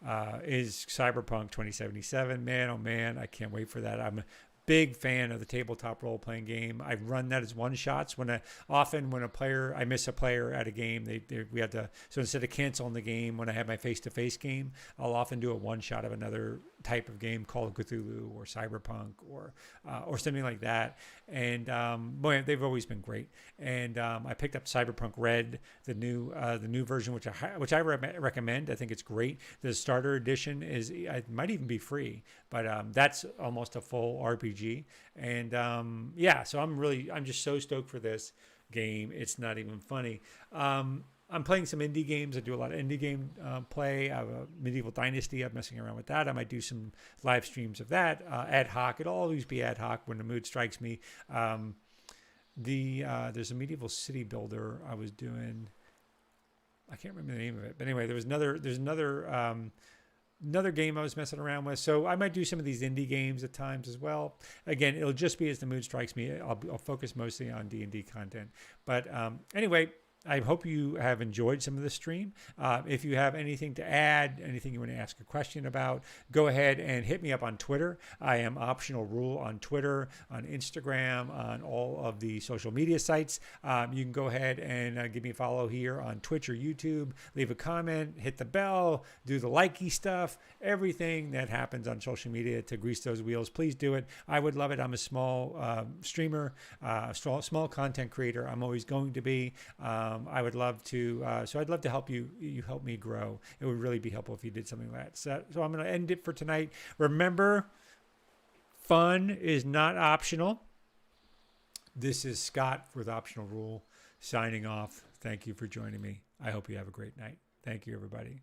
Cyberpunk 2077. Man, oh man, I can't wait for that. I'm a big fan of the tabletop role-playing game. I run that as one-shots. Often when I miss a player at a game, we have to. So instead of canceling the game when I have my face-to-face game, I'll often do a one-shot of another type of game, Call of Cthulhu or Cyberpunk or something like that. And boy, they've always been great. And I picked up Cyberpunk Red, the new version, which I recommend. I think it's great. The starter edition it might even be free, but that's almost a full RPG. And yeah, so I'm just so stoked for this game. It's not even funny. I'm playing some indie games. I do a lot of indie game play. I have a Medieval Dynasty. I'm messing around with that. I might do some live streams of that ad hoc. It'll always be ad hoc when the mood strikes me. There's a medieval city builder I was doing. I can't remember the name of it, but anyway, there's another game I was messing around with. So I might do some of these indie games at times as well. Again, it'll just be as the mood strikes me. I'll focus mostly on D&D content. But anyway, I hope you have enjoyed some of the stream. If you have anything to add, anything you want to ask a question about, go ahead and hit me up on Twitter. I am Optional Rule on Twitter, on Instagram, on all of the social media sites. You can go ahead and give me a follow here on Twitch or YouTube. Leave a comment, hit the bell, do the likey stuff, everything that happens on social media to grease those wheels. Please do it. I would love it. I'm a small streamer, small content creator. I'm always going to be. I would love to, so I'd love to help you help me grow. It would really be helpful if you did something like that. So I'm going to end it for tonight. Remember, fun is not optional. This is Scott with Optional Rule signing off. Thank you for joining me. I hope you have a great night. Thank you, everybody.